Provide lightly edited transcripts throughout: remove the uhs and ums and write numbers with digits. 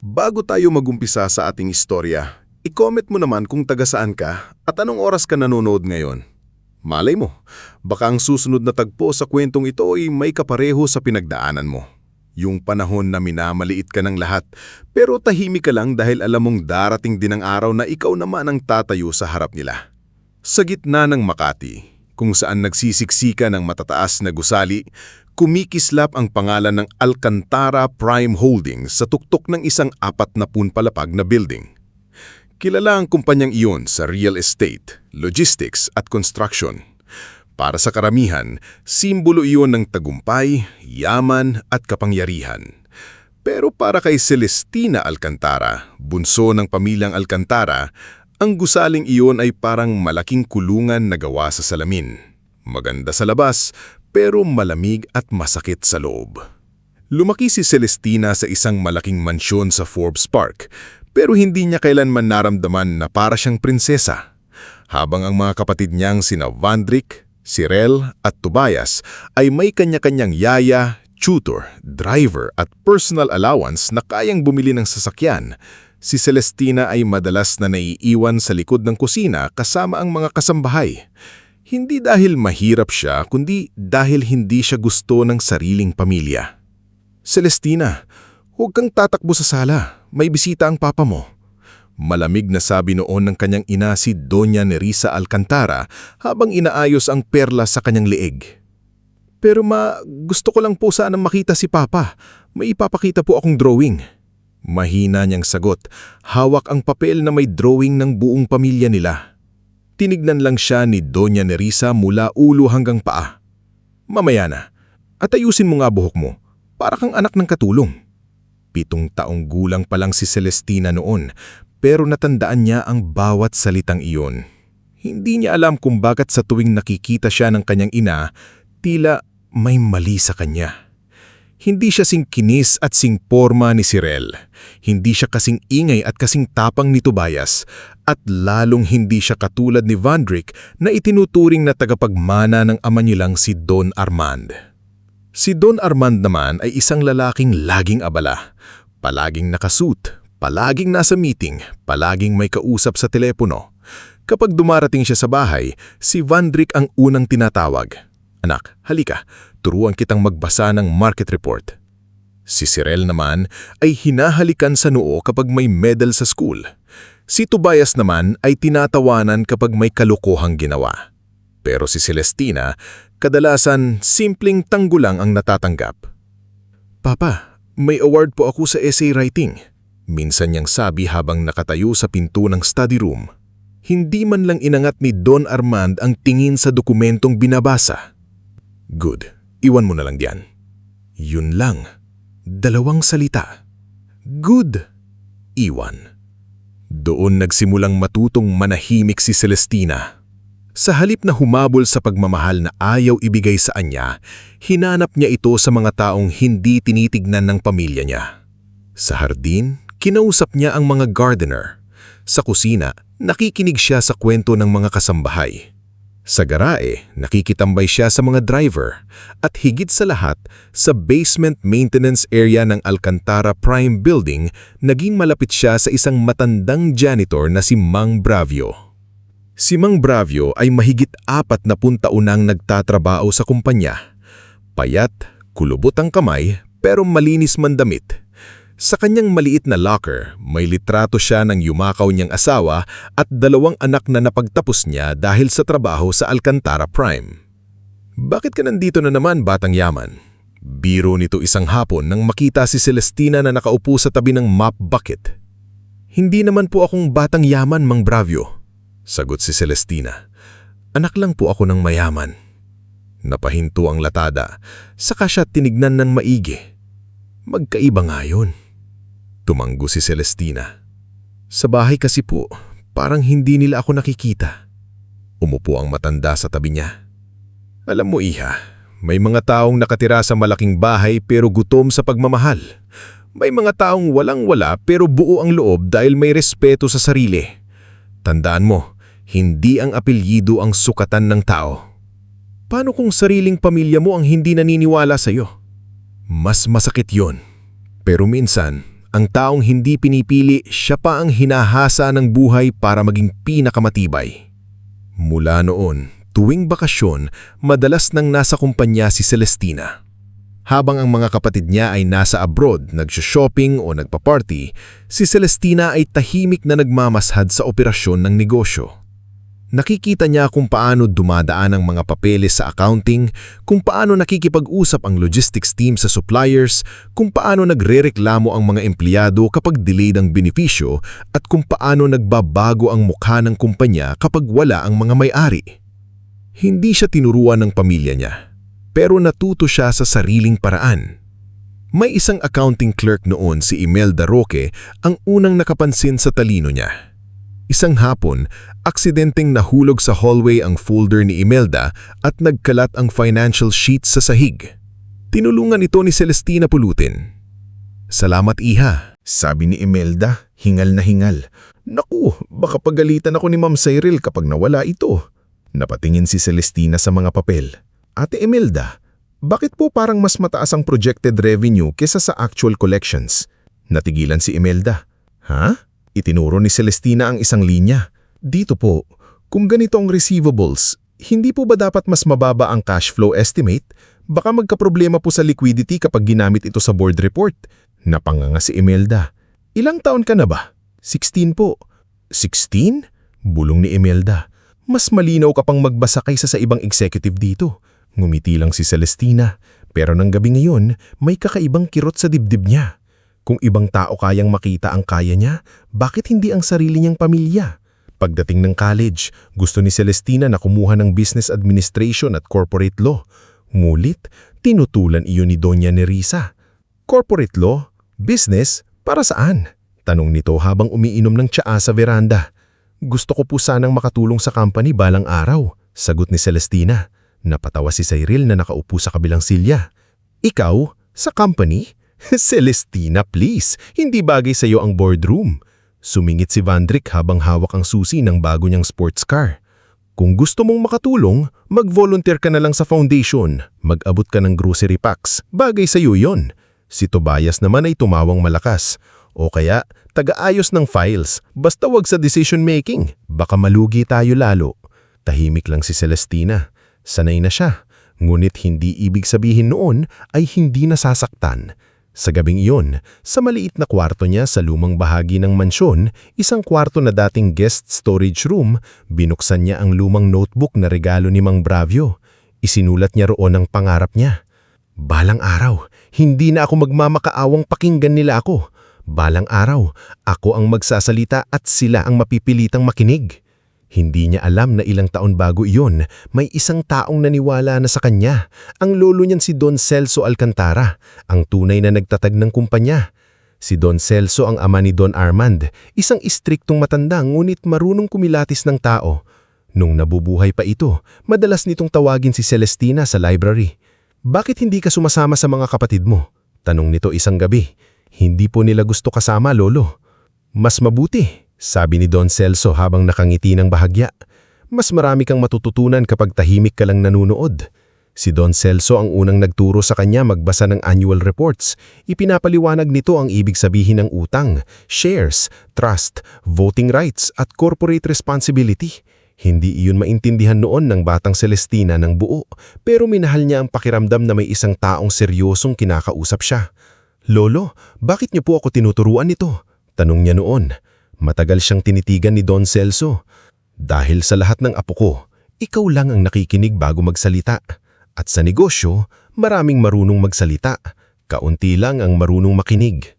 Bago tayo magumpisa sa ating istorya, i-comment mo naman kung taga saan ka at anong oras ka nanonood ngayon. Malay mo, baka ang susunod na tagpo sa kwentong ito ay may kapareho sa pinagdaanan mo. Yung panahon na minamaliit ka ng lahat, pero tahimik ka lang dahil alam mong darating din ang araw na ikaw naman ang tatayo sa harap nila. Sa gitna ng Makati, kung saan nagsisiksika ng matataas na gusali, kumikislap ang pangalan ng Alcantara Prime Holdings sa tuktok ng isang 40 palapag na building. Kilala ang kumpanyang iyon sa real estate, logistics at construction. Para sa karamihan, simbolo iyon ng tagumpay, yaman at kapangyarihan. Pero para kay Celestina Alcantara, bunso ng pamilyang Alcantara, ang gusaling iyon ay parang malaking kulungan na gawa sa salamin. Maganda sa labas, pero malamig at masakit sa loob. Lumaki si Celestina sa isang malaking mansyon sa Forbes Park, pero hindi niya kailanman naramdaman na para siyang prinsesa. Habang ang mga kapatid niyang sina Vandrick, Cyril at Tobias ay may kanya-kanyang yaya, tutor, driver at personal allowance na kayang bumili ng sasakyan, si Celestina ay madalas na naiiwan sa likod ng kusina kasama ang mga kasambahay. Hindi dahil mahirap siya, kundi dahil hindi siya gusto ng sariling pamilya. Celestina, huwag kang tatakbo sa sala. May bisita ang papa mo. Malamig na sabi noon ng kanyang ina si Doña Nerissa Alcantara habang inaayos ang perla sa kanyang leeg. Pero gusto ko lang po sanang makita si papa. May ipapakita po akong drawing. Mahina niyang sagot, hawak ang papel na may drawing ng buong pamilya nila. Tinignan lang siya ni Doña Nerissa mula ulo hanggang paa. Mamaya na, at ayusin mo nga buhok mo, para kang anak ng katulong. 7 taong gulang pa lang si Celestina noon, pero natandaan niya ang bawat salitang iyon. Hindi niya alam kung bakit sa tuwing nakikita siya ng kanyang ina, tila may mali sa kanya. Hindi siya singkinis at singporma ni Cyril. Hindi siya kasing ingay at kasing tapang ni Tobias. At lalong hindi siya katulad ni Vandrick na itinuturing na tagapagmana ng ama nilang si Don Armand. Si Don Armand naman ay isang lalaking laging abala. Palaging nakasuit, palaging nasa meeting, palaging may kausap sa telepono. Kapag dumarating siya sa bahay, si Vandrick ang unang tinatawag. Anak, halika, turuan kitang magbasa ng market report. Si Cyril naman ay hinahalikan sa noo kapag may medal sa school. Si Tobias naman ay tinatawanan kapag may kalokohang ginawa. Pero si Celestina, kadalasan simpleng tanggulang ang natatanggap. Papa, may award po ako sa essay writing. Minsan niyang sabi habang nakatayo sa pinto ng study room. Hindi man lang inangat ni Don Armand ang tingin sa dokumentong binabasa. Good, iwan mo na lang diyan. Yun lang. 2 salita. Good. Iwan. Doon nagsimulang matutong manahimik si Celestina. Sa halip na humabol sa pagmamahal na ayaw ibigay sa kanya, hinanap niya ito sa mga taong hindi tinitignan ng pamilya niya. Sa hardin, kinausap niya ang mga gardener. Sa kusina, nakikinig siya sa kwento ng mga kasambahay. Sa garae, nakikitambay siya sa mga driver at higit sa lahat, sa basement maintenance area ng Alcantara Prime Building, naging malapit siya sa isang matandang janitor na si Mang Bravio. Si Mang Bravio ay mahigit 40 taon nang nagtatrabaho sa kumpanya. Payat, kulubot ang kamay, pero malinis man damit. Sa kanyang maliit na locker, may litrato siya ng yumakaw niyang asawa at 2 anak na napagtapos niya dahil sa trabaho sa Alcantara Prime. Bakit ka nandito na naman, batang yaman? Biro nito isang hapon nang makita si Celestina na nakaupo sa tabi ng mop bucket. Hindi naman po akong batang yaman, Mang Bravio. Sagot si Celestina. Anak lang po ako ng mayaman. Napahinto ang latada, saka siya tinignan ng maigi. Magkaiba nga yun. Tumanggo si Celestina. Sa bahay kasi po, parang hindi nila ako nakikita. Umupo ang matanda sa tabi niya. Alam mo, iha, may mga taong nakatira sa malaking bahay pero gutom sa pagmamahal. May mga taong walang-wala pero buo ang loob dahil may respeto sa sarili. Tandaan mo, hindi ang apelyido ang sukatan ng tao. Paano kung sariling pamilya mo ang hindi naniniwala sa iyo? Mas masakit yon. Pero minsan, Ang taong hindi pinipili, siya pa ang hinahasa ng buhay para maging pinakamatibay. Mula noon, tuwing bakasyon, madalas nang nasa kumpanya si Celestina. Habang ang mga kapatid niya ay nasa abroad, nagsho-shopping o nagpa-party, si Celestina ay tahimik na nagmamashad sa operasyon ng negosyo. Nakikita niya kung paano dumadaan ang mga papeles sa accounting, kung paano nakikipag-usap ang logistics team sa suppliers, kung paano nagrereklamo ang mga empleyado kapag delayed ang benepisyo, at kung paano nagbabago ang mukha ng kumpanya kapag wala ang mga may-ari. Hindi siya tinuruan ng pamilya niya, pero natuto siya sa sariling paraan. May isang accounting clerk noon, si Imelda Roque, ang unang nakapansin sa talino niya. Isang hapon, aksidenteng nahulog sa hallway ang folder ni Imelda at nagkalat ang financial sheet sa sahig. Tinulungan ito ni Celestina pulutin. "Salamat, iha," sabi ni Imelda, hingal na hingal. Naku, baka pagalitan ako ni Ma'am Cyril kapag nawala ito. Napatingin si Celestina sa mga papel. Ate Imelda, bakit po parang mas mataas ang projected revenue kesa sa actual collections? Natigilan si Imelda. Ha? Itinuro ni Celestina ang isang linya. Dito po, kung ganito ang receivables, hindi po ba dapat mas mababa ang cash flow estimate? Baka magkaproblema po sa liquidity kapag ginamit ito sa board report. Napanganga si Imelda. Ilang taon ka na ba? 16 po. 16? Bulong ni Imelda. Mas malinaw ka pang magbasa kaysa sa ibang executive dito. Ngumiti lang si Celestina, pero ng gabi ngayon, may kakaibang kirot sa dibdib niya. Kung ibang tao kayang makita ang kaya niya, bakit hindi ang sarili niyang pamilya? Pagdating ng college, gusto ni Celestina na kumuha ng business administration at corporate law. Ngulit, tinutulan iyon ni Doña Nerissa. Corporate law? Business? Para saan? Tanong nito habang umiinom ng tsaa sa veranda. Gusto ko po sanang makatulong sa company balang araw, sagot ni Celestina. Napatawa si Cyril na nakaupo sa kabilang silya. Ikaw? Sa company? Celestina, please. Hindi bagay sa iyo ang boardroom. Sumingit si Vandrick habang hawak ang susi ng bago niyang sports car. Kung gusto mong makatulong, mag-volunteer ka na lang sa foundation. Mag-abot ka ng grocery packs. Bagay sa iyo yon. Si Tobias naman ay tumawang malakas. O kaya, taga-ayos ng files. Basta wag sa decision making. Baka malugi tayo lalo. Tahimik lang si Celestina. Sanay na siya. Ngunit hindi ibig sabihin noon ay hindi nasasaktan. Sa gabing iyon, sa maliit na kwarto niya sa lumang bahagi ng mansyon, isang kwarto na dating guest storage room, binuksan niya ang lumang notebook na regalo ni Mang Bravio. Isinulat niya roon ang pangarap niya. Balang araw, hindi na ako magmamakaawang pakinggan nila ako. Balang araw, ako ang magsasalita at sila ang mapipilitang makinig. Hindi niya alam na ilang taon bago iyon, may isang taong naniwala na sa kanya. Ang lolo niyan si Don Celso Alcantara, ang tunay na nagtatag ng kumpanya. Si Don Celso ang ama ni Don Armand, isang istriktong matanda ngunit marunong kumilatis ng tao. Nung nabubuhay pa ito, madalas nitong tawagin si Celestina sa library. Bakit hindi ka sumasama sa mga kapatid mo? Tanong nito isang gabi. Hindi po nila gusto kasama, lolo. Mas mabuti, sabi ni Don Celso habang nakangiti ng bahagya. Mas marami kang matututunan kapag tahimik ka lang nanunood. Si Don Celso ang unang nagturo sa kanya magbasa ng annual reports. Ipinapaliwanag nito ang ibig sabihin ng utang, shares, trust, voting rights at corporate responsibility. Hindi iyon maintindihan noon ng batang Celestina ng buo, pero minahal niya ang pakiramdam na may isang taong seryosong kinakausap siya. Lolo, bakit niyo po ako tinuturuan nito? Tanong niya noon. Matagal siyang tinitigan ni Don Celso. Dahil sa lahat ng apo ko, ikaw lang ang nakikinig bago magsalita. At sa negosyo, maraming marunong magsalita. Kaunti lang ang marunong makinig.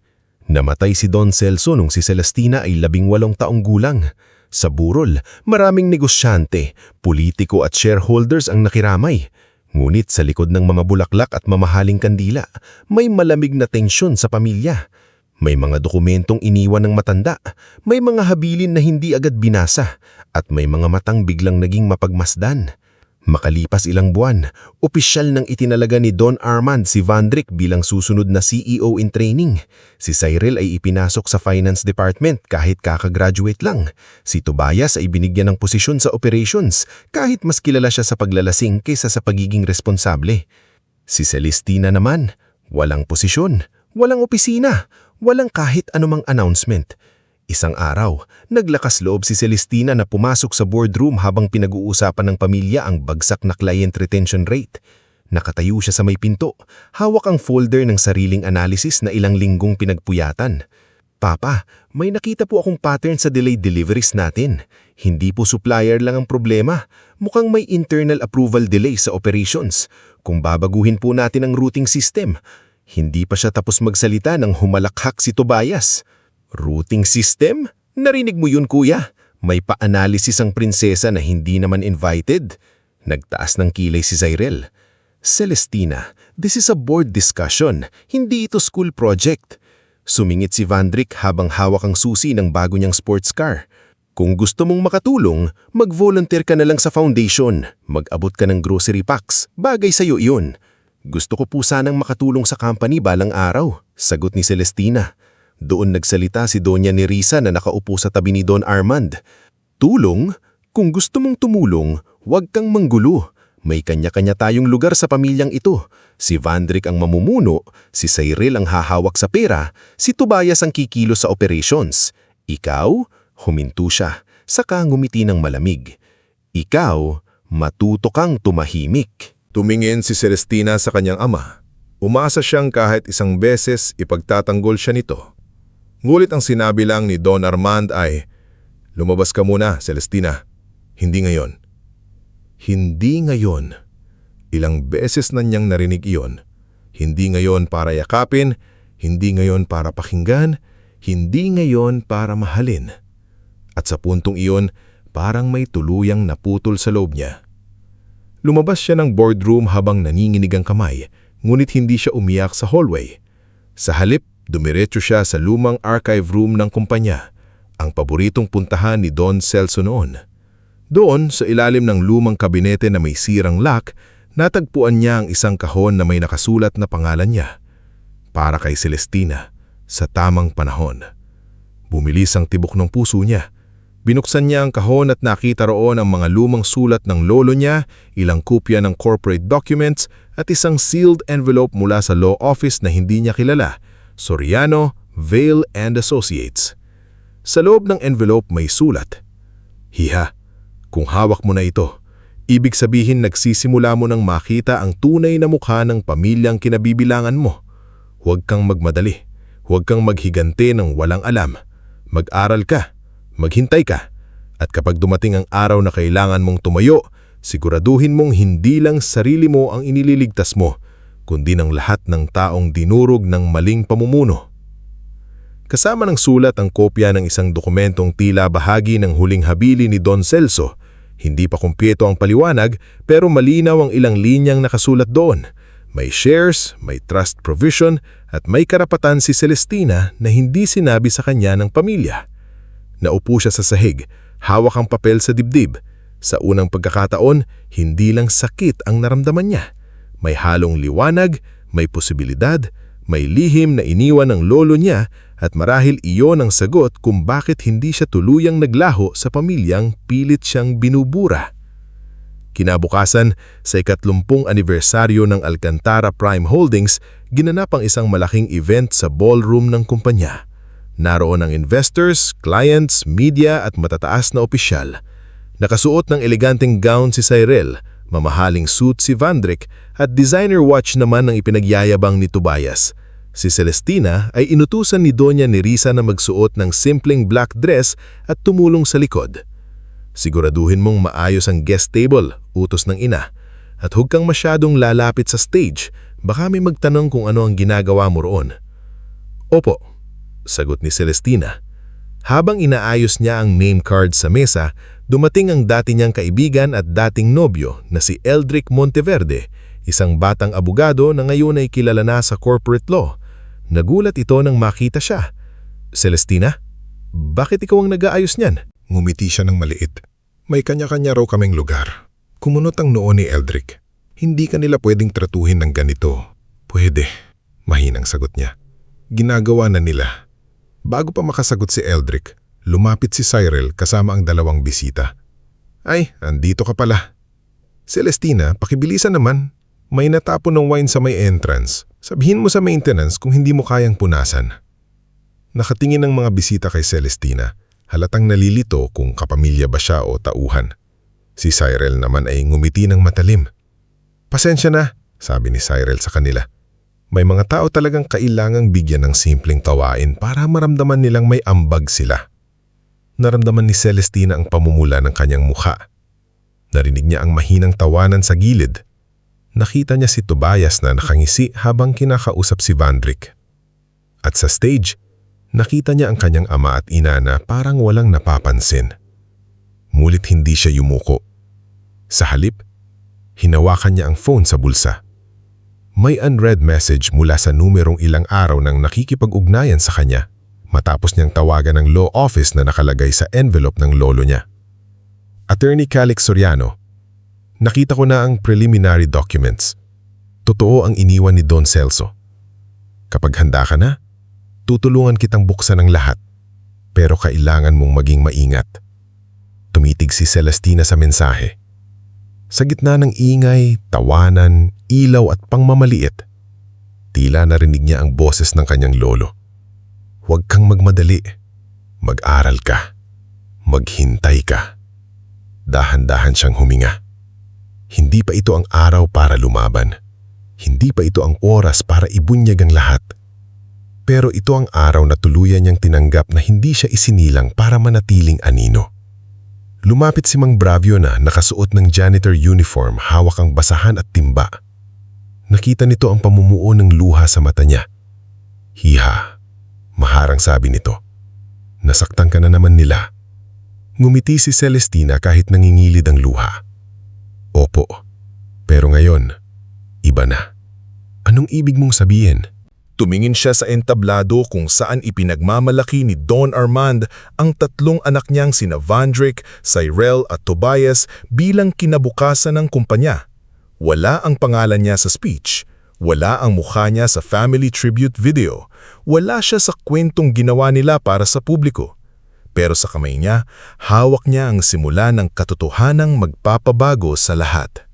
Namatay si Don Celso nung si Celestina ay 18 taong gulang. Sa burol, maraming negosyante, politiko at shareholders ang nakiramay. Ngunit sa likod ng mga bulaklak at mamahaling kandila, may malamig na tensyon sa pamilya. May mga dokumentong iniwan ng matanda, may mga habilin na hindi agad binasa, at may mga matang biglang naging mapagmasdan. Makalipas ilang buwan, opisyal nang itinalaga ni Don Armand si Vandrick bilang susunod na CEO in training. Si Cyril ay ipinasok sa Finance Department kahit kakagraduate lang. Si Tobias ay binigyan ng posisyon sa operations kahit mas kilala siya sa paglalasing kaysa sa pagiging responsable. Si Celestina naman, walang posisyon, walang opisina, Walang kahit anumang announcement. Isang araw, naglakas loob si Celestina na pumasok sa boardroom habang pinag-uusapan ng pamilya ang bagsak na client retention rate. Nakatayo siya sa may pinto, hawak ang folder ng sariling analysis na ilang linggong pinagpuyatan. Papa, may nakita po akong pattern sa delayed deliveries natin. Hindi po supplier lang ang problema. Mukhang may internal approval delay sa operations. Kung babaguhin po natin ang routing system. Hindi pa siya tapos magsalita nang humalakhak si Tobias. Routing system? Narinig mo yun, kuya. May pa-analysis ang prinsesa na hindi naman invited. Nagtaas ng kilay si Cyril. Celestina, this is a board discussion. Hindi ito school project. Sumingit si Vandrick habang hawak ang susi ng bago niyang sports car. Kung gusto mong makatulong, mag-volunteer ka na lang sa foundation. Mag-abot ka ng grocery packs. Bagay sa'yo iyon. Gusto ko po sanang makatulong sa company balang araw, sagot ni Celestina. Doon nagsalita si Doña Nerissa na nakaupo sa tabi ni Don Armand. Tulong? Kung gusto mong tumulong, huwag kang manggulo. May kanya-kanya tayong lugar sa pamilyang ito. Si Vandrick ang mamumuno, si Cyril ang hahawak sa pera, si Tobias ang kikilos sa operations. Ikaw, huminto siya, saka ngumiti ng malamig. Ikaw, matuto kang tumahimik. Tumingin si Celestina sa kanyang ama. Umasa siyang kahit isang beses ipagtatanggol siya nito. Ngulit ang sinabi lang ni Don Armand ay, "Lumabas ka muna, Celestina. Hindi ngayon." Hindi ngayon. Ilang beses na niyang narinig iyon. Hindi ngayon para yakapin, hindi ngayon para pakinggan, hindi ngayon para mahalin. At sa puntong iyon, parang may tuluyang naputol sa loob niya. Lumabas siya ng boardroom habang naninginig ang kamay, ngunit hindi siya umiyak sa hallway. Sa halip, dumiretso siya sa lumang archive room ng kumpanya, ang paboritong puntahan ni Don Celso noon. Doon, sa ilalim ng lumang kabinete na may sirang lock, natagpuan niya ang isang kahon na may nakasulat na pangalan niya. Para kay Celestina, sa tamang panahon. Bumilis ang tibok ng puso niya. Binuksan niya ang kahon at nakita roon ang mga lumang sulat ng lolo niya, ilang kopya ng corporate documents at isang sealed envelope mula sa law office na hindi niya kilala, Soriano, Vale and Associates. Sa loob ng envelope may sulat, "Hiha, kung hawak mo na ito, ibig sabihin nagsisimula mo nang makita ang tunay na mukha ng pamilyang kinabibilangan mo. Huwag kang magmadali, huwag kang maghigante ng walang alam. Mag-aral ka, maghintay ka, at kapag dumating ang araw na kailangan mong tumayo, siguraduhin mong hindi lang sarili mo ang inililigtas mo, kundi ng lahat ng taong dinurog ng maling pamumuno." Kasama ng sulat ang kopya ng isang dokumentong tila bahagi ng huling habili ni Don Celso. Hindi pa kumpleto ang paliwanag pero malinaw ang ilang linyang nakasulat doon. May shares, may trust provision at may karapatan si Celestina na hindi sinabi sa kanya ng pamilya. Naupo siya sa sahig, hawak ang papel sa dibdib. Sa unang pagkakataon, hindi lang sakit ang naramdaman niya. May halong liwanag, may posibilidad, may lihim na iniwan ng lolo niya at marahil iyon ang sagot kung bakit hindi siya tuluyang naglaho sa pamilyang pilit siyang binubura. Kinabukasan, sa 30 anibersaryo ng Alcantara Prime Holdings, ginanap ang isang malaking event sa ballroom ng kumpanya. Naroon ang investors, clients, media at matataas na opisyal. Nakasuot ng eleganteng gown si Cyril, mamahaling suit si Vandrick at designer watch naman ang ipinagyayabang ni Tobias. Si Celestina ay inutusan ni Doña Nerissa na magsuot ng simpleng black dress at tumulong sa likod. "Siguraduhin mong maayos ang guest table," utos ng ina. "At huwag kang masyadong lalapit sa stage, baka may magtanong kung ano ang ginagawa mo roon." "Opo," sagot ni Celestina. Habang inaayos niya ang name card sa mesa, dumating ang dati niyang kaibigan at dating nobyo na si Eldrick Monteverde, isang batang abogado na ngayon ay kilala na sa corporate law. Nagulat ito nang makita siya. "Celestina, bakit ikaw ang nag-aayos niyan?" Ngumiti siya ng maliit. "May kanya-kanya raw kaming lugar." Kumunot ang noo ni Eldrick. "Hindi kanila pwedeng tratuhin ng ganito." "Pwede," mahinang sagot niya. "Ginagawa na nila." Bago pa makasagot si Eldrick, lumapit si Cyril kasama ang 2 bisita. "Ay, andito ka pala." "Celestina, pakibilisan naman. May natapon ng wine sa may entrance. Sabihin mo sa maintenance kung hindi mo kayang punasan." Nakatingin ang mga bisita kay Celestina, halatang nalilito kung kapamilya ba siya o tauhan. Si Cyril naman ay ngumiti ng matalim. Pasensya na, sabi ni Cyril sa kanila. May mga tao talagang kailangang bigyan ng simpleng tawain para maramdaman nilang may ambag sila. Naramdaman ni Celestina ang pamumula ng kanyang mukha. Narinig niya ang mahinang tawanan sa gilid. Nakita niya si Tobias na nakangisi habang kinakausap si Vandrick. At sa stage, nakita niya ang kanyang ama at ina na parang walang napapansin. Ngunit hindi siya yumuko. Sa halip, hinawakan niya ang phone sa bulsa. May unread message mula sa numerong ilang araw nang nakikipag-ugnayan sa kanya matapos niyang tawagan ng law office na nakalagay sa envelope ng lolo niya. Attorney Calix Soriano, nakita ko na ang preliminary documents. Totoo ang iniwan ni Don Celso. Kapag handa ka na, tutulungan kitang buksan ang lahat, pero kailangan mong maging maingat. Tumitig si Celestina sa mensahe. Sa gitna ng ingay, tawanan, ilaw at pangmamaliit, tila narinig niya ang boses ng kanyang lolo. Huwag kang magmadali. Mag-aral ka. Maghintay ka. Dahan-dahan siyang huminga. Hindi pa ito ang araw para lumaban. Hindi pa ito ang oras para ibunyag ang lahat. Pero ito ang araw na tuluyan niyang tinanggap na hindi siya isinilang para manatiling anino. Lumapit si Mang Bravio na nakasuot ng janitor uniform, hawak ang basahan at timba. Nakita nito ang pamumuo ng luha sa mata niya. Hiha, maharang sabi nito. Nasaktan ka na naman nila. Ngumiti si Celestina kahit nangingilid ang luha. Opo, pero ngayon, iba na. Anong ibig mong sabihin? Tumingin siya sa entablado kung saan ipinagmamalaki ni Don Armand ang tatlong anak niyang sina Vandrick, Cyril at Tobias bilang kinabukasan ng kumpanya. Wala ang pangalan niya sa speech, wala ang mukha niya sa family tribute video, wala siya sa kwentong ginawa nila para sa publiko. Pero sa kamay niya, hawak niya ang simula ng katotohanang magpapabago sa lahat.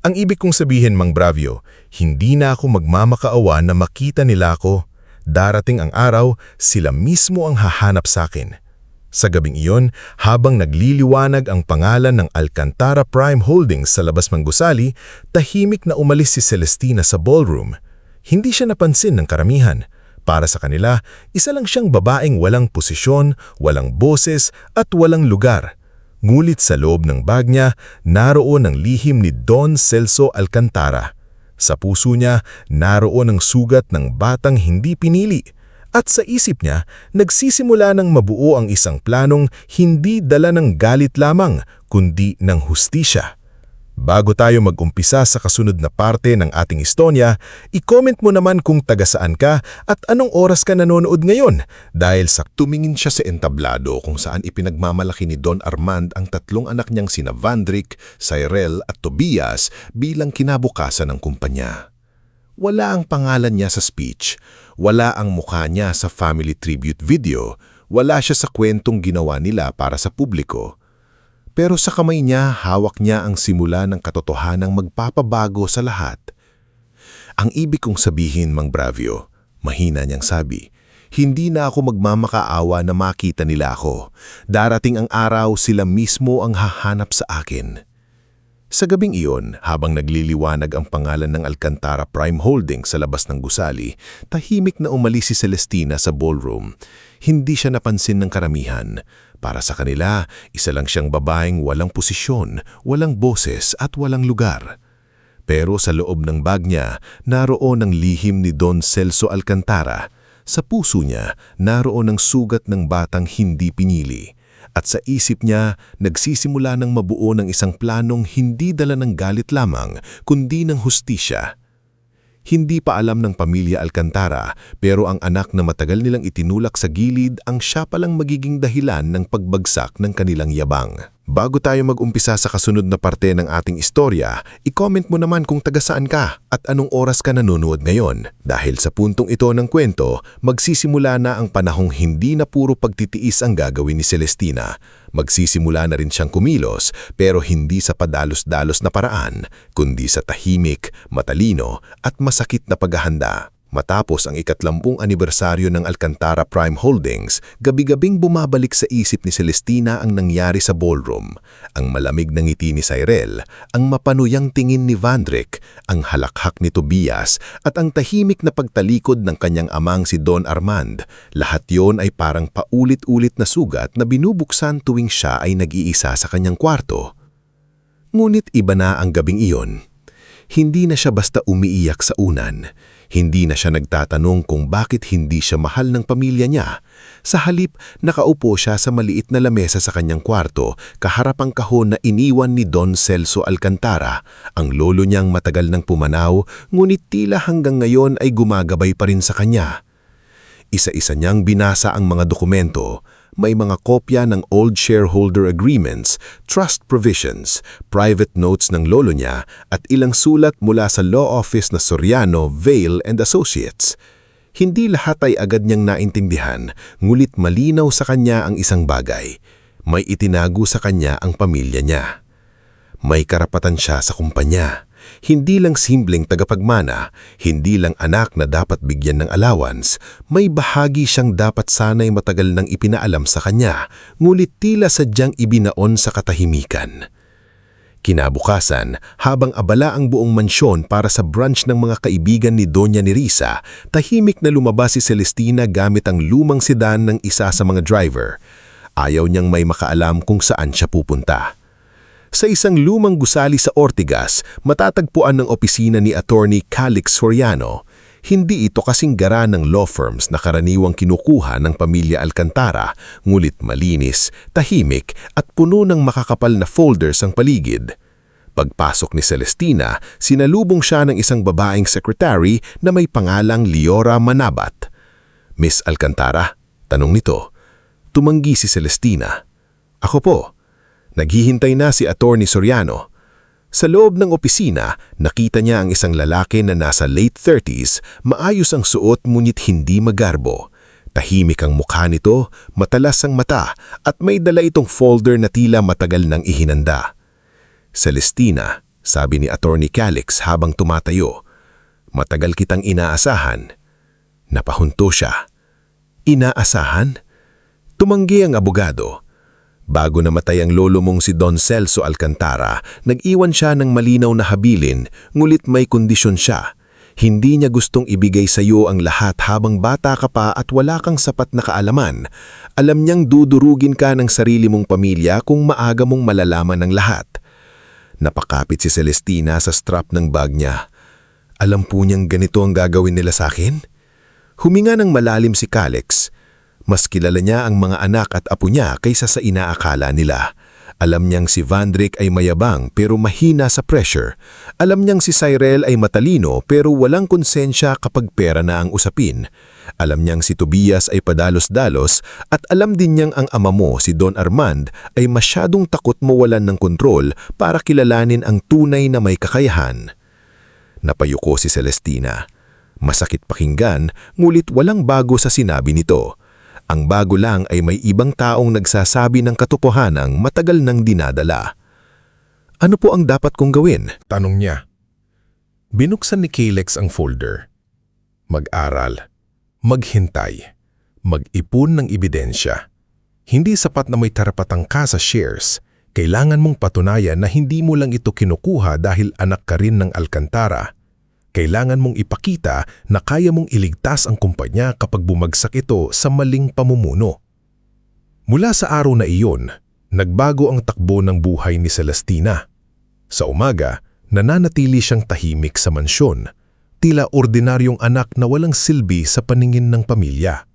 Ang ibig kong sabihin, Mang Bravio, hindi na ako magmamakaawa na makita nila ako. Darating ang araw, sila mismo ang hahanap sa akin. Sa gabing iyon, habang nagliliwanag ang pangalan ng Alcantara Prime Holdings sa labas ng gusali, tahimik na umalis si Celestina sa ballroom. Hindi siya napansin ng karamihan. Para sa kanila, isa lang siyang babaeng walang posisyon, walang boses at walang lugar. Ngulit sa loob ng bag niya, naroon ang lihim ni Don Celso Alcantara. Sa puso niya, naroon ang sugat ng batang hindi pinili. At sa isip niya, nagsisimula ng mabuo ang isang planong hindi dala ng galit lamang, kundi ng hustisya. Bago tayo mag-umpisa sa kasunod na parte ng ating istorya, i-comment mo naman kung taga saan ka at anong oras ka nanonood ngayon dahil sa Tumingin siya sa entablado kung saan ipinagmamalaki ni Don Armand ang tatlong anak niyang sina Vandrick, Cyril at Tobias bilang kinabukasan ng kumpanya. Wala ang pangalan niya sa speech, wala ang mukha niya sa family tribute video, wala siya sa kwentong ginawa nila para sa publiko. Pero sa kamay niya, hawak niya ang simula ng katotohanang magpapabago sa lahat. Ang ibig kong sabihin, Mang Bravio, mahina niyang sabi, hindi na ako magmamakaawa na makita nila ako. Darating ang araw, sila mismo ang hahanap sa akin. Sa gabing iyon, habang nagliliwanag ang pangalan ng Alcantara Prime Holdings sa labas ng gusali, tahimik na umalis si Celestina sa ballroom. Hindi siya napansin ng karamihan. Para sa kanila, isa lang siyang babaeng walang posisyon, walang boses at walang lugar. Pero sa loob ng bag niya, naroon ang lihim ni Don Celso Alcantara. Sa puso niya, naroon ang sugat ng batang hindi pinili. At sa isip niya, nagsisimula ng mabuo ng isang planong hindi dala ng galit lamang, kundi ng hustisya. Hindi pa alam ng pamilya Alcantara, pero ang anak na matagal nilang itinulak sa gilid ang siya palang magiging dahilan ng pagbagsak ng kanilang yabang. Bago tayo mag-umpisa sa kasunod na parte ng ating istorya, i-comment mo naman kung taga saan ka at anong oras ka nanonood ngayon. Dahil sa puntong ito ng kwento, magsisimula na ang panahong hindi na puro pagtitiis ang gagawin ni Celestina. Magsisimula na rin siyang kumilos, pero hindi sa padalos-dalos na paraan, kundi sa tahimik, matalino at masakit na paghahanda. Matapos ang 30 anibersaryo ng Alcantara Prime Holdings, gabi-gabing bumabalik sa isip ni Celestina ang nangyari sa ballroom. Ang malamig na ngiti ni Cyril, ang mapanuyang tingin ni Vandrick, ang halakhak ni Tobias at ang tahimik na pagtalikod ng kanyang amang si Don Armand. Lahat yon ay parang paulit-ulit na sugat na binubuksan tuwing siya ay nag-iisa sa kanyang kwarto. Ngunit iba na ang gabing iyon. Hindi na siya basta umiiyak sa unan. Hindi na siya nagtatanong kung bakit hindi siya mahal ng pamilya niya. Sa halip, nakaupo siya sa maliit na lamesa sa kanyang kwarto, kaharap ang kahon na iniwan ni Don Celso Alcantara. Ang lolo niyang matagal nang pumanaw, ngunit tila hanggang ngayon ay gumagabay pa rin sa kanya. Isa-isa niyang binasa ang mga dokumento. May mga kopya ng old shareholder agreements, trust provisions, private notes ng lolo niya at ilang sulat mula sa law office na Soriano, Vail and Associates. Hindi lahat ay agad niyang naintindihan, ngulit malinaw sa kanya ang isang bagay. May itinago sa kanya ang pamilya niya. May karapatan siya sa kumpanya. Hindi lang simpleng tagapagmana, hindi lang anak na dapat bigyan ng allowance, may bahagi siyang dapat sana'y matagal nang ipinaalam sa kanya, ngulit tila sadyang ibinaon sa katahimikan. Kinabukasan, habang abala ang buong mansyon para sa brunch ng mga kaibigan ni Doña Nerissa, tahimik na lumabas si Celestina gamit ang lumang sedan ng isa sa mga driver. Ayaw niyang may makaalam kung saan siya pupunta. Sa isang lumang gusali sa Ortigas, matatagpuan ng opisina ni Attorney Calix Soriano. Hindi ito kasing gara ng law firms na karaniwang kinukuha ng pamilya Alcantara, ngulit malinis, tahimik at puno ng makakapal na folders ang paligid. Pagpasok ni Celestina, sinalubong siya ng isang babaeng secretary na may pangalang Leora Manabat. "Miss Alcantara?" tanong nito. Tumanggi si Celestina. "Ako po." Naghihintay na si Attorney Soriano. Sa loob ng opisina, nakita niya ang isang lalaki na nasa late 30s, maayos ang suot ngunit hindi magarbo. Tahimik ang mukha nito, matalas ang mata, at may dala itong folder na tila matagal nang ihinanda. "Celestina," sabi ni Attorney Calix habang tumatayo, "matagal kitang inaasahan." Napahunto siya. "Inaasahan?" Tumanggi ang abogado. Bago namatay ang lolo mong si Don Celso Alcantara, nag-iwan siya ng malinaw na habilin, ngulit may kondisyon siya. Hindi niya gustong ibigay sa iyo ang lahat habang bata ka pa at wala kang sapat na kaalaman. Alam niyang dudurugin ka ng sarili mong pamilya kung maaga mong malalaman ang lahat. Napakapit si Celestina sa strap ng bag niya. Alam po niyang ganito ang gagawin nila sa akin? Huminga ng malalim si Calix. Mas kilala niya ang mga anak at apo niya kaysa sa inaakala nila. Alam niyang si Vandrick ay mayabang pero mahina sa pressure. Alam niyang si Cyril ay matalino pero walang konsensya kapag pera na ang usapin. Alam niyang si Tobias ay padalos-dalos at alam din niyang ang ama mo, si Don Armand, ay masyadong takot mawalan ng kontrol para kilalanin ang tunay na may kakayahan. Napayuko si Celestina. Masakit pakinggan, ngulit walang bago sa sinabi nito. Ang bago lang ay may ibang taong nagsasabi ng katotohanang matagal nang dinadala. "Ano po ang dapat kong gawin?" Tanong niya. Binuksan ni Calix ang folder. Mag-aral, maghintay, mag-ipon ng ebidensya. Hindi sapat na may karapatang ka sa shares. Kailangan mong patunayan na hindi mo lang ito kinukuha dahil anak ka rin ng Alcantara. Kailangan mong ipakita na kaya mong iligtas ang kumpanya kapag bumagsak ito sa maling pamumuno. Mula sa araw na iyon, nagbago ang takbo ng buhay ni Celestina. Sa umaga, nananatili siyang tahimik sa mansyon, tila ordinaryong anak na walang silbi sa paningin ng pamilya.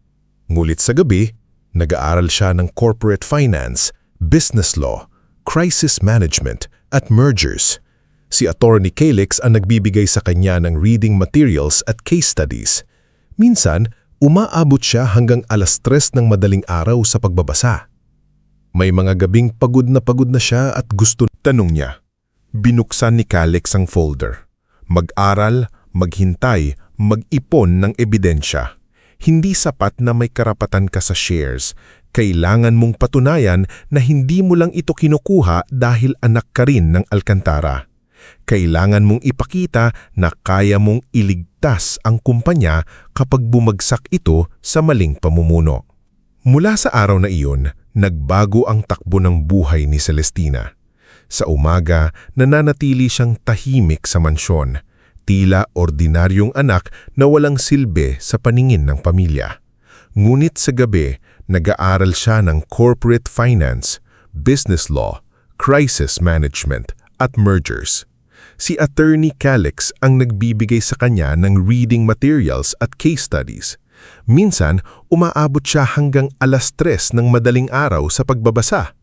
Ngulit sa gabi, nag-aaral siya ng corporate finance, business law, crisis management at mergers. Si Attorney Calix ang nagbibigay sa kanya ng reading materials at case studies. Minsan, umaabot siya hanggang 3:00 ng madaling araw sa pagbabasa. May mga gabing pagod na siya at gusto. Tanong niya. Binuksan ni Calix ang folder. Mag-aral, maghintay, mag-ipon ng ebidensya. Hindi sapat na may karapatan ka sa shares. Kailangan mong patunayan na hindi mo lang ito kinukuha dahil anak ka rin ng Alcantara. Kailangan mong ipakita na kaya mong iligtas ang kumpanya kapag bumagsak ito sa maling pamumuno. Mula sa araw na iyon, nagbago ang takbo ng buhay ni Celestina. Sa umaga, nananatili siyang tahimik sa mansyon, tila ordinaryong anak na walang silbi sa paningin ng pamilya. Ngunit sa gabi, nag-aaral siya ng corporate finance, business law, crisis management, at mergers. Si Attorney Calix ang nagbibigay sa kanya ng reading materials at case studies. Minsan, umaabot siya hanggang 3:00 ng madaling araw sa pagbabasa.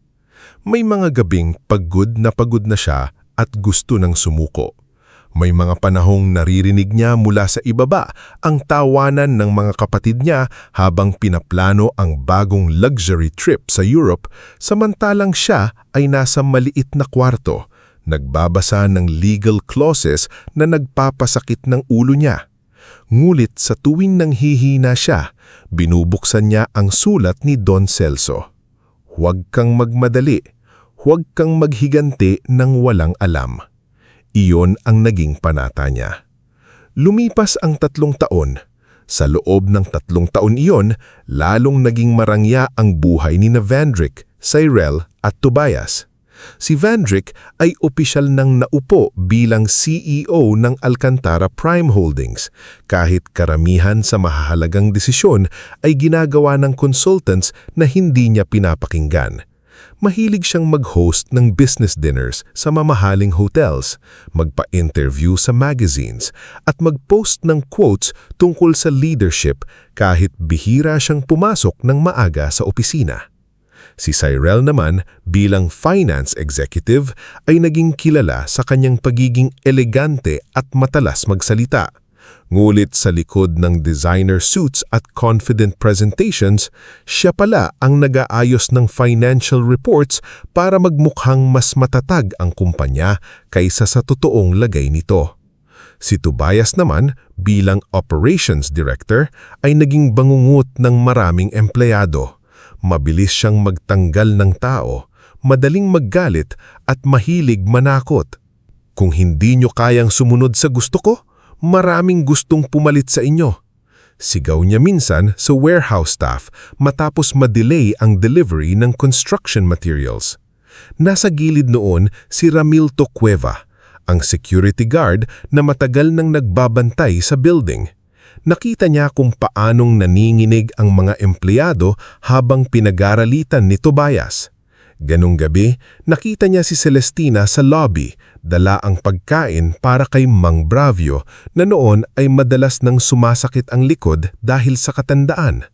May mga gabing pagod na siya at gusto ng sumuko. May mga panahong naririnig niya mula sa ibaba ang tawanan ng mga kapatid niya habang pinaplano ang bagong luxury trip sa Europe, samantalang siya ay nasa maliit na kwarto, nagbabasa ng legal clauses na nagpapasakit ng ulo niya. Ngulit sa tuwing nanghihina siya, binubuksan niya ang sulat ni Don Celso. Huwag kang magmadali, huwag kang maghiganti ng walang alam. Iyon ang naging panata niya. Lumipas ang 3 taon. Sa loob ng 3 taon iyon, lalong naging marangya ang buhay ni Vandrick, Cyril at Tobias. Si Vandrick ay opisyal nang naupo bilang CEO ng Alcantara Prime Holdings, kahit karamihan sa mahahalagang desisyon ay ginagawa ng consultants na hindi niya pinapakinggan. Mahilig siyang mag-host ng business dinners sa mamahaling hotels, magpa-interview sa magazines, at mag-post ng quotes tungkol sa leadership kahit bihira siyang pumasok ng maaga sa opisina. Si Cyril naman bilang finance executive ay naging kilala sa kanyang pagiging elegante at matalas magsalita. Ngulit sa likod ng designer suits at confident presentations, siya pala ang nag-aayos ng financial reports para magmukhang mas matatag ang kumpanya kaysa sa totoong lagay nito. Si Tobias naman bilang operations director ay naging bangungot ng maraming empleyado. Mabilis siyang magtanggal ng tao, madaling maggalit at mahilig manakot. Kung hindi nyo kayang sumunod sa gusto ko, maraming gustong pumalit sa inyo. Sigaw niya minsan sa warehouse staff matapos ma-delay ang delivery ng construction materials. Nasa gilid noon si Ramilto Cueva, ang security guard na matagal nang nagbabantay sa building. Nakita niya kung paanong naninginig ang mga empleyado habang pinag-aralitan ni Tobias. Ganong gabi, nakita niya si Celestina sa lobby, dala ang pagkain para kay Mang Bravio na noon ay madalas nang sumasakit ang likod dahil sa katandaan.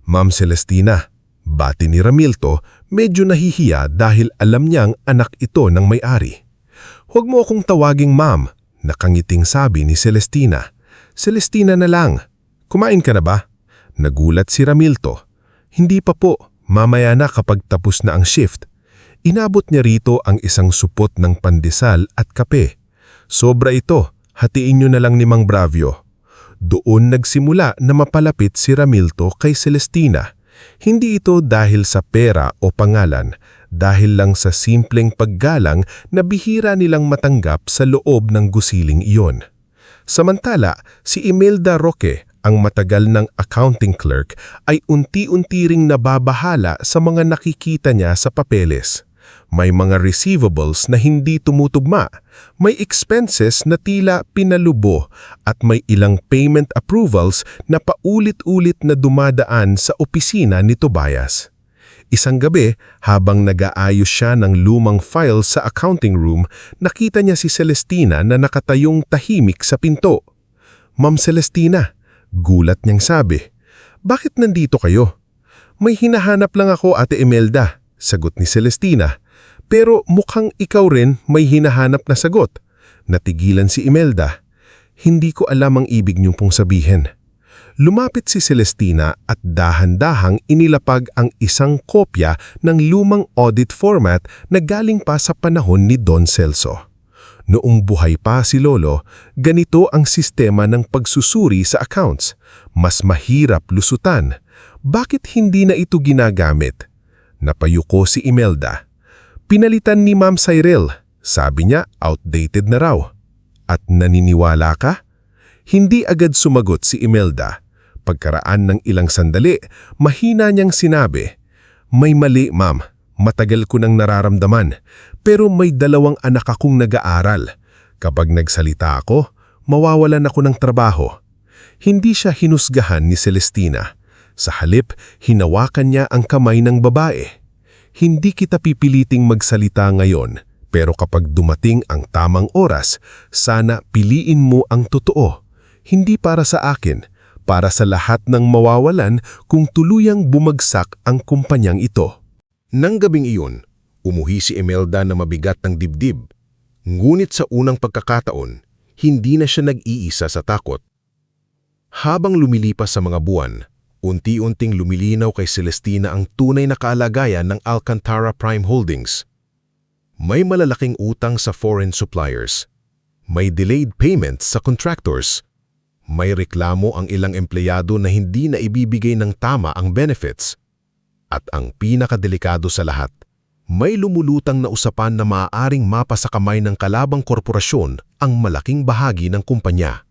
Ma'am Celestina, bati ni Ramilto, medyo nahihiya dahil alam niyang anak ito ng may-ari. Huwag mo akong tawaging ma'am, nakangiting sabi ni Celestina. Celestina na lang. Kumain ka na ba? Nagulat si Ramilto. Hindi pa po, mamaya na kapag tapos na ang shift. Inabot niya rito ang isang supot ng pandesal at kape. Sobra ito, hatiin niyo na lang ni Mang Bravio. Doon nagsimula na mapalapit si Ramilto kay Celestina. Hindi ito dahil sa pera o pangalan, dahil lang sa simpleng paggalang na bihira nilang matanggap sa loob ng gusiling iyon. Samantala, si Imelda Roque, ang matagal ng accounting clerk, ay unti-unti ring nababahala sa mga nakikita niya sa papeles. May mga receivables na hindi tumutugma, may expenses na tila pinalubo, at may ilang payment approvals na paulit-ulit na dumadaan sa opisina ni Tobias. Isang gabi, habang nag-aayos siya ng lumang file sa accounting room, nakita niya si Celestina na nakatayong tahimik sa pinto. Ma'am Celestina, gulat niyang sabi, bakit nandito kayo? May hinahanap lang ako, Ate Imelda, sagot ni Celestina. Pero mukhang ikaw rin may hinahanap na sagot. Natigilan si Imelda. Hindi ko alam ang ibig niyong pong sabihin. Lumapit si Celestina at dahan-dahang inilapag ang isang kopya ng lumang audit format na galing pa sa panahon ni Don Celso. Noong buhay pa si Lolo, ganito ang sistema ng pagsusuri sa accounts. Mas mahirap lusutan. Bakit hindi na ito ginagamit? Napayuko si Imelda. Pinalitan ni Ma'am Cyril, Sabi niya outdated na raw. At naniniwala ka? Hindi agad sumagot si Imelda. Pagkaraan ng ilang sandali, mahina niyang sinabi, "May mali, ma'am. Matagal ko nang nararamdaman. Pero may 2 anak akong nag-aaral. Kapag nagsalita ako, mawawalan ako ng trabaho." Hindi siya hinusgahan ni Celestina. Sa halip, hinawakan niya ang kamay ng babae. "Hindi kita pipiliting magsalita ngayon, pero kapag dumating ang tamang oras, sana piliin mo ang totoo. Hindi para sa akin, para sa lahat ng mawawalan kung tuluyang bumagsak ang kumpanyang ito." Nang gabing iyon, umuhi si Imelda na mabigat ng dibdib. Ngunit sa unang pagkakataon, hindi na siya nag-iisa sa takot. Habang lumilipas sa mga buwan, unti-unting lumilinaw kay Celestina ang tunay na kalagayan ng Alcantara Prime Holdings. May malalaking utang sa foreign suppliers. May delayed payments sa contractors. May reklamo ang ilang empleyado na hindi na ibibigay ng tama ang benefits. At ang pinakadelikado sa lahat, may lumulutang na usapan na maaaring mapa sa kamay ng kalabang korporasyon ang malaking bahagi ng kumpanya.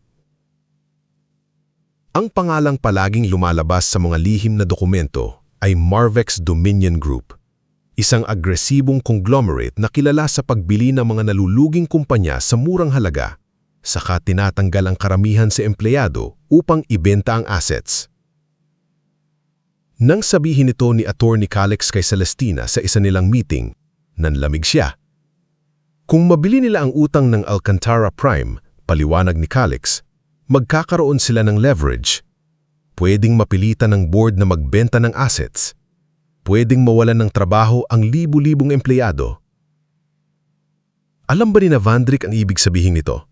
Ang pangalang palaging lumalabas sa mga lihim na dokumento ay Marvex Dominion Group, isang agresibong conglomerate na kilala sa pagbili ng mga naluluging kumpanya sa murang halaga, saka tinatanggal ang karamihan sa empleyado upang ibenta ang assets. Nang sabihin ito ni Attorney Calix kay Celestina sa isa nilang meeting, nanlamig siya. Kung mabili nila ang utang ng Alcantara Prime, paliwanag ni Calix, magkakaroon sila ng leverage. Pwedeng mapilitan ng board na magbenta ng assets. Pwedeng mawalan ng trabaho ang libu-libong empleyado. Alam ba ni Vandrick ang ibig sabihin nito?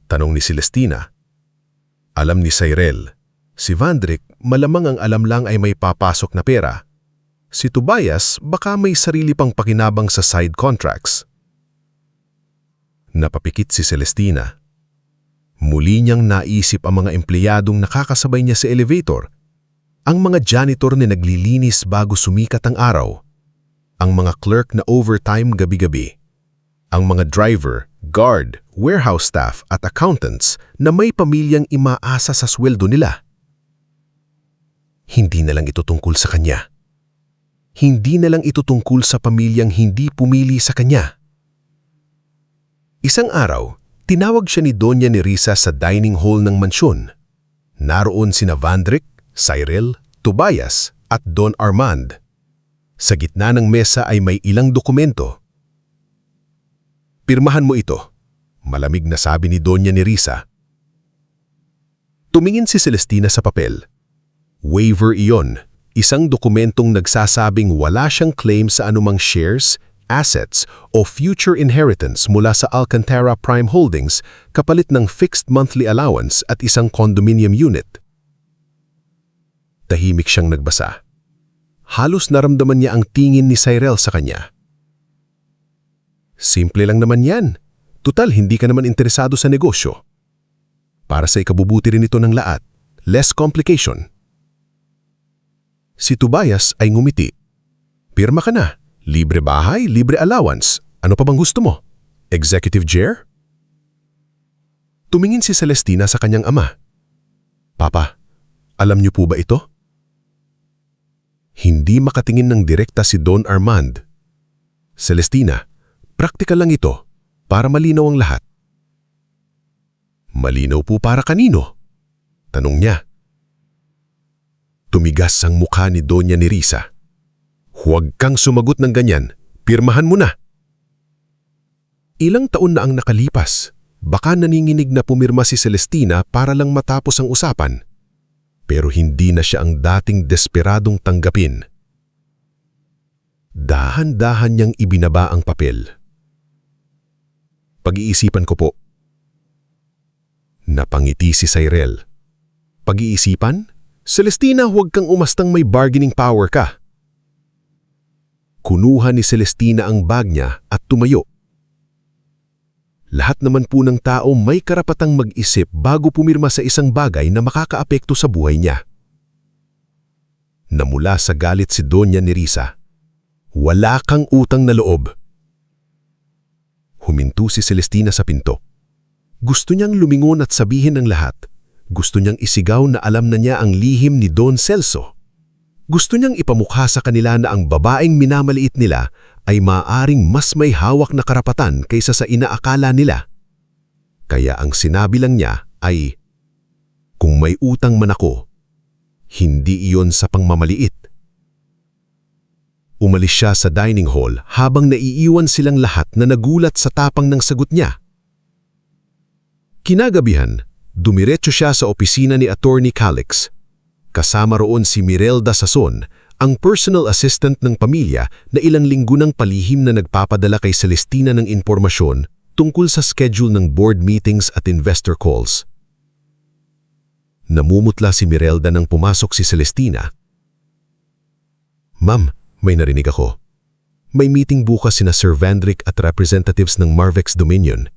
Tanong ni Celestina. Alam ni Cyril. Si Vandrick, malamang ang alam lang ay may papasok na pera. Si Tobias, baka may sarili pang pakinabang sa side contracts. Napapikit si Celestina. Muli niyang naisip ang mga empleyadong nakakasabay niya sa elevator. Ang mga janitor na naglilinis bago sumikat ang araw. Ang mga clerk na overtime gabi-gabi. Ang mga driver, guard, warehouse staff at accountants na may pamilyang imaasa sa sweldo nila. Hindi na lang ito tungkol sa kanya. Hindi na lang ito tungkol sa pamilyang hindi pumili sa kanya. Isang araw, tinawag siya ni Doña Nerissa sa dining hall ng mansyon. Naroon sina Vandrick, Cyril, Tobias at Don Armand. Sa gitna ng mesa ay may ilang dokumento. "Pirmahan mo ito," malamig na sabi ni Doña Nerissa. Tumingin si Celestina sa papel. Waiver iyon, isang dokumentong nagsasabing wala siyang claim sa anumang shares, assets o future inheritance mula sa Alcantara Prime Holdings kapalit ng fixed monthly allowance at isang condominium unit. Tahimik siyang nagbasa. Halos naramdaman niya ang tingin ni Cyril sa kanya. Simple lang naman yan. Tutal, hindi ka naman interesado sa negosyo. Para sa ikabubuti rin ito ng lahat, less complication. Si Tobias ay ngumiti. Pirma ka na. Libre bahay, libre allowance. Ano pa bang gusto mo? Executive chair? Tumingin si Celestina sa kanyang ama. Papa, alam niyo po ba ito? Hindi makatingin ng direkta si Don Armand. Celestina, praktikal lang ito para malinaw ang lahat. Malinaw po para kanino? Tanong niya. Tumigas ang mukha ni Doña Nerissa. Huwag kang sumagot ng ganyan. Pirmahan mo na. Ilang taon na ang nakalipas. Baka naninginig na pumirma si Celestina para lang matapos ang usapan. Pero hindi na siya ang dating desperadong tanggapin. Dahan-dahan niyang ibinaba ang papel. Pag-iisipan ko po. Napangiti si Cyril. Pag-iisipan? Celestina, huwag kang umastang may bargaining power ka. Kunuha ni Celestina ang bag niya at tumayo. Lahat naman po ng tao may karapatang mag-isip bago pumirma sa isang bagay na makakaapekto sa buhay niya. Namula sa galit si Doña Nerissa. Wala kang utang na loob. Huminto si Celestina sa pinto. Gusto niyang lumingon at sabihin ng lahat. Gusto niyang isigaw na alam na niya ang lihim ni Don Celso. Gusto niyang ipamukha sa kanila na ang babaeng minamaliit nila ay maaaring mas may hawak na karapatan kaysa sa inaakala nila. Kaya ang sinabi lang niya ay, "Kung may utang man ako, hindi iyon sa pangmamaliit." Umalis siya sa dining hall habang naiiwan silang lahat na nagulat sa tapang ng sagot niya. Kinagabihan, dumiretso siya sa opisina ni Attorney Calix. Kasama roon si Mirelda Sason, ang personal assistant ng pamilya na ilang linggo ng palihim na nagpapadala kay Celestina ng impormasyon tungkol sa schedule ng board meetings at investor calls. Namumutla si Mirelda nang pumasok si Celestina. "Ma'am, may narinig ako. May meeting bukas sina Sir Vandrick at representatives ng Marvex Dominion.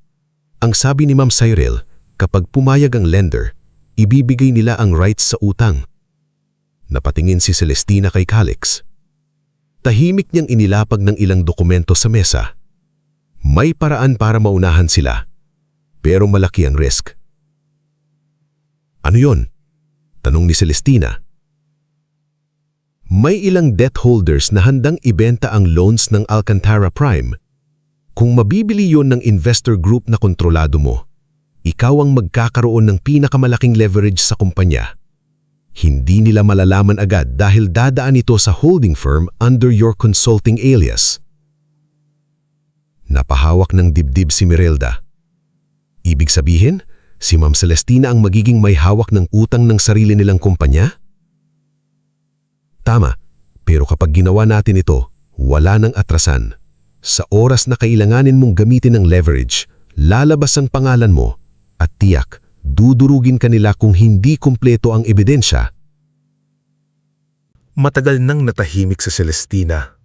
Ang sabi ni Ma'am Cyril, kapag pumayag ang lender, ibibigay nila ang rights sa utang." Napatingin si Celestina kay Calix. Tahimik niyang inilapag ng ilang dokumento sa mesa. May paraan para maunahan sila, pero malaki ang risk. "Ano yon?" tanong ni Celestina. May ilang debt holders na handang ibenta ang loans ng Alcantara Prime. Kung mabibili yon ng investor group na kontrolado mo, ikaw ang magkakaroon ng pinakamalaking leverage sa kumpanya. Hindi nila malalaman agad dahil dadaan ito sa holding firm under your consulting alias. Napahawak ng dibdib si Mirelda. Ibig sabihin, si Ma'am Celestina ang magiging may hawak ng utang ng sarili nilang kumpanya? Tama, pero kapag ginawa natin ito, wala nang atrasan. Sa oras na kailanganin mong gamitin ang leverage, lalabas ang pangalan mo at tiyak, dudurugin ka nila kung hindi kumpleto ang ebidensya. Matagal nang natahimik sa Celestina.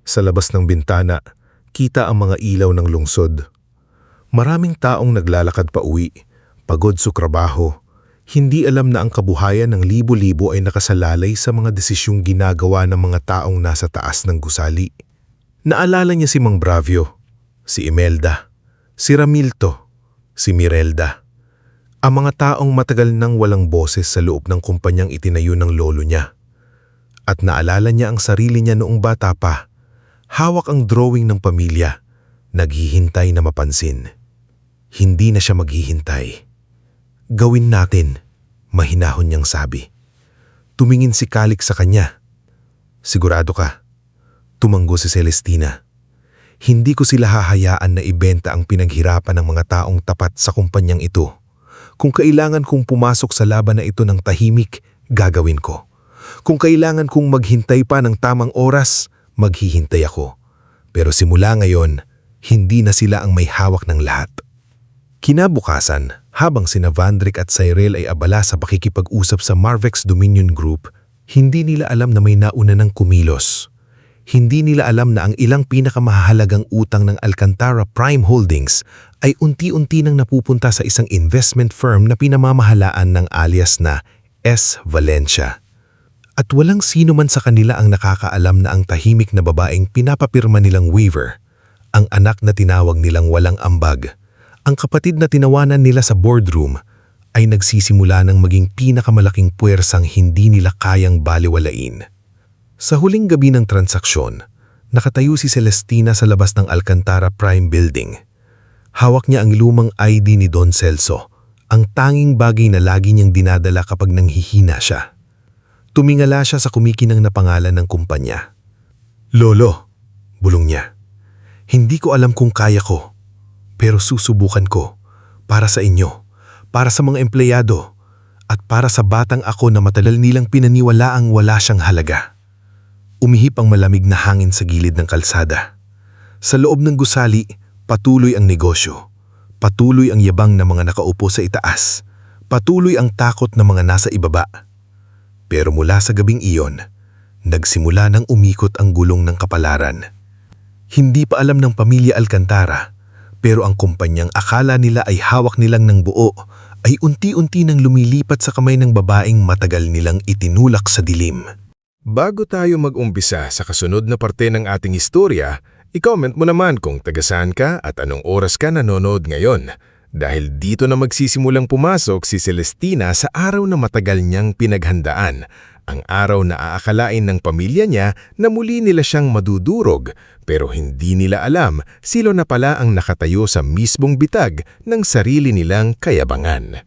Sa labas ng bintana, kita ang mga ilaw ng lungsod. Maraming taong naglalakad pa uwi, pagod sa trabaho. Hindi alam na ang kabuhayan ng libo-libo ay nakasalalay sa mga desisyong ginagawa ng mga taong nasa taas ng gusali. Naalala niya si Mang Bravio, si Imelda, si Ramilto, si Mirelda. Ang mga taong matagal nang walang boses sa loob ng kumpanyang itinayo ng lolo niya. At naalala niya ang sarili niya noong bata pa. Hawak ang drawing ng pamilya, naghihintay na mapansin. Hindi na siya maghihintay. "Gawin natin," mahinahon niyang sabi. Tumingin si Calix sa kanya. "Sigurado ka?" Tumanggo si Celestina. "Hindi ko sila hahayaan na ibenta ang pinaghirapan ng mga taong tapat sa kumpanyang ito. Kung kailangan kong pumasok sa laban na ito ng tahimik, gagawin ko. Kung kailangan kong maghintay pa ng tamang oras, maghihintay ako. Pero simula ngayon, hindi na sila ang may hawak ng lahat." Kinabukasan, habang sina Vandrick at Cyril ay abala sa pakikipag-usap sa Marvex Dominion Group, hindi nila alam na may nauna ng kumilos. Hindi nila alam na ang ilang pinakamahalagang utang ng Alcantara Prime Holdings ay unti-unti nang napupunta sa isang investment firm na pinamamahalaan ng alias na S. Valencia. At walang sino man sa kanila ang nakakaalam na ang tahimik na babaeng pinapapirma nilang waiver, ang anak na tinawag nilang walang ambag, ang kapatid na tinawanan nila sa boardroom, ay nagsisimula ng maging pinakamalaking puwersang hindi nila kayang baliwalain. Sa huling gabi ng transaksyon, nakatayo si Celestina sa labas ng Alcantara Prime Building. Hawak niya ang lumang ID ni Don Celso, ang tanging bagay na lagi niyang dinadala kapag nanghihina siya. Tumingala siya sa kumikinang na pangalan ng kumpanya. "Lolo," bulong niya, "hindi ko alam kung kaya ko, pero susubukan ko para sa inyo, para sa mga empleyado, at para sa batang ako na matagal nilang pinaniwalaang wala siyang halaga." Umihip ang malamig na hangin sa gilid ng kalsada. Sa loob ng gusali, patuloy ang negosyo. Patuloy ang yabang ng mga nakaupo sa itaas. Patuloy ang takot ng mga nasa ibaba. Pero mula sa gabing iyon, nagsimula nang umikot ang gulong ng kapalaran. Hindi pa alam ng pamilya Alcantara, pero ang kumpanyang akala nila ay hawak nilang ng buo ay unti-unti nang lumilipat sa kamay ng babaeng matagal nilang itinulak sa dilim. Bago tayo mag-umpisa sa kasunod na parte ng ating istorya, I-comment mo naman kung taga-saan ka at anong oras ka nanonood ngayon. Dahil dito na magsisimulang pumasok si Celestina sa araw na matagal niyang pinaghandaan. Ang araw na aakalain ng pamilya niya na muli nila siyang madudurog, pero hindi nila alam sila na pala ang nakatayo sa mismong bitag ng sarili nilang kayabangan.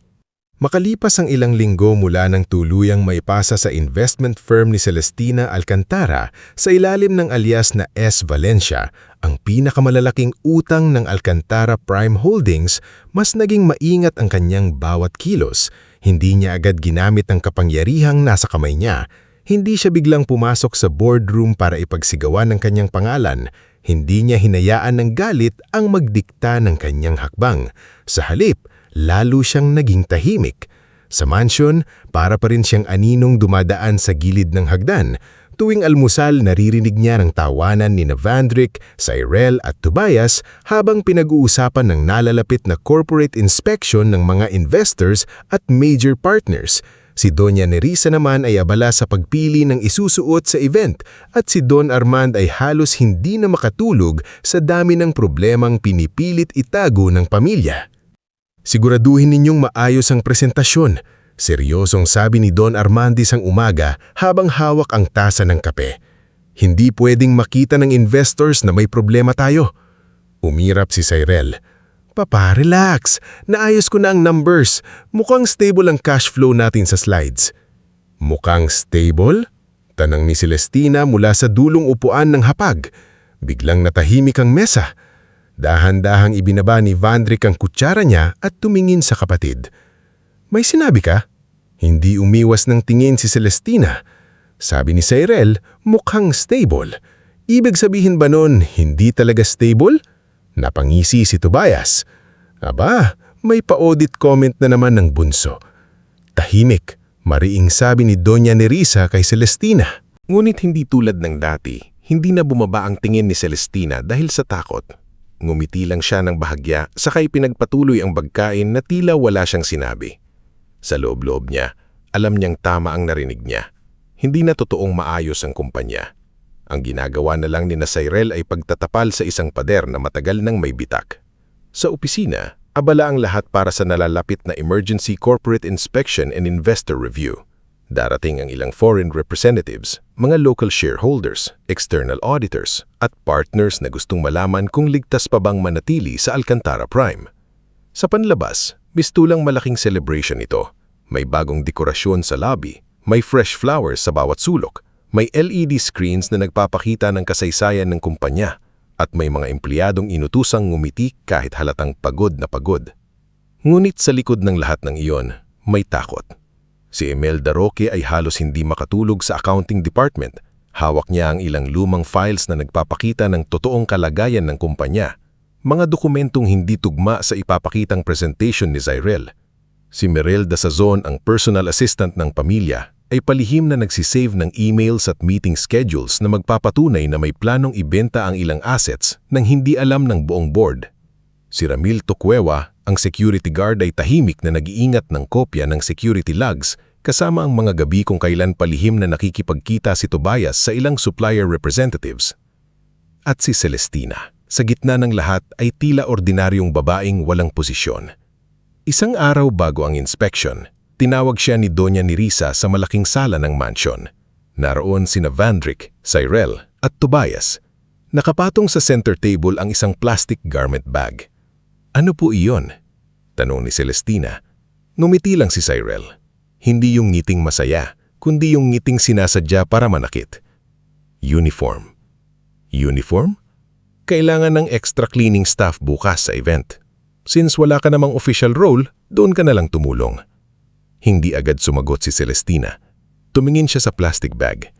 Makalipas ang ilang linggo mula ng tuluyang maipasa sa investment firm ni Celestina Alcantara sa ilalim ng alias na S. Valencia, ang pinakamalalaking utang ng Alcantara Prime Holdings, mas naging maingat ang kanyang bawat kilos. Hindi niya agad ginamit ang kapangyarihang nasa kamay niya. Hindi siya biglang pumasok sa boardroom para ipagsigawan ng kanyang pangalan. Hindi niya hinayaan ng galit ang magdikta ng kanyang hakbang. Sa halip, lalo siyang naging tahimik. Sa mansyon, para pa rin siyang aninong dumadaan sa gilid ng hagdan. Tuwing almusal, naririnig niya ng tawanan ni Vandrick, Cyril at Tobias habang pinag-uusapan ng nalalapit na corporate inspection ng mga investors at major partners. Si Doña Nerissa naman ay abala sa pagpili ng isusuot sa event at si Don Armand ay halos hindi na makatulog sa dami ng problemang pinipilit itago ng pamilya. Siguraduhin ninyong maayos ang presentasyon, seryosong sabi ni Don Armand isang umaga habang hawak ang tasa ng kape. Hindi pwedeng makita ng investors na may problema tayo. Umirap si Cyril. Papa, relax. Naayos ko na ang numbers. Mukhang stable ang cash flow natin sa slides. Mukhang stable? Tanang ni Celestina mula sa dulong upuan ng hapag. Biglang natahimik ang mesa. Dahan-dahang ibinaba ni Vandrick ang kutsara niya at tumingin sa kapatid. May sinabi ka? Hindi umiwas ng tingin si Celestina. Sabi ni Cyril, mukhang stable. Ibig sabihin ba nun, hindi talaga stable? Napangisi si Tobias. Aba, may pa-audit comment na naman ng bunso. Tahimik, mariing sabi ni Doña Nerissa kay Celestina. Ngunit hindi tulad ng dati, hindi na bumaba ang tingin ni Celestina dahil sa takot. Ngumiti lang siya ng bahagya, sakay pinagpatuloy ang bagkain na tila wala siyang sinabi. Sa loob-loob niya, alam niyang tama ang narinig niya. Hindi na totoong maayos ang kumpanya. Ang ginagawa na lang ni Cyril ay pagtatapal sa isang pader na matagal nang may bitak. Sa opisina, abala ang lahat para sa nalalapit na Emergency Corporate Inspection and Investor Review. Darating ang ilang foreign representatives, mga local shareholders, external auditors, at partners na gustong malaman kung ligtas pa bang manatili sa Alcantara Prime. Sa panlabas, mistulang malaking celebration ito. May bagong dekorasyon sa lobby, may fresh flowers sa bawat sulok, may LED screens na nagpapakita ng kasaysayan ng kumpanya, at may mga empleyadong inutusang ngumiti kahit halatang pagod na pagod. Ngunit sa likod ng lahat ng iyon, may takot. Si Imelda Roque ay halos hindi makatulog sa accounting department. Hawak niya ang ilang lumang files na nagpapakita ng totoong kalagayan ng kumpanya. Mga dokumentong hindi tugma sa ipapakitang presentation ni Cyril. Si Merelda Sazon, ang personal assistant ng pamilya, ay palihim na nagsisave ng emails at meeting schedules na magpapatunay na may planong ibenta ang ilang assets nang hindi alam ng buong board. Si Ramil Tocueva, ang security guard, ay tahimik na nag-iingat ng kopya ng security logs kasama ang mga gabi kung kailan palihim na nakikipagkita si Tobias sa ilang supplier representatives. At si Celestina, sa gitna ng lahat, ay tila ordinaryong babaeng walang posisyon. Isang araw bago ang inspection, tinawag siya ni Doña Nerissa sa malaking sala ng mansion. Naroon sina Vandrick, Cyril at Tobias. Nakapatong sa center table ang isang plastic garment bag. Ano po iyon? Tanong ni Celestina. Ngumiti lang si Cyril. Hindi yung ngiting masaya, kundi yung ngiting sinasadya para manakit. Uniform. Uniform? Kailangan ng extra cleaning staff bukas sa event. Since wala ka namang official role, doon ka na lang tumulong. Hindi agad sumagot si Celestina. Tumingin siya sa plastic bag.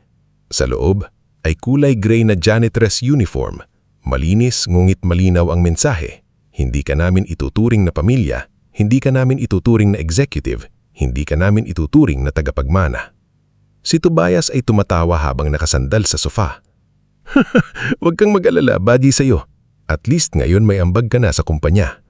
Sa loob ay kulay gray na janitress uniform. Malinis ngunit malinaw ang mensahe. Hindi ka namin ituturing na pamilya, hindi ka namin ituturing na executive, hindi ka namin ituturing na tagapagmana. Si Tobias ay tumatawa habang nakasandal sa sofa. Huwag kang mag-alala, buddy sa'yo. At least ngayon may ambag ka na sa kumpanya.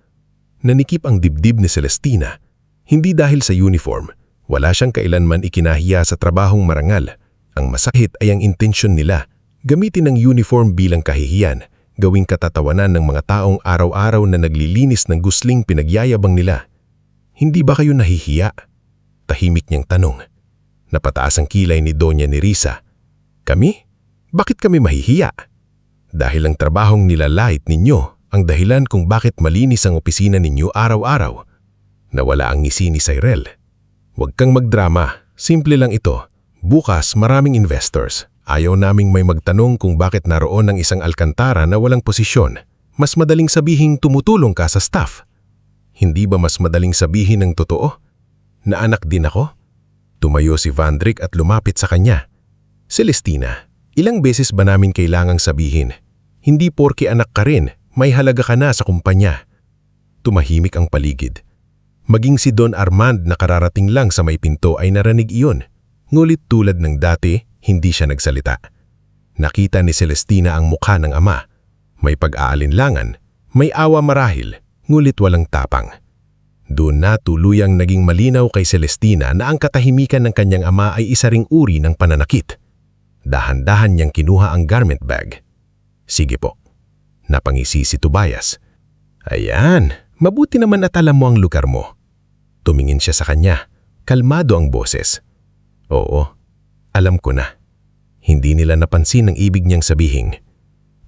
Nanikip ang dibdib ni Celestina. Hindi dahil sa uniform, wala siyang kailanman ikinahiya sa trabahong marangal. Ang masakit ay ang intensyon nila, gamitin ang uniform bilang kahihiyan. gawing katatawanan ng mga taong araw-araw na naglilinis ng gusling pinagyayabang nila. Hindi ba kayo nahihiya? Tahimik niyang tanong. Napataas ang kilay ni Doña Nerissa. Kami? Bakit kami mahihiya? Dahil ang trabahong nilalait ninyo ang dahilan kung bakit malinis ang opisina ninyo araw-araw. Nawala ang ngisi ni Cyril. Huwag kang magdrama, simple lang ito. Bukas maraming investors. Ayaw naming may magtanong kung bakit naroon ang isang alkantara na walang posisyon. Mas madaling sabihing tumutulong ka sa staff. Hindi ba mas madaling sabihin ng totoo? Na anak din ako? Tumayo si Vandrick at lumapit sa kanya. Celestina, ilang beses ba namin kailangang sabihin? Hindi porke anak ka rin, may halaga ka na sa kumpanya. Tumahimik ang paligid. Maging si Don Armand na kararating lang sa may pinto ay narinig iyon. Ngulit tulad ng dati, hindi siya nagsalita. Nakita ni Celestina ang mukha ng ama. May pag-aalinlangan, may awa marahil, ngulit walang tapang. Doon na tuluyang naging malinaw kay Celestina na ang katahimikan ng kanyang ama ay isa ring uri ng pananakit. Dahan-dahan niyang kinuha ang garment bag. Sige po. Napangisi si Tobias. Ayan, mabuti naman at alam mo ang lugar mo. Tumingin siya sa kanya. Kalmado ang boses. Oo, alam ko na. Hindi nila napansin ang ibig niyang sabihin.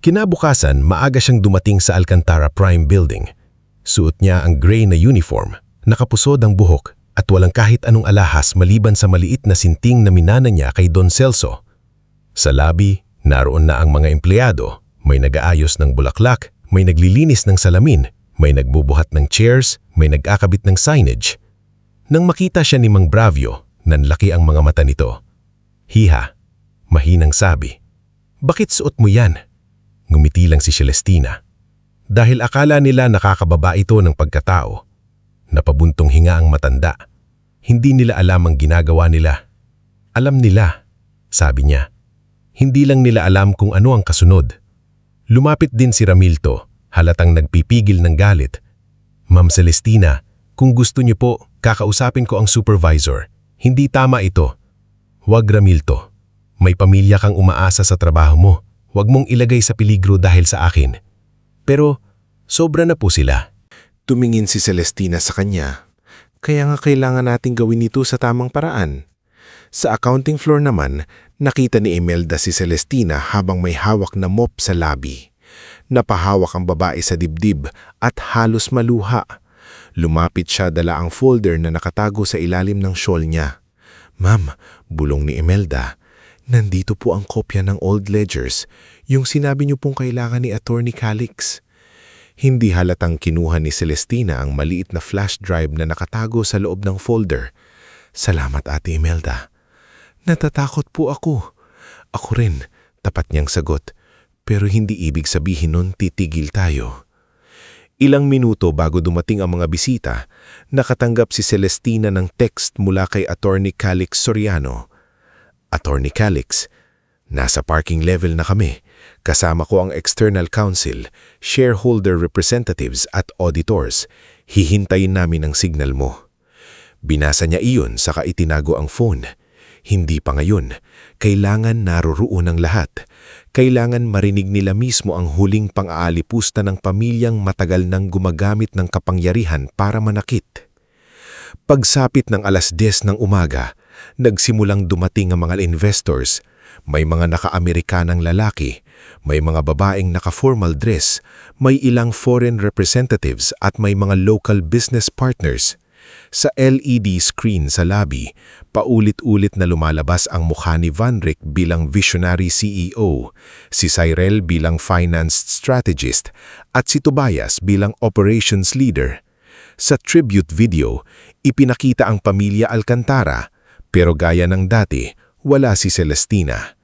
Kinabukasan, maaga siyang dumating sa Alcantara Prime Building. Suot niya ang gray na uniform, nakapusod ang buhok at walang kahit anong alahas maliban sa maliit na sinting na minana niya kay Don Celso. Sa lobby, naroon na ang mga empleyado. May nag-aayos ng bulaklak, may naglilinis ng salamin, may nagbubuhat ng chairs, may nag-akabit ng signage. Nang makita siya ni Mang Bravio, nanlaki ang mga mata nito. Hiha, mahinang sabi. Bakit suot mo yan? Ngumiti lang si Celestina. Dahil akala nila nakakababa ito ng pagkatao. Napabuntong hinga ang matanda. Hindi nila alam ang ginagawa nila. Alam nila, sabi niya. Hindi lang nila alam kung ano ang kasunod. Lumapit din si Ramilto, halatang nagpipigil ng galit. Ma'am Celestina, kung gusto niyo po, kakausapin ko ang supervisor. Hindi tama ito. Huwag Ramilto. May pamilya kang umaasa sa trabaho mo. Huwag mong ilagay sa peligro dahil sa akin. Pero, sobra na po sila. Tumingin si Celestina sa kanya. Kaya nga kailangan nating gawin ito sa tamang paraan. Sa accounting floor naman, nakita ni Imelda si Celestina habang may hawak na mop sa labi. Napahawak ang babae sa dibdib at halos maluha. Lumapit siya, dala ang folder na nakatago sa ilalim ng shawl niya. Ma'am, bulong ni Imelda, nandito po ang kopya ng old ledgers, yung sinabi niyo pong kailangan ni Attorney Calix. Hindi halatang kinuha ni Celestina ang maliit na flash drive na nakatago sa loob ng folder. Salamat, Ate Imelda. Natatakot po ako. Ako rin, tapat niyang sagot. Pero hindi ibig sabihin nun titigil tayo. Ilang minuto bago dumating ang mga bisita, nakatanggap si Celestina ng text mula kay Attorney Calix Soriano. Attorney Calix, nasa parking level na kami. Kasama ko ang external counsel, shareholder representatives at auditors. Hihintayin namin ang signal mo. Binasa niya iyon saka itinago ang phone. Hindi pa ngayon. Kailangan naroroon ang lahat. Kailangan marinig nila mismo ang huling pang-aalipusta ng pamilyang matagal nang gumagamit ng kapangyarihan para manakit. Pagsapit ng 10:00 ng umaga, nagsimulang dumating ang mga investors. May mga naka-Amerikanang lalaki, may mga babaeng naka-formal dress, may ilang foreign representatives at may mga local business partners. Sa LED screen sa lobby, paulit-ulit na lumalabas ang mukha ni Vandrick bilang visionary CEO, si Cyril bilang finance strategist, at si Tobias bilang operations leader. Sa tribute video, ipinakita ang pamilya Alcantara, pero gaya ng dati, wala si Celestina.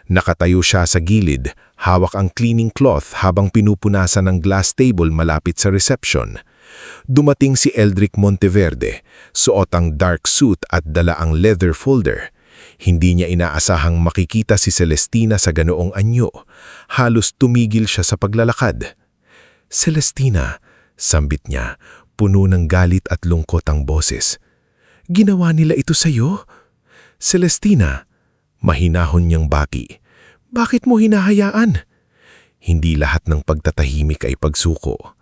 Nakatayo siya sa gilid, hawak ang cleaning cloth habang pinupunasan ng glass table malapit sa reception. Dumating si Eldrick Monteverde, suot ang dark suit at dala ang leather folder. Hindi niya inaasahang makikita si Celestina sa ganoong anyo. Halos tumigil siya sa paglalakad. Celestina, sambit niya, puno ng galit at lungkot ang boses. Ginawa nila ito sa'yo? Celestina, mahinahon niyang baki. Bakit mo hinahayaan? Hindi lahat ng pagtatahimik ay pagsuko.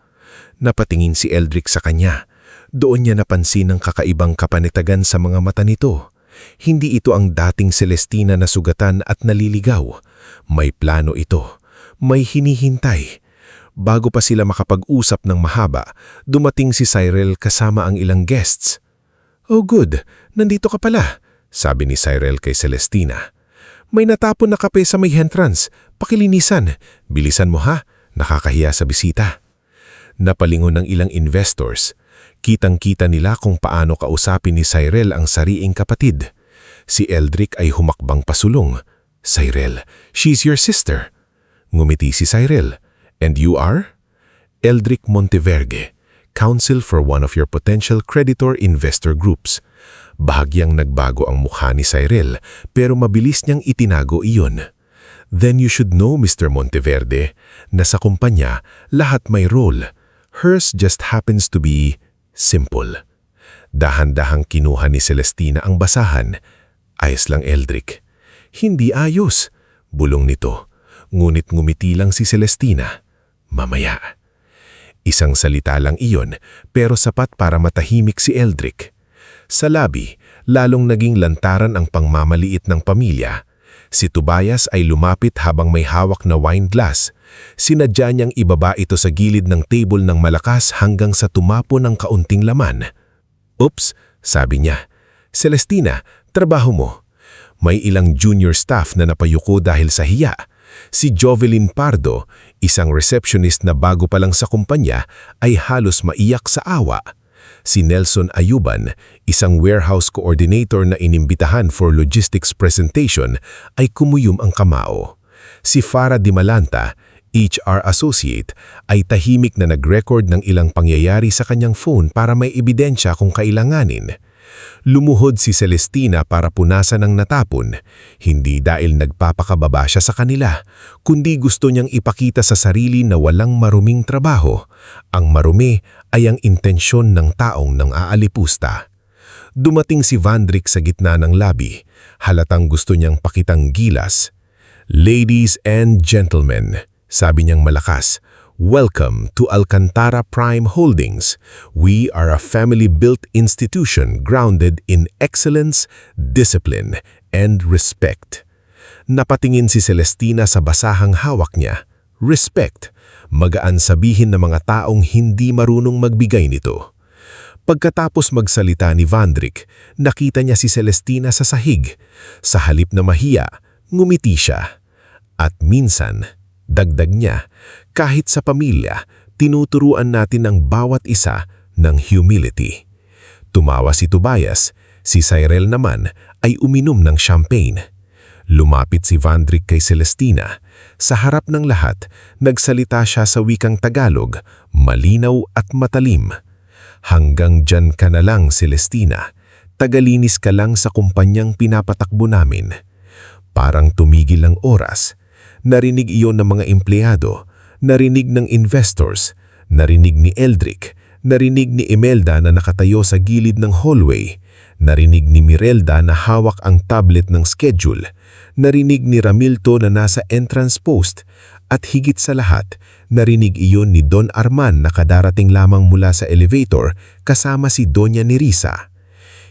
Napatingin si Eldrick sa kanya. Doon niya napansin ang kakaibang kapanitagan sa mga mata nito. Hindi ito ang dating Celestina na sugatan at naliligaw. May plano ito. May hinihintay. Bago pa sila makapag-usap ng mahaba, dumating si Cyril kasama ang ilang guests. "Oh good, nandito ka pala," sabi ni Cyril kay Celestina. "May natapon na kape sa may entrance. Pakilinisan. Bilisan mo ha, nakakahiya sa bisita." Napalingon ng ilang investors. Kitang-kita nila kung paano kausapin ni Cyril ang sariing kapatid. Si Eldrick ay humakbang pasulong. "Cyril, she's your sister." Ngumiti si Cyril. "And you are?" "Eldrick Monteverde, counsel for one of your potential creditor investor groups." Bahagyang nagbago ang mukha ni Cyril, pero mabilis niyang itinago iyon. "Then you should know, Mr. Monteverde, na sa kumpanya, lahat may role. Hers just happens to be simple." Dahan-dahang kinuha ni Celestina ang basahan. "Ayos lang, Eldrick." "Hindi ayos," bulong nito. Ngunit ngumiti lang si Celestina. "Mamaya." Isang salita lang iyon, pero sapat para matahimik si Eldrick. Sa labi, lalong naging lantaran ang pangmamaliit ng pamilya. Si Tobias ay lumapit habang may hawak na wine glass. Sinadya niyang ibaba ito sa gilid ng table ng malakas hanggang sa tumapo ng kaunting laman. "Oops," sabi niya. "Celestina, trabaho mo." May ilang junior staff na napayuko dahil sa hiya. Si Jovelyn Pardo, isang receptionist na bago pa lang sa kumpanya, ay halos maiyak sa awa. Si Nelson Ayuban, isang warehouse coordinator na inimbitahan for logistics presentation, ay kumuyom ang kamao. Si Farah Di Malanta, HR associate, ay tahimik na nag-record ng ilang pangyayari sa kanyang phone para may ebidensya kung kailanganin. Lumuhod si Celestina para punasan ang natapon, hindi dahil nagpapakababa siya sa kanila, kundi gusto niyang ipakita sa sarili na walang maruming trabaho. Ang marumi ay ang intensyon ng taong nang aalipusta. Dumating si Vandrick sa gitna ng labi, halatang gusto niyang pakitang gilas. "Ladies and gentlemen," sabi niyang malakas, "welcome to Alcantara Prime Holdings. We are a family-built institution grounded in excellence, discipline, and respect." Napatingin si Celestina sa basahang hawak niya. Respect. Magaan sabihin ng mga taong hindi marunong magbigay nito. Pagkatapos magsalita ni Vandrick, nakita niya si Celestina sa sahig. Sa halip na mahiya, ngumiti siya. At minsan, dagdag niya, kahit sa pamilya, tinuturuan natin ang bawat isa ng humility. Tumawa si Tobias, si Cyril naman ay uminom ng champagne. Lumapit si Vandrick kay Celestina. Sa harap ng lahat, nagsalita siya sa wikang Tagalog, malinaw at matalim. "Hanggang dyan ka na lang, Celestina. Tagalinis ka lang sa kumpanyang pinapatakbo namin." Parang tumigil ang oras. Narinig iyon ng mga empleyado, narinig ng investors, narinig ni Eldrick, narinig ni Imelda na nakatayo sa gilid ng hallway, narinig ni Mirelda na hawak ang tablet ng schedule, narinig ni Ramilto na nasa entrance post, at higit sa lahat, narinig iyon ni Don Arman na kadarating lamang mula sa elevator kasama si Doña Nerissa.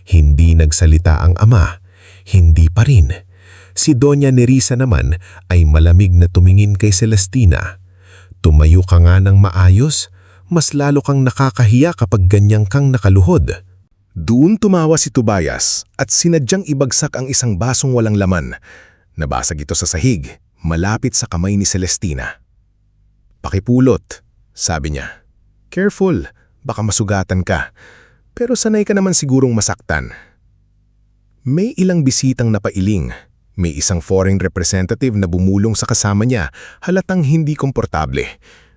Hindi nagsalita ang ama, hindi pa rin. Si Doña Nerissa naman ay malamig na tumingin kay Celestina. "Tumayo ka nga ng maayos, mas lalo kang nakakahiya kapag ganyang kang nakaluhod." Doon tumawa si Tobias at sinadyang ibagsak ang isang basong walang laman. Nabasag ito sa sahig, malapit sa kamay ni Celestina. "Pakipulot," sabi niya. "Careful, baka masugatan ka. Pero sanay ka naman sigurong masaktan." May ilang bisitang napailing. May isang foreign representative na bumulong sa kasama niya, halatang hindi komportable.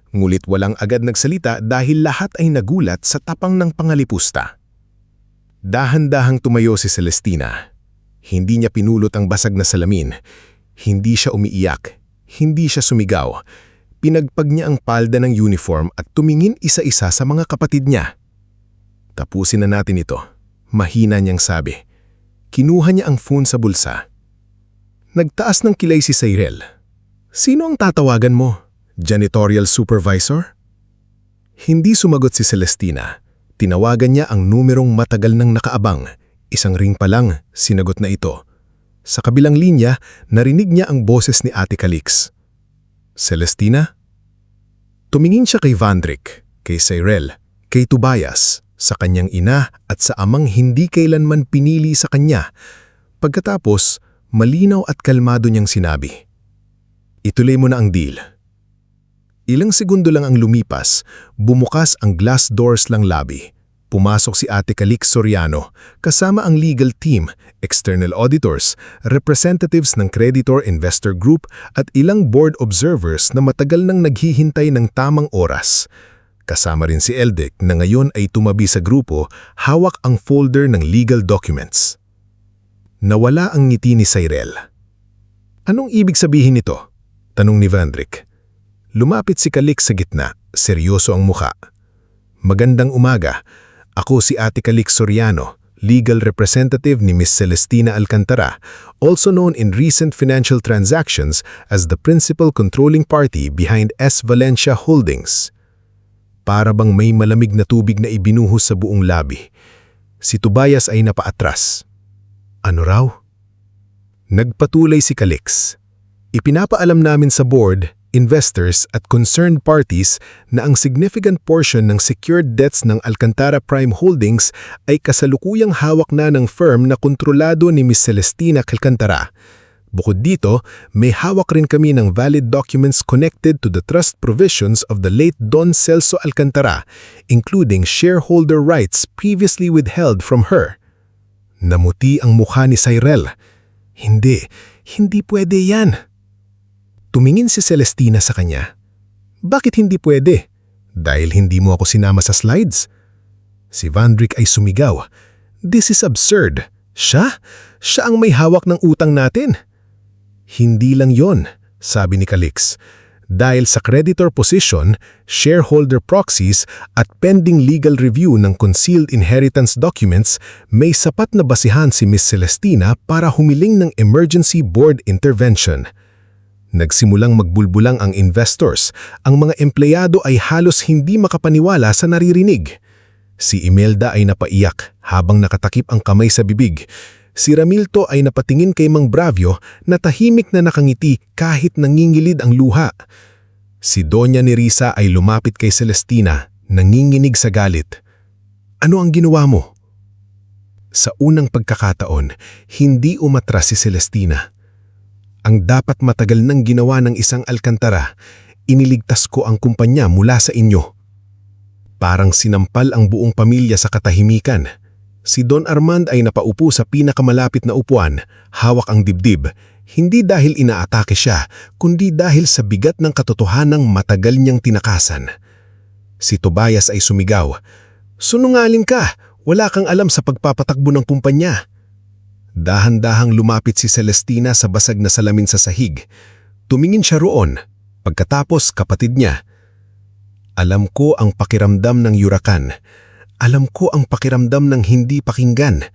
Ngulit walang agad nagsalita dahil lahat ay nagulat sa tapang ng pangalipusta. Dahan-dahang tumayo si Celestina. Hindi niya pinulot ang basag na salamin. Hindi siya umiiyak. Hindi siya sumigaw. Pinagpag niya ang palda ng uniform at tumingin isa-isa sa mga kapatid niya. "Tapusin na natin ito," mahina niyang sabi. Kinuha niya ang phone sa bulsa. Nagtaas ng kilay si Cyril. "Sino ang tatawagan mo? Janitorial supervisor? Hindi sumagot si Celestina. Tinawagan niya ang numerong matagal nang nakaabang. Isang ring pa lang, sinagot na ito. Sa kabilang linya, narinig niya ang boses ni Ate Calix. Celestina? Tumingin siya kay Vandrick, kay Cyril, kay Tobias, sa kanyang ina at sa amang hindi kailanman pinili sa kanya. Pagkatapos, malinaw at kalmado niyang sinabi, "Ituloy mo na ang deal." Ilang segundo lang ang lumipas, bumukas ang glass doors lang lobby. Pumasok si Ate Calix Soriano, kasama ang legal team, external auditors, representatives ng Creditor Investor Group at ilang board observers na matagal nang naghihintay ng tamang oras. Kasama rin si Eldek na ngayon ay tumabi sa grupo, hawak ang folder ng legal documents. Nawala ang ngiti ni Cyril. "Anong ibig sabihin nito?" tanong ni Vandrick. Lumapit si Calix sa gitna, seryoso ang muka. "Magandang umaga. Ako si Ate Calix Soriano, legal representative ni Miss Celestina Alcantara, also known in recent financial transactions as the principal controlling party behind S. Valencia Holdings." Para bang may malamig na tubig na ibinuhos sa buong labi. Si Tobias ay napaatras. "Ano raw?" Nagpatuloy si Calix. "Ipinapaalam namin sa board, investors at concerned parties na ang significant portion ng secured debts ng Alcantara Prime Holdings ay kasalukuyang hawak na ng firm na kontrolado ni Miss Celestina Alcantara. Bukod dito, may hawak rin kami ng valid documents connected to the trust provisions of the late Don Celso Alcantara, including shareholder rights previously withheld from her." Namuti ang mukha ni Cyril. Hindi pwede yan." Tumingin si Celestina sa kanya. "Bakit hindi pwede? Dahil hindi mo ako sinama sa slides?" Si Vandrick ay sumigaw. "This is absurd. Siya ang may hawak ng utang natin." "Hindi lang yon," sabi ni Calix. "Dahil sa creditor position, shareholder proxies at pending legal review ng concealed inheritance documents, may sapat na basihan si Miss Celestina para humiling ng emergency board intervention." Nagsimulang magbulbulang ang investors. Ang mga empleyado ay halos hindi makapaniwala sa naririnig. Si Imelda ay napaiyak habang nakatakip ang kamay sa bibig. Si Ramilto ay napatingin kay Mang Bravio na tahimik na nakangiti kahit nangingilid ang luha. Si Doña Nerissa ay lumapit kay Celestina, nanginginig sa galit. "Ano ang ginawa mo?" Sa unang pagkakataon, hindi umatras si Celestina. "Ang dapat matagal nang ginawa ng isang Alcantara, iniligtas ko ang kumpanya mula sa inyo." Parang sinampal ang buong pamilya sa katahimikan. Si Don Armand ay napaupo sa pinakamalapit na upuan, hawak ang dibdib, hindi dahil inaatake siya, kundi dahil sa bigat ng katotohanang matagal niyang tinakasan. Si Tobias ay sumigaw, "Sunungaling ka! Wala kang alam sa pagpapatakbo ng kumpanya." Dahan-dahang lumapit si Celestina sa basag na salamin sa sahig. Tumingin siya roon. Pagkatapos kapatid niya, "Alam ko ang pakiramdam ng yurakan. Alam ko ang pakiramdam ng hindi pakinggan.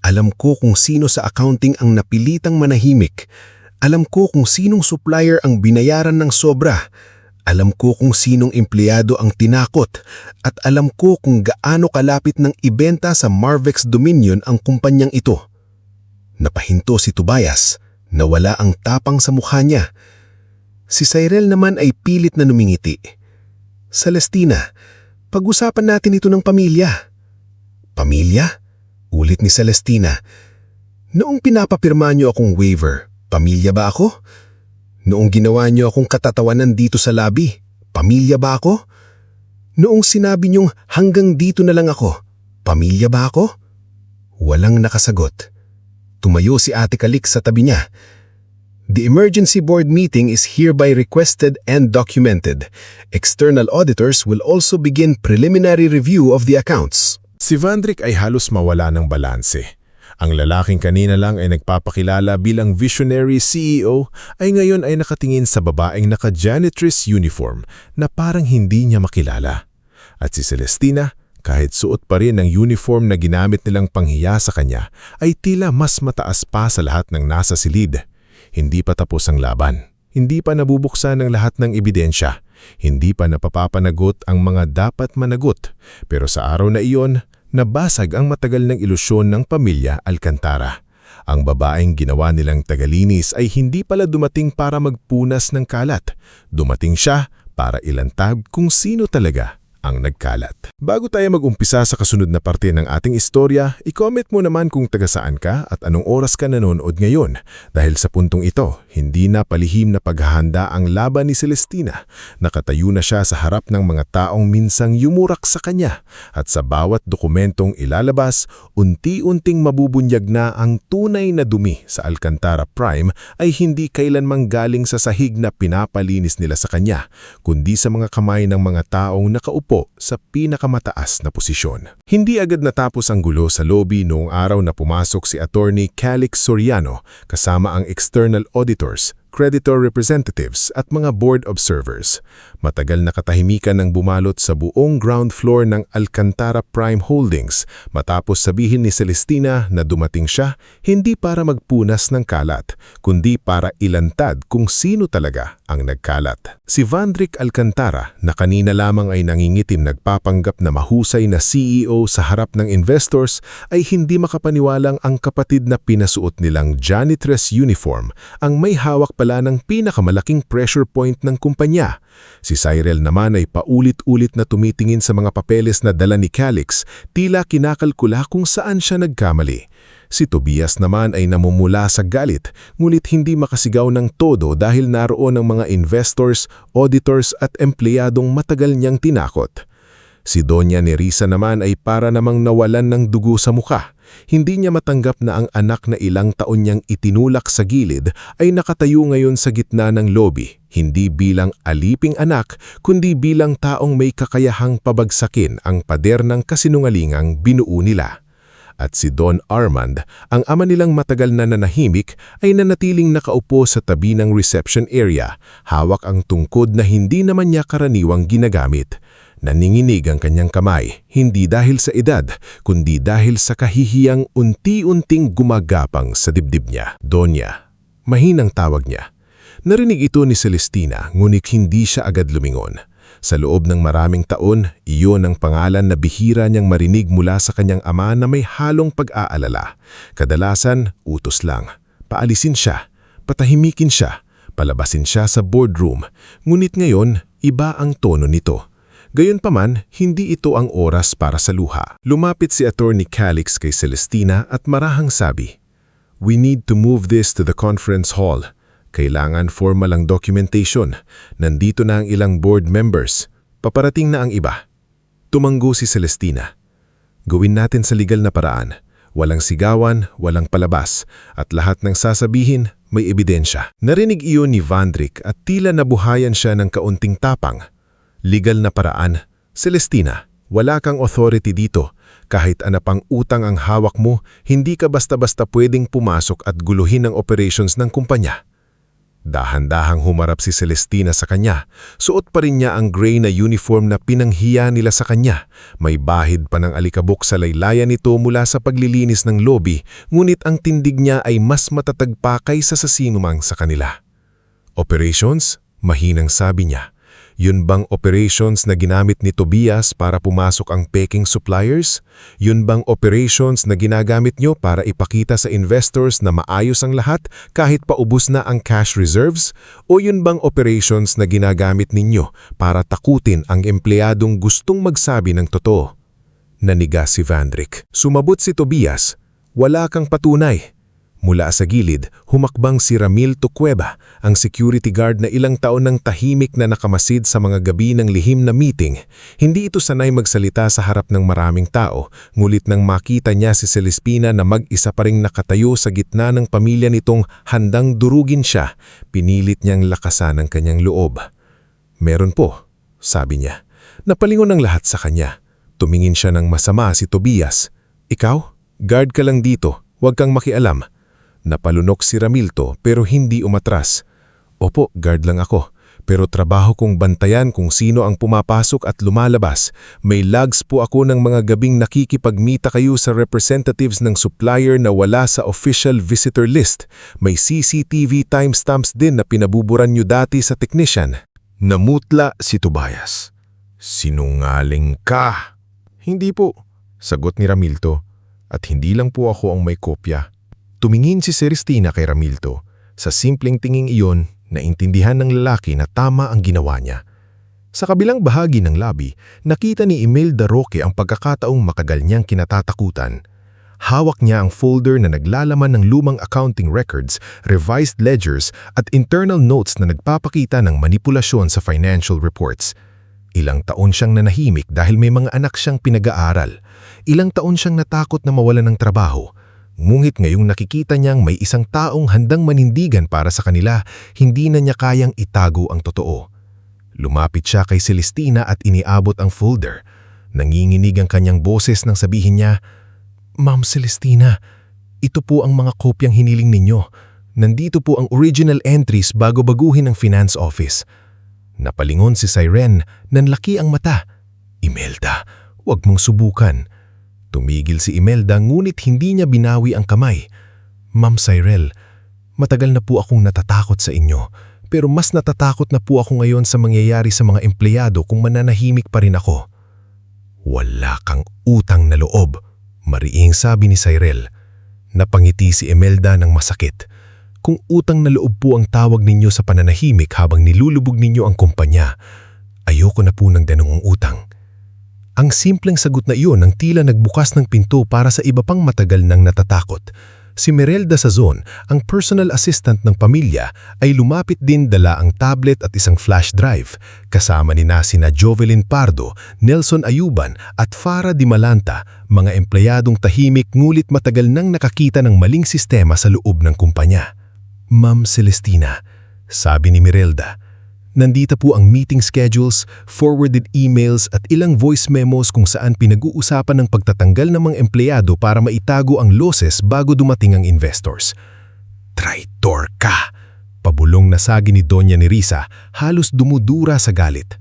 Alam ko kung sino sa accounting ang napilitang manahimik. Alam ko kung sinong supplier ang binayaran ng sobra. Alam ko kung sinong empleyado ang tinakot. At alam ko kung gaano kalapit ng ibenta sa Marvex Dominion ang kumpanyang ito." Napahinto si Tobias, nawala ang tapang sa mukha niya. Si Cyril naman ay pilit na numingiti. "Celestina, pag-usapan natin ito ng pamilya." "Pamilya?" ulit ni Celestina. "Noong pinapapirma niyo akong waiver, pamilya ba ako? Noong ginawa niyo akong katatawanan dito sa lobby, pamilya ba ako? Noong sinabi niyong hanggang dito na lang ako, pamilya ba ako?" Walang nakasagot. Tumayo si Ate Calix sa tabi niya. "The emergency board meeting is hereby requested and documented. External auditors will also begin preliminary review of the accounts." Si Vandrick ay halos mawala ng balanse. Ang lalaking kanina lang ay nagpapakilala bilang visionary CEO ay ngayon ay nakatingin sa babaeng naka-janitress uniform na parang hindi niya makilala. At si Celestina, kahit suot pa rin ang uniform na ginamit nilang panghiya sa kanya, ay tila mas mataas pa sa lahat ng nasa silid. Hindi pa tapos ang laban. Hindi pa nabubuksan ang lahat ng ebidensya. Hindi pa napapapanagot ang mga dapat managot. Pero sa araw na iyon, nabasag ang matagal ng ilusyon ng pamilya Alcantara. Ang babaeng ginawa nilang tagalinis ay hindi pala dumating para magpunas ng kalat. Dumating siya para ilantad kung sino talaga ang nagkalat. Bago tayo mag-umpisa sa kasunod na parte ng ating istorya, i-comment mo naman kung taga saan ka at anong oras ka nanonood ngayon. Dahil sa puntong ito, hindi na palihim na paghahanda ang laban ni Celestina. Nakatayo na siya sa harap ng mga taong minsang yumurak sa kanya. At sa bawat dokumentong ilalabas, unti-unting mabubunyag na ang tunay na dumi sa Alcantara Prime ay hindi kailanmang galing sa sahig na pinapalinis nila sa kanya, kundi sa mga kamay ng mga taong nakaupo sa pinakamataas na posisyon. Hindi agad natapos ang gulo sa lobby noong araw na pumasok si Attorney Calix Soriano kasama ang external auditors, creditor representatives at mga board observers. Matagal na katahimikan ang bumalot sa buong ground floor ng Alcantara Prime Holdings matapos sabihin ni Celestina na dumating siya hindi para magpunas ng kalat, kundi para ilantad kung sino talaga ang nagkalat. Si Vandrick Alcantara na kanina lamang ay nangingitim nagpapanggap na mahusay na CEO sa harap ng investors ay hindi makapaniwalang ang kapatid na pinasuot nilang janitress uniform ang may hawak pala ng pinakamalaking pressure point ng kumpanya. Si Cyril naman ay paulit-ulit na tumitingin sa mga papeles na dala ni Calix, tila kinakalkula kung saan siya nagkamali. Si Tobias naman ay namumula sa galit, ngunit hindi makasigaw ng todo dahil naroon ang mga investors, auditors at empleyadong matagal niyang tinakot. Si Doña Nerissa naman ay para namang nawalan ng dugo sa muka. Hindi niya matanggap na ang anak na ilang taon niyang itinulak sa gilid ay nakatayo ngayon sa gitna ng lobby, hindi bilang aliping anak, kundi bilang taong may kakayahang pabagsakin ang pader ng kasinungalingang binuo nila. At si Don Armand, ang ama nilang matagal na nanahimik, ay nanatiling nakaupo sa tabi ng reception area, hawak ang tungkod na hindi naman niya karaniwang ginagamit. Naninginig ang kanyang kamay, hindi dahil sa edad, kundi dahil sa kahihiyang unti-unting gumagapang sa dibdib niya. Donya, mahinang tawag niya. Narinig ito ni Celestina, ngunit hindi siya agad lumingon. Sa loob ng maraming taon, iyon ang pangalan na bihira niyang marinig mula sa kanyang ama na may halong pag-aalala. Kadalasan, utos lang. Paalisin siya, patahimikin siya, palabasin siya sa boardroom. Ngunit ngayon, iba ang tono nito. Gayunpaman, hindi ito ang oras para sa luha. Lumapit si Attorney Calix kay Celestina at marahang sabi, "We need to move this to the conference hall. Kailangan formal ang documentation. Nandito na ang ilang board members. Paparating na ang iba." Tumanggo si Celestina. "Gawin natin sa legal na paraan. Walang sigawan, walang palabas, at lahat ng sasabihin may ebidensya." Narinig iyon ni Vandrick at tila nabuhayan siya ng kaunting tapang. Legal na paraan. Celestina, wala kang authority dito. Kahit anapang utang ang hawak mo, hindi ka basta-basta pwedeng pumasok at guluhin ang operations ng kumpanya. Dahan-dahang humarap si Celestina sa kanya. Suot pa rin niya ang gray na uniform na pinanghiya nila sa kanya. May bahid pa ng alikabok sa laylayan nito mula sa paglilinis ng lobby, ngunit ang tindig niya ay mas matatag pa kaysa sa sinumang sa kanila. "Operations?" Mahinang sabi niya. "Yun bang operations na ginamit ni Tobias para pumasok ang peking suppliers? Yun bang operations na ginagamit nyo para ipakita sa investors na maayos ang lahat kahit paubos na ang cash reserves? O yun bang operations na ginagamit ninyo para takutin ang empleyadong gustong magsabi ng totoo?" Naniga si Vandrick. Sumabot si Tobias. "Wala kang patunay." Mula sa gilid, humakbang si Ramilto Cueva, ang security guard na ilang taon nang tahimik na nakamasid sa mga gabi ng lihim na meeting. Hindi ito sanay magsalita sa harap ng maraming tao, ngulit nang makita niya si Celestina na mag-isa pa ring nakatayo sa gitna ng pamilya nitong handang durugin siya, pinilit niyang lakasan ang kanyang loob. "Meron po," sabi niya. Napalingon ang lahat sa kanya. Tumingin siya ng masama si Tobias. "Ikaw? Guard ka lang dito, huwag kang makialam." Napalunok si Ramilto pero hindi umatras. "Opo, guard lang ako. pero trabaho kong bantayan kung sino ang pumapasok at lumalabas. May logs po ako ng mga gabing nakikipagmita kayo sa representatives ng supplier na wala sa official visitor list. May CCTV timestamps din na pinabuburan nyo dati sa technician. Namutla si Tobias. Sinungaling ka! Hindi po, sagot ni Ramilto. At hindi lang po ako ang may kopya. Tumingin si Celestina kay Ramilto. Sa simpleng tinging iyon, naintindihan ng lalaki na tama ang ginawa niya. Sa kabilang bahagi ng lobby, nakita ni Imelda Roque ang pagkakataong matagal niyang kinatatakutan. Hawak niya ang folder na naglalaman ng lumang accounting records, revised ledgers at internal notes na nagpapakita ng manipulasyon sa financial reports. Ilang taon siyang nanahimik dahil may mga anak siyang pinag-aaral. Ilang taon siyang natakot na mawalan ng trabaho. Ngunit ngayong nakikita niyang may isang taong handang manindigan para sa kanila, hindi na niya kayang itago ang totoo. Lumapit siya kay Celestina at iniabot ang folder. Nanginginig ang kanyang boses nang sabihin niya, "Ma'am Celestina, ito po ang mga kopyang hiniling ninyo. Nandito po ang original entries bago baguhin ng finance office." Napalingon si Siren, nanlaki ang mata. "Imelda, huwag mong subukan." Tumigil si Imelda ngunit hindi niya binawi ang kamay. "Ma'am Cyril, matagal na po akong natatakot sa inyo, pero mas natatakot na po ako ngayon sa mangyayari sa mga empleyado kung mananahimik pa rin ako." "Wala kang utang na loob," mariing sabi ni Cyril. Napangiti si Imelda ng masakit. "Kung utang na loob po ang tawag ninyo sa pananahimik habang nilulubog ninyo ang kumpanya, ayoko na po ng ganung utang." Ang simpleng sagot na iyon ang tila nagbukas ng pinto para sa iba pang matagal nang natatakot. Si Merelda Sazon, ang personal assistant ng pamilya, ay lumapit din dala ang tablet at isang flash drive. Kasama ni sina Jovelyn Pardo, Nelson Ayuban at Farah Di Malanta, mga empleyadong tahimik ngulit matagal nang nakakita ng maling sistema sa loob ng kumpanya. "Ma'am Celestina," sabi ni Merelda, "nandito po ang meeting schedules, forwarded emails at ilang voice memos kung saan pinag-uusapan ng pagtatanggal ng mga empleyado para maitago ang losses bago dumating ang investors." "Traitor ka!" Pabulong na sagi ni Doña Nerissa, halos dumudura sa galit.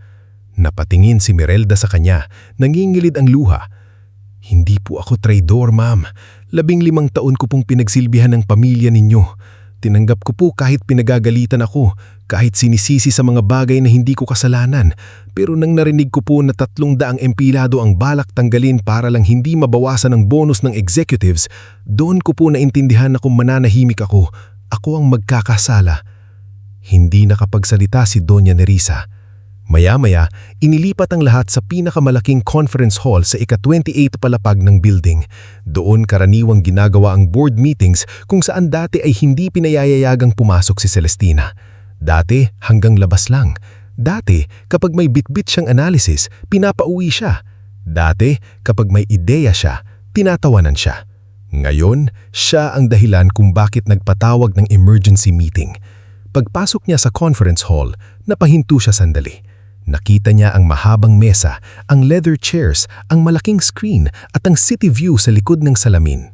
Napatingin si Merelda sa kanya, nangingilid ang luha. "Hindi po ako traidor, ma'am. 15 taon ko pong pinagsilbihan ng pamilya ninyo. Tinanggap ko po kahit pinagagalitan ako, kahit sinisisi sa mga bagay na hindi ko kasalanan. Pero nang narinig ko po na 300 empleyado ang balak tanggalin para lang hindi mabawasan ang bonus ng executives, doon ko po naintindihan na kung mananahimik ako, ako ang magkakasala." Hindi nakapagsalita si Doña Nerissa. Maya-maya, inilipat ang lahat sa pinakamalaking conference hall sa ika-28 palapag ng building. Doon karaniwang ginagawa ang board meetings kung saan dati ay hindi pinayayayagang pumasok si Celestina. Dati hanggang labas lang. Dati kapag may bitbit siyang analysis, pinapauwi siya. Dati kapag may ideya siya, tinatawanan siya. Ngayon, siya ang dahilan kung bakit nagpatawag ng emergency meeting. Pagpasok niya sa conference hall, napahinto siya sandali. Nakita niya ang mahabang mesa, ang leather chairs, ang malaking screen at ang city view sa likod ng salamin.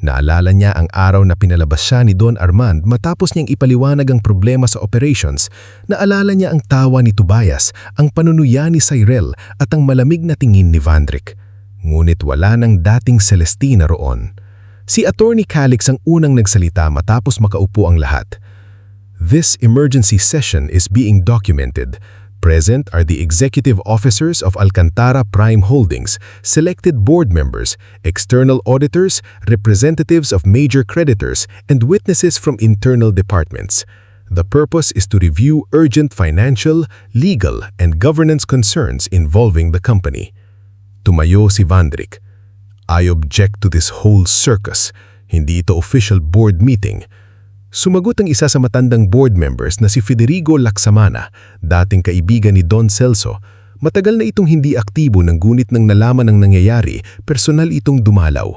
Naalala niya ang araw na pinalabas siya ni Don Armand matapos niyang ipaliwanag ang problema sa operations. Naalala niya ang tawa ni Tobias, ang panunuya ni Cyril at ang malamig na tingin ni Vandrick. Ngunit wala nang dating Celestina roon. Si Attorney Calix ang unang nagsalita matapos makaupo ang lahat. "This emergency session is being documented. Present are the executive officers of Alcantara Prime Holdings, selected board members, external auditors, representatives of major creditors, and witnesses from internal departments. The purpose is to review urgent financial, legal, and governance concerns involving the company." Tumayo si Vandrick. "I object to this whole circus. Hindi ito official board meeting." Sumagot ang isa sa matandang board members na si Federico Laksamana, dating kaibigan ni Don Celso. Matagal na itong hindi aktibo nang gunit nang nalaman ng nangyayari, personal itong dumalaw.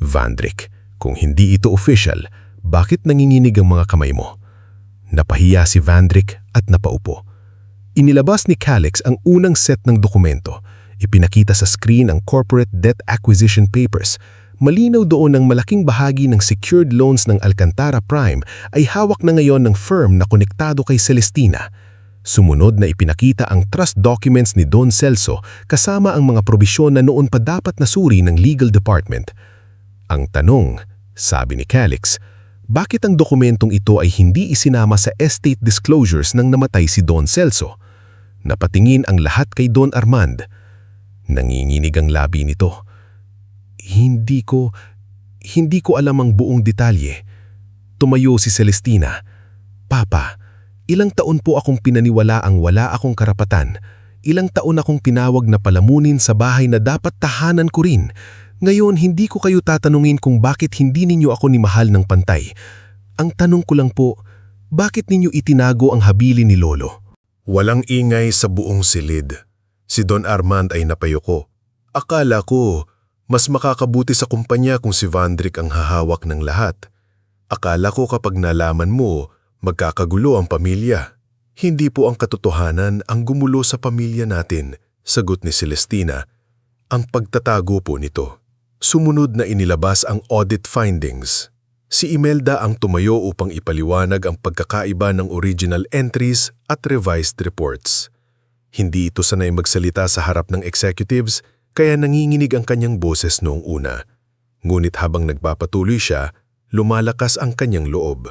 "Vandrick, kung hindi ito official, bakit nanginginig ang mga kamay mo?" Napahiya si Vandrick at napaupo. Inilabas ni Calix ang unang set ng dokumento. Ipinakita sa screen ang corporate debt acquisition papers. Malinaw doon ang malaking bahagi ng secured loans ng Alcantara Prime ay hawak na ngayon ng firm na konektado kay Celestina. Sumunod na ipinakita ang trust documents ni Don Celso kasama ang mga probisyon na noon pa dapat nasuri ng legal department. Ang tanong, sabi ni Calix, bakit ang dokumentong ito ay hindi isinama sa estate disclosures nang namatay si Don Celso? Napatingin ang lahat kay Don Armand. Nanginginig ang labi nito. Hindi ko alam ang buong detalye. Tumayo si Celestina. Papa, ilang taon po akong pinaniwala ang wala akong karapatan. Ilang taon akong tinawag na palamunin sa bahay na dapat tahanan ko rin. Ngayon, hindi ko kayo tatanungin kung bakit hindi ninyo ako nimahal ng pantay. Ang tanong ko lang po, bakit ninyo itinago ang habili ni Lolo? Walang ingay sa buong silid. Si Don Armand ay napayuko. Akala ko, mas makakabuti sa kumpanya kung si Vandrick ang hahawak ng lahat. Akala ko kapag nalaman mo, magkakagulo ang pamilya. Hindi po ang katotohanan ang gumulo sa pamilya natin, sagot ni Celestina. Ang pagtatago po nito. Sumunod na inilabas ang audit findings. Si Imelda ang tumayo upang ipaliwanag ang pagkakaiba ng original entries at revised reports. Hindi ito sanay magsalita sa harap ng executives, kaya nanginginig ang kanyang boses noong una. Ngunit habang nagpapatuloy siya, lumalakas ang kanyang loob.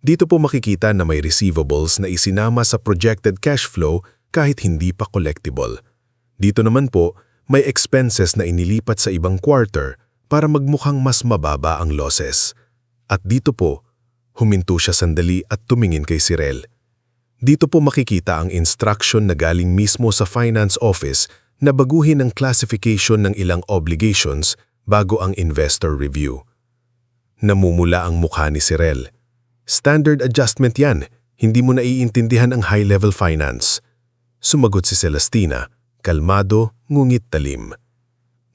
Dito po makikita na may receivables na isinama sa projected cash flow kahit hindi pa collectible. Dito naman po, may expenses na inilipat sa ibang quarter para magmukhang mas mababa ang losses. At dito po, huminto siya sandali at tumingin kay Cyril. Dito po makikita ang instruction na galing mismo sa finance office na baguhin ang classification ng ilang obligations bago ang investor review. Namumula ang mukha ni Cyril. Standard adjustment yan, hindi mo naiintindihan ang high-level finance. Sumagot si Celestina, kalmado, ngunit talim.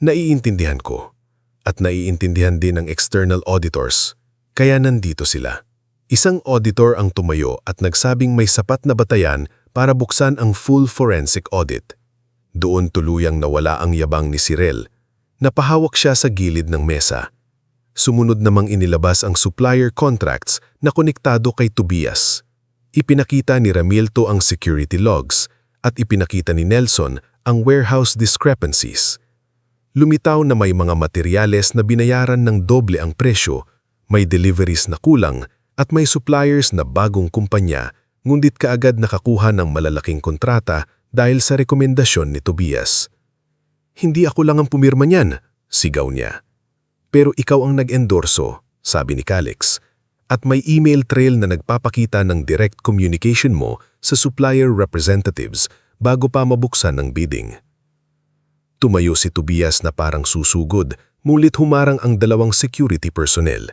Naiintindihan ko, at naiintindihan din ng external auditors, kaya nandito sila. Isang auditor ang tumayo at nagsabing may sapat na batayan para buksan ang full forensic audit. Doon tuluyang nawala ang yabang ni Cyril. Napahawak siya sa gilid ng mesa. Sumunod namang inilabas ang supplier contracts na konektado kay Tobias. Ipinakita ni Ramilto ang security logs at ipinakita ni Nelson ang warehouse discrepancies. Lumitaw na may mga materyales na binayaran ng doble ang presyo, may deliveries na kulang at may suppliers na bagong kumpanya ngunit kaagad nakakuha ng malalaking kontrata dahil sa rekomendasyon ni Tobias. Hindi ako lang ang pumirma niyan, sigaw niya. Pero ikaw ang nag-endorso, sabi ni Calix, at may email trail na nagpapakita ng direct communication mo sa supplier representatives bago pa mabuksan ng bidding. Tumayo si Tobias na parang susugod, mulit humarang ang dalawang security personnel.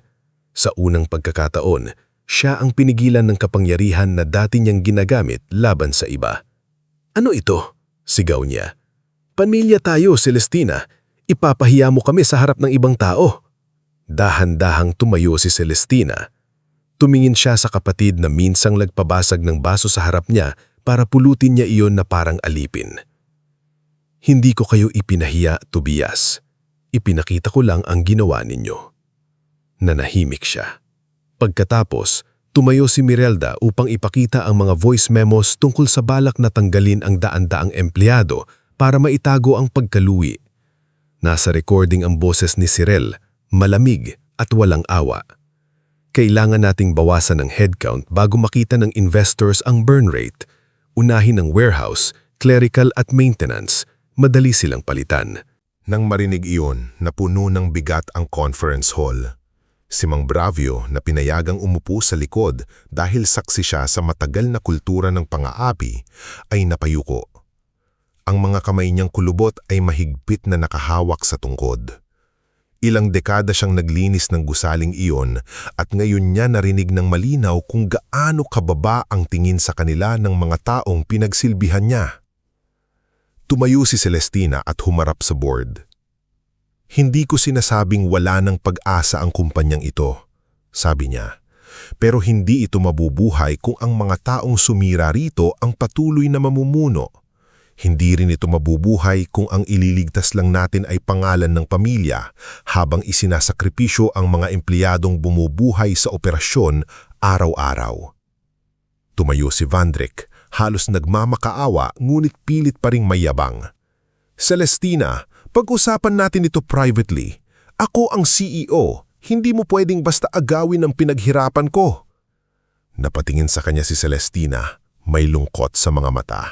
Sa unang pagkakataon, siya ang pinigilan ng kapangyarihan na dati niyang ginagamit laban sa iba. Ano ito? Sigaw niya. Pamilya tayo, Celestina. Ipapahiya mo kami sa harap ng ibang tao. Dahan-dahang tumayo si Celestina. Tumingin siya sa kapatid na minsang nagpabasag ng baso sa harap niya para pulutin niya iyon na parang alipin. Hindi ko kayo ipinahiya, Tobias. Ipinakita ko lang ang ginawa ninyo. Nanahimik siya. Pagkatapos, tumayo si Mirelda upang ipakita ang mga voice memos tungkol sa balak na tanggalin ang daan-daang empleyado para maitago ang pagkaluwi. Nasa recording ang boses ni Cyril, malamig at walang awa. Kailangan nating bawasan ang headcount bago makita ng investors ang burn rate. Unahin ang warehouse, clerical at maintenance. Madali silang palitan. Nang marinig iyon, napuno ng bigat ang conference hall. Si Mang Bravio na pinayagang umupo sa likod dahil saksi siya sa matagal na kultura ng pang-aapi ay napayuko. Ang mga kamay niyang kulubot ay mahigpit na nakahawak sa tungkod. Ilang dekada siyang naglinis ng gusaling iyon at ngayon niya narinig ng malinaw kung gaano kababa ang tingin sa kanila ng mga taong pinagsilbihan niya. Tumayo si Celestina at humarap sa board. Hindi ko sinasabing wala ng pag-asa ang kumpanyang ito, sabi niya. Pero hindi ito mabubuhay kung ang mga taong sumira rito ang patuloy na mamumuno. Hindi rin ito mabubuhay kung ang ililigtas lang natin ay pangalan ng pamilya habang isinasakripisyo ang mga empleyadong bumubuhay sa operasyon araw-araw. Tumayo si Vandrick, halos nagmamakaawa ngunit pilit pa ring mayabang. Celestina, pag-usapan natin ito privately. Ako ang CEO, hindi mo pwedeng basta agawin ang pinaghirapan ko. Napatingin sa kanya si Celestina, may lungkot sa mga mata.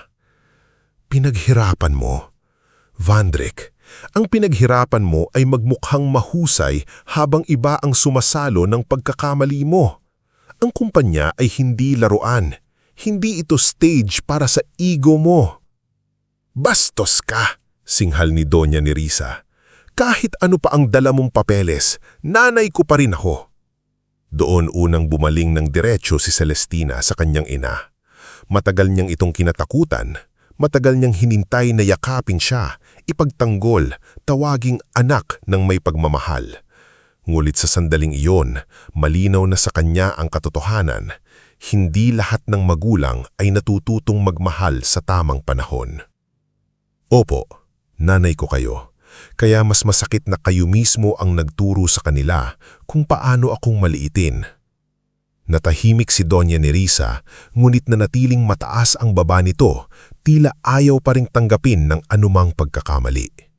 Pinaghirapan mo? Vandrik, ang pinaghirapan mo ay magmukhang mahusay habang iba ang sumasalo ng pagkakamali mo. Ang kumpanya ay hindi laruan. Hindi ito stage para sa ego mo. Bastos ka, singhal ni Doña Nerissa. Kahit ano pa ang dala mong papeles, nanay ko pa rin ako. Doon unang bumaling ng diretso si Celestina sa kanyang ina. Matagal niyang itong kinatakutan. Matagal niyang hinintay na yakapin siya, ipagtanggol, tawaging anak ng may pagmamahal. Ngulit sa sandaling iyon, malinaw na sa kanya ang katotohanan. Hindi lahat ng magulang ay natututong magmahal sa tamang panahon. Opo, nanay ko kayo. Kaya mas masakit na kayo mismo ang nagturo sa kanila kung paano akong maliitin. Natahimik si Doña Nerissa, ngunit nanatiling mataas ang baba nito, tila ayaw pa ring tanggapin ng anumang pagkakamali.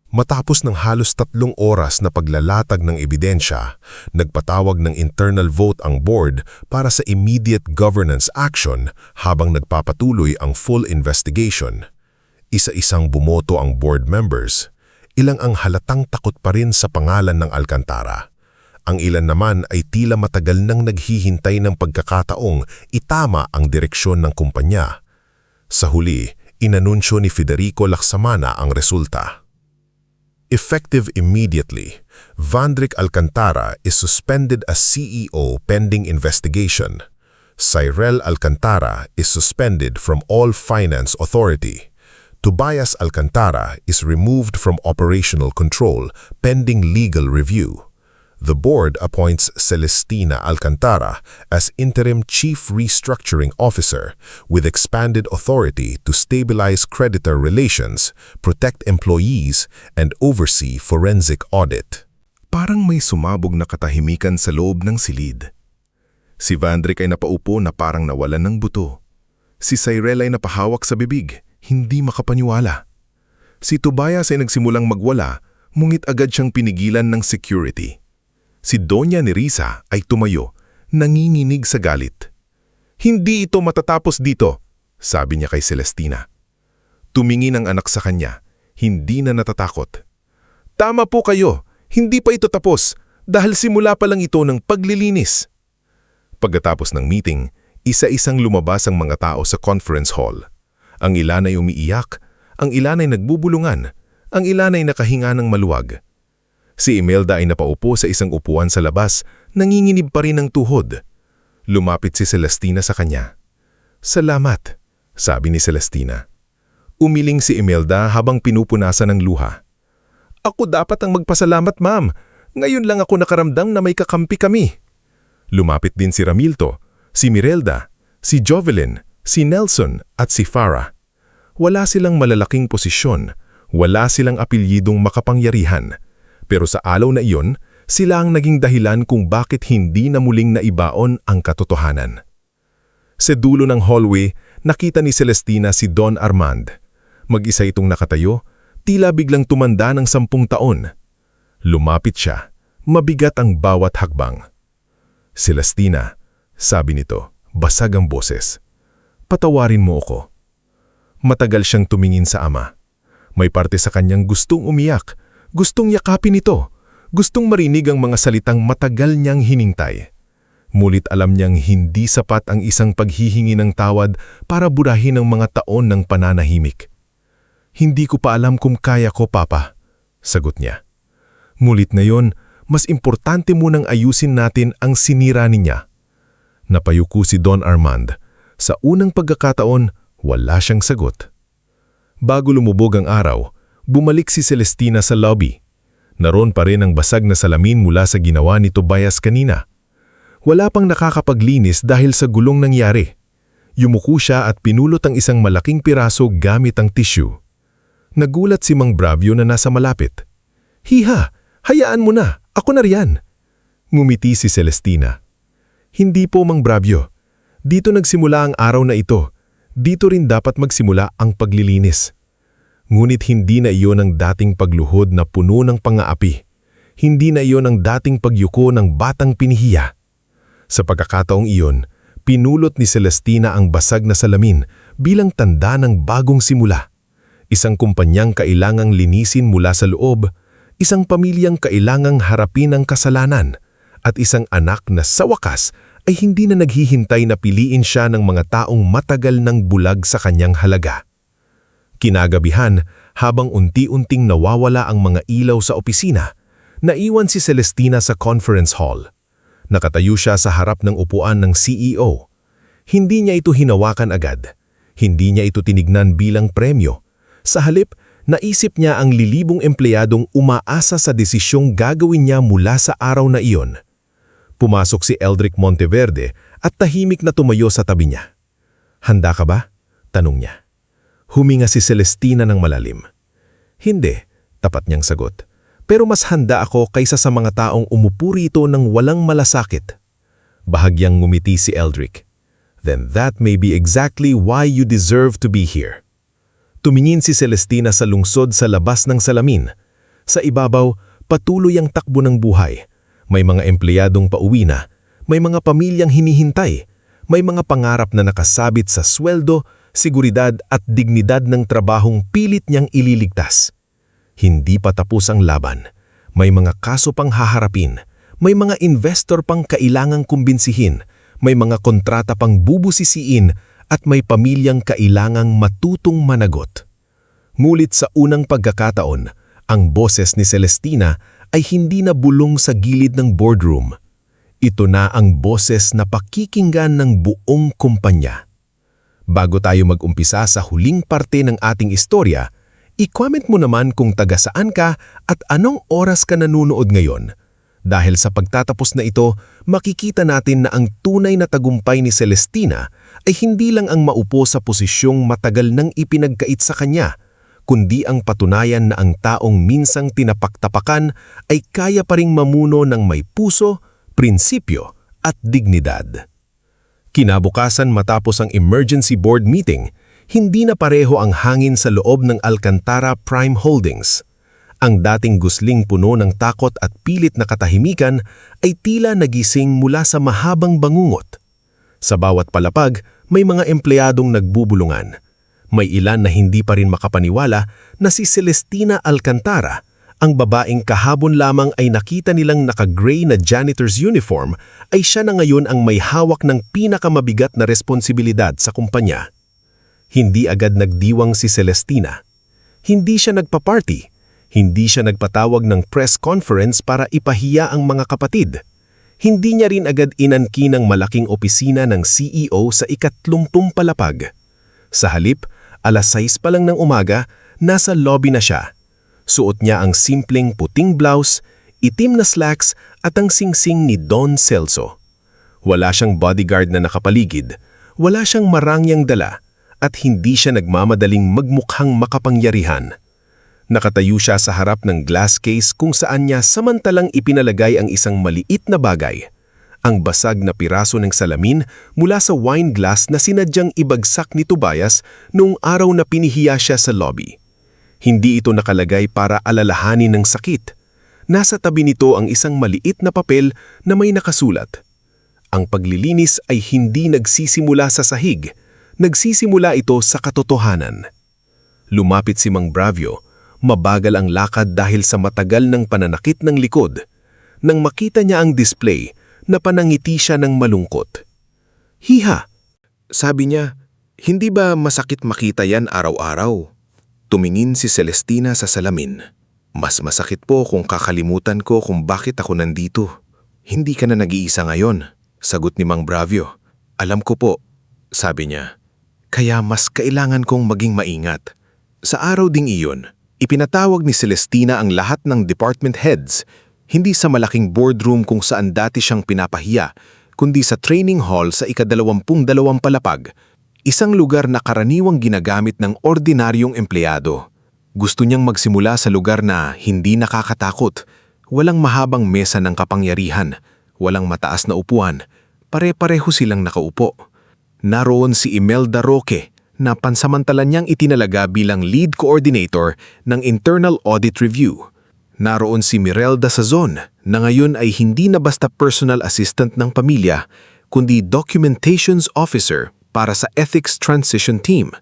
Matapos ng halos 3 oras na paglalatag ng ebidensya, nagpatawag ng internal vote ang board para sa immediate governance action habang nagpapatuloy ang full investigation. Isa-isang bumoto ang board members, ilang ang halatang takot pa rin sa pangalan ng Alcantara. Ang ilan naman ay tila matagal nang naghihintay ng pagkakataong itama ang direksyon ng kumpanya. Sa huli, inanunsyo ni Federico Laksamana ang resulta. Effective immediately, Vandrik Alcantara is suspended as CEO pending investigation. Cyril Alcantara is suspended from all finance authority. Tobias Alcantara is removed from operational control pending legal review. The board appoints Celestina Alcantara as interim chief restructuring officer with expanded authority to stabilize creditor relations, protect employees, and oversee forensic audit. Parang may sumabog na katahimikan sa loob ng silid. Si Vandrik ay napaupo na parang nawalan ng buto. Si Cyril ay napahawak sa bibig, hindi makapaniwala. Si Tobias ay nagsimulang magwala, ngunit agad siyang pinigilan ng security. Si Doña Nerissa ay tumayo, nanginginig sa galit. Hindi ito matatapos dito, sabi niya kay Celestina. Tumingin ang anak sa kanya, hindi na natatakot. Tama po kayo, hindi pa ito tapos dahil simula pa lang ito ng paglilinis. Pagkatapos ng meeting, isa-isang lumabas ang mga tao sa conference hall. Ang ilan ay umiiyak, ang ilan ay nagbubulungan, ang ilan ay nakahinga ng maluwag. Si Imelda ay napaupo sa isang upuan sa labas, nanginginib pa rin ng tuhod. Lumapit si Celestina sa kanya. Salamat, sabi ni Celestina. Umiling si Imelda habang pinupunasan ng luha. Ako dapat ang magpasalamat, ma'am. Ngayon lang ako nakaramdam na may kakampi kami. Lumapit din si Ramilto, si Mirelda, si Jovelyn, si Nelson at si Farah. Wala silang malalaking posisyon, wala silang apelyidong makapangyarihan. Pero sa alaw na iyon, sila ang naging dahilan kung bakit hindi na muling naibaon ang katotohanan. Sa dulo ng hallway, nakita ni Celestina si Don Armand. Mag-isa itong nakatayo, tila biglang tumanda ng 10 taon. Lumapit siya, mabigat ang bawat hakbang. Celestina, sabi nito, basag ang boses. Patawarin mo ako. Matagal siyang tumingin sa ama. May parte sa kanyang gustong umiyak, gustong yakapin ito, gustong marinig ang mga salitang matagal niyang hinintay. Mulit alam niyang hindi sapat ang isang paghihingi ng tawad para burahin ang mga taon ng pananahimik. Hindi ko pa alam kung kaya ko, Papa, sagot niya. Mulit ngayon, mas importante munang ayusin natin ang sinira niya. Napayuko si Don Armand. Sa unang pagkakataon, wala siyang sagot. Bago lumubog ang araw, bumalik si Celestina sa lobby. Naroon pa rin ang basag na salamin mula sa ginawa ni Tobias kanina. Wala pang nakakapaglinis dahil sa gulong nangyari. Yumuko siya at pinulot ang isang malaking piraso gamit ang tissue. Nagulat si Mang Bravio na nasa malapit. Hiha, hayaan mo na, ako na riyan. Ngumiti si Celestina. Hindi po, Mang Bravio. Dito nagsimula ang araw na ito. dito rin dapat magsimula ang paglilinis. Ngunit hindi na iyon ang dating pagluhod na puno ng pang-aapi. Hindi na iyon ang dating pagyuko ng batang pinihiya. Sa pagkakataong iyon, pinulot ni Celestina ang basag na salamin bilang tanda ng bagong simula. Isang kumpanyang kailangang linisin mula sa loob, isang pamilyang kailangang harapin ang kasalanan, at isang anak na sa wakas ay hindi na naghihintay na piliin siya ng mga taong matagal ng bulag sa kanyang halaga. Kinagabihan, habang unti-unting nawawala ang mga ilaw sa opisina, naiwan si Celestina sa conference hall. Nakatayo siya sa harap ng upuan ng CEO. Hindi niya ito hinawakan agad. Hindi niya ito tinignan bilang premyo. Sa halip, naisip niya ang lilibong empleyadong umaasa sa desisyong gagawin niya mula sa araw na iyon. Pumasok si Eldrick Monteverde at tahimik na tumayo sa tabi niya. "Handa ka ba?" tanong niya. Huminga si Celestina ng malalim. "Hindi," tapat niyang sagot. "Pero mas handa ako kaysa sa mga taong umupo rito ng walang malasakit." Bahagyang ngumiti si Eldrick. "Then that may be exactly why you deserve to be here." Tumingin si Celestina sa lungsod sa labas ng salamin. Sa ibabaw, patuloy ang takbo ng buhay. May mga empleyadong pauwi na, may mga pamilyang hinihintay, may mga pangarap na nakasabit sa sweldo, seguridad at dignidad ng trabahong pilit niyang ililigtas. Hindi pa tapos ang laban. May mga kaso pang haharapin, may mga investor pang kailangang kumbinsihin, may mga kontrata pang bubusisiin, at may pamilyang kailangang matutong managot. Ngunit sa unang pagkakataon, ang boses ni Celestina ay hindi na bulong sa gilid ng boardroom. Ito na ang boses na pakikinggan ng buong kumpanya. Bago tayo mag-umpisa sa huling parte ng ating istorya, i-comment mo naman kung taga saan ka at anong oras ka nanonood ngayon. Dahil sa pagtatapos na ito, makikita natin na ang tunay na tagumpay ni Celestina ay hindi lang ang maupo sa posisyong matagal nang ipinagkait sa kanya, kundi ang patunayan na ang taong minsang tinapaktapakan ay kaya pa ring mamuno ng may puso, prinsipyo at dignidad. Kinabukasan matapos ang emergency board meeting, hindi na pareho ang hangin sa loob ng Alcantara Prime Holdings. Ang dating gusling puno ng takot at pilit na katahimikan ay tila nagising mula sa mahabang bangungot. Sa bawat palapag, may mga empleyadong nagbubulungan. May ilan na hindi pa rin makapaniwala na si Celestina Alcantara, ang babaeng kahapon lamang ay nakita nilang naka-gray na janitor's uniform, ay siya na ngayon ang may hawak ng pinakamabigat na responsibilidad sa kumpanya. Hindi agad nagdiwang si Celestina. Hindi siya nagpa-party. Hindi siya nagpatawag ng press conference para ipahiya ang mga kapatid. Hindi niya rin agad inangkin ng malaking opisina ng CEO sa 30 palapag. Sa halip, 6:00 pa lang ng umaga, nasa lobby na siya. Suot niya ang simpleng puting blouse, itim na slacks at ang singsing ni Don Celso. Wala siyang bodyguard na nakapaligid, wala siyang marangyang dala, at hindi siya nagmamadaling magmukhang makapangyarihan. Nakatayo siya sa harap ng glass case kung saan niya samantalang ipinalagay ang isang maliit na bagay. Ang basag na piraso ng salamin mula sa wine glass na sinadyang ibagsak ni Tobias noong araw na pinihiya siya sa lobby. Hindi ito nakalagay para alalahanin ng sakit. Nasa tabi nito ang isang maliit na papel na may nakasulat. Ang paglilinis ay hindi nagsisimula sa sahig. Nagsisimula ito sa katotohanan. Lumapit si Mang Bravio. Mabagal ang lakad dahil sa matagal ng pananakit ng likod. Nang makita niya ang display, napanangiti siya ng malungkot. "Hiha," sabi niya, "hindi ba masakit makita yan araw-araw?" Tumingin si Celestina sa salamin. "Mas masakit po kung kakalimutan ko kung bakit ako nandito." "Hindi ka na nag-iisa ngayon," sagot ni Mang Bravio. "Alam ko po," sabi niya. "Kaya mas kailangan kong maging maingat." Sa araw ding iyon, ipinatawag ni Celestina ang lahat ng department heads, hindi sa malaking boardroom kung saan dati siyang pinapahiya, kundi sa training hall sa 22 palapag, isang lugar na karaniwang ginagamit ng ordinaryong empleyado. Gusto niyang magsimula sa lugar na hindi nakakatakot, walang mahabang mesa ng kapangyarihan, walang mataas na upuan, pare-pareho silang nakaupo. Naroon si Imelda Roque, na pansamantala niyang itinalaga bilang lead coordinator ng Internal Audit Review. Naroon si Mirelda Sazon na ngayon ay hindi na basta personal assistant ng pamilya, kundi documentations officer para sa Ethics Transition Team.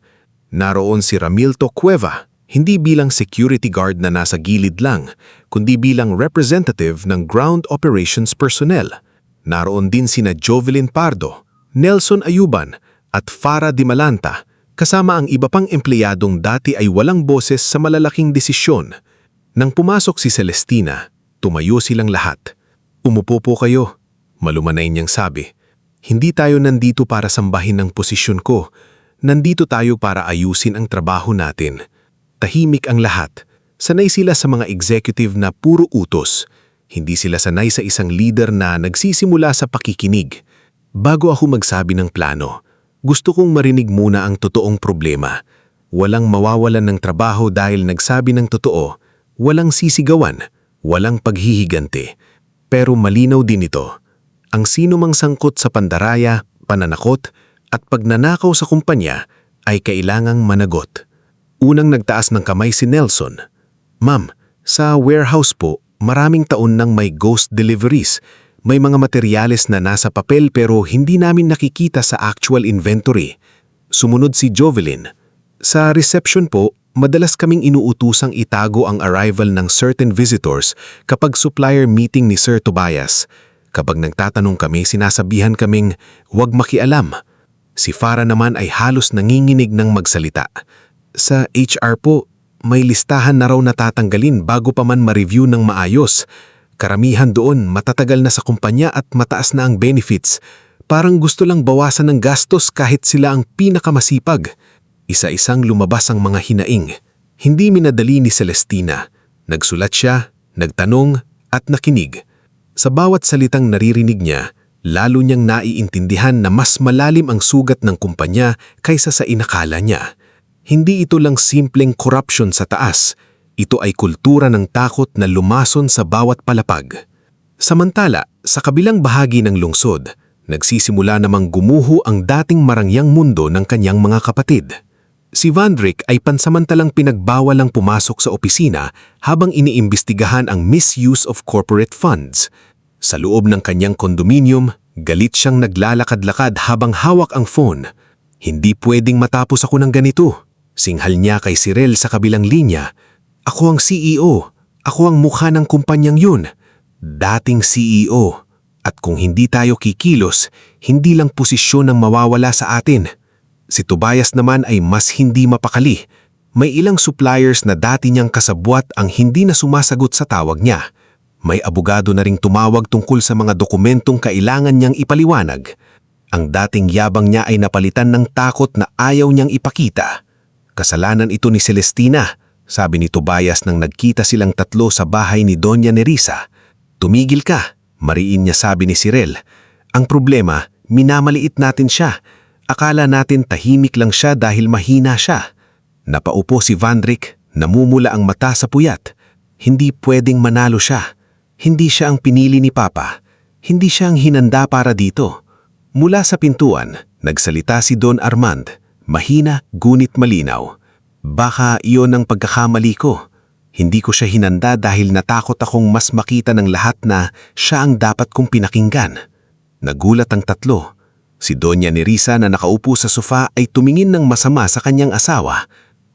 Naroon si Ramilto Cueva, hindi bilang security guard na nasa gilid lang, kundi bilang representative ng ground operations personnel. Naroon din sina Jovelyn Pardo, Nelson Ayuban at Farah Dimalanta, kasama ang iba pang empleyadong dati ay walang boses sa malalaking desisyon. Nang pumasok si Celestina, tumayo silang lahat. "Umupo po kayo," malumanay niyang sabi. "Hindi tayo nandito para sambahin ang posisyon ko. Nandito tayo para ayusin ang trabaho natin." Tahimik ang lahat. Sanay sila sa mga executive na puro utos. Hindi sila sanay sa isang leader na nagsisimula sa pakikinig. Bago ako magsabi ng plano, gusto kong marinig muna ang totoong problema. Walang mawawalan ng trabaho dahil nagsabi ng totoo. Walang sisigawan, walang paghihigante. Pero malinaw din ito. Ang sino mang sangkot sa pandaraya, pananakot, at pagnanakaw sa kumpanya ay kailangang managot. Unang nagtaas ng kamay si Nelson. "Ma'am, sa warehouse po, maraming taon nang may ghost deliveries. May mga materyales na nasa papel pero hindi namin nakikita sa actual inventory." Sumunod si Jovelyn. "Sa reception po, madalas kaming inuutusang itago ang arrival ng certain visitors kapag supplier meeting ni Sir Tobias. Kapag nagtatanong kami, sinasabihan kaming huwag makialam." Si Farah naman ay halos nanginginig ng magsalita. "Sa HR po, may listahan na raw natatanggalin bago pa man ma-review ng maayos. Karamihan doon matatagal na sa kumpanya at mataas na ang benefits. Parang gusto lang bawasan ng gastos kahit sila ang pinakamasipag." Isa-isang lumabas ang mga hinaing. Hindi minadali ni Celestina. Nagsulat siya, nagtanong, at nakinig. Sa bawat salitang naririnig niya, lalo niyang naiintindihan na mas malalim ang sugat ng kumpanya kaysa sa inakala niya. Hindi ito lang simpleng corruption sa taas. Ito ay kultura ng takot na lumason sa bawat palapag. Samantala, sa kabilang bahagi ng lungsod, nagsisimula namang gumuho ang dating marangyang mundo ng kanyang mga kapatid. Si Vandrick ay pansamantalang pinagbawalang pumasok sa opisina habang iniimbestigahan ang misuse of corporate funds. Sa loob ng kanyang kondominium, galit siyang naglalakad-lakad habang hawak ang phone. "Hindi pwedeng matapos ako ng ganito." Singhal niya kay Cyril sa kabilang linya. "Ako ang CEO. Ako ang mukha ng kumpanyang yun. Dating CEO. At kung hindi tayo kikilos, hindi lang posisyon ang mawawala sa atin." Si Tobias naman ay mas hindi mapakali. May ilang suppliers na dati niyang kasabwat ang hindi na sumasagot sa tawag niya. May abogado na ring tumawag tungkol sa mga dokumentong kailangan niyang ipaliwanag. Ang dating yabang niya ay napalitan ng takot na ayaw niyang ipakita. "Kasalanan ito ni Celestina," sabi ni Tobias nang nagkita silang tatlo sa bahay ni Doña Nerissa. "Tumigil ka," mariin niya sabi ni Cyril. "Ang problema, minamaliit natin siya. Akala natin tahimik lang siya dahil mahina siya." Napaupo si Vandrick, namumula ang mata sa puyat. Hindi pwedeng manalo siya. Hindi siya ang pinili ni Papa. Hindi siya ang hinanda para dito. Mula sa pintuan, nagsalita si Don Armand, mahina gunit malinaw. "Baka iyon ang pagkakamali ko. Hindi ko siya hinanda dahil natakot akong mas makita ng lahat na siya ang dapat kong pinakinggan." Nagulat ang tatlo. Si Doña Nerissa na nakaupo sa sofa ay tumingin ng masama sa kanyang asawa.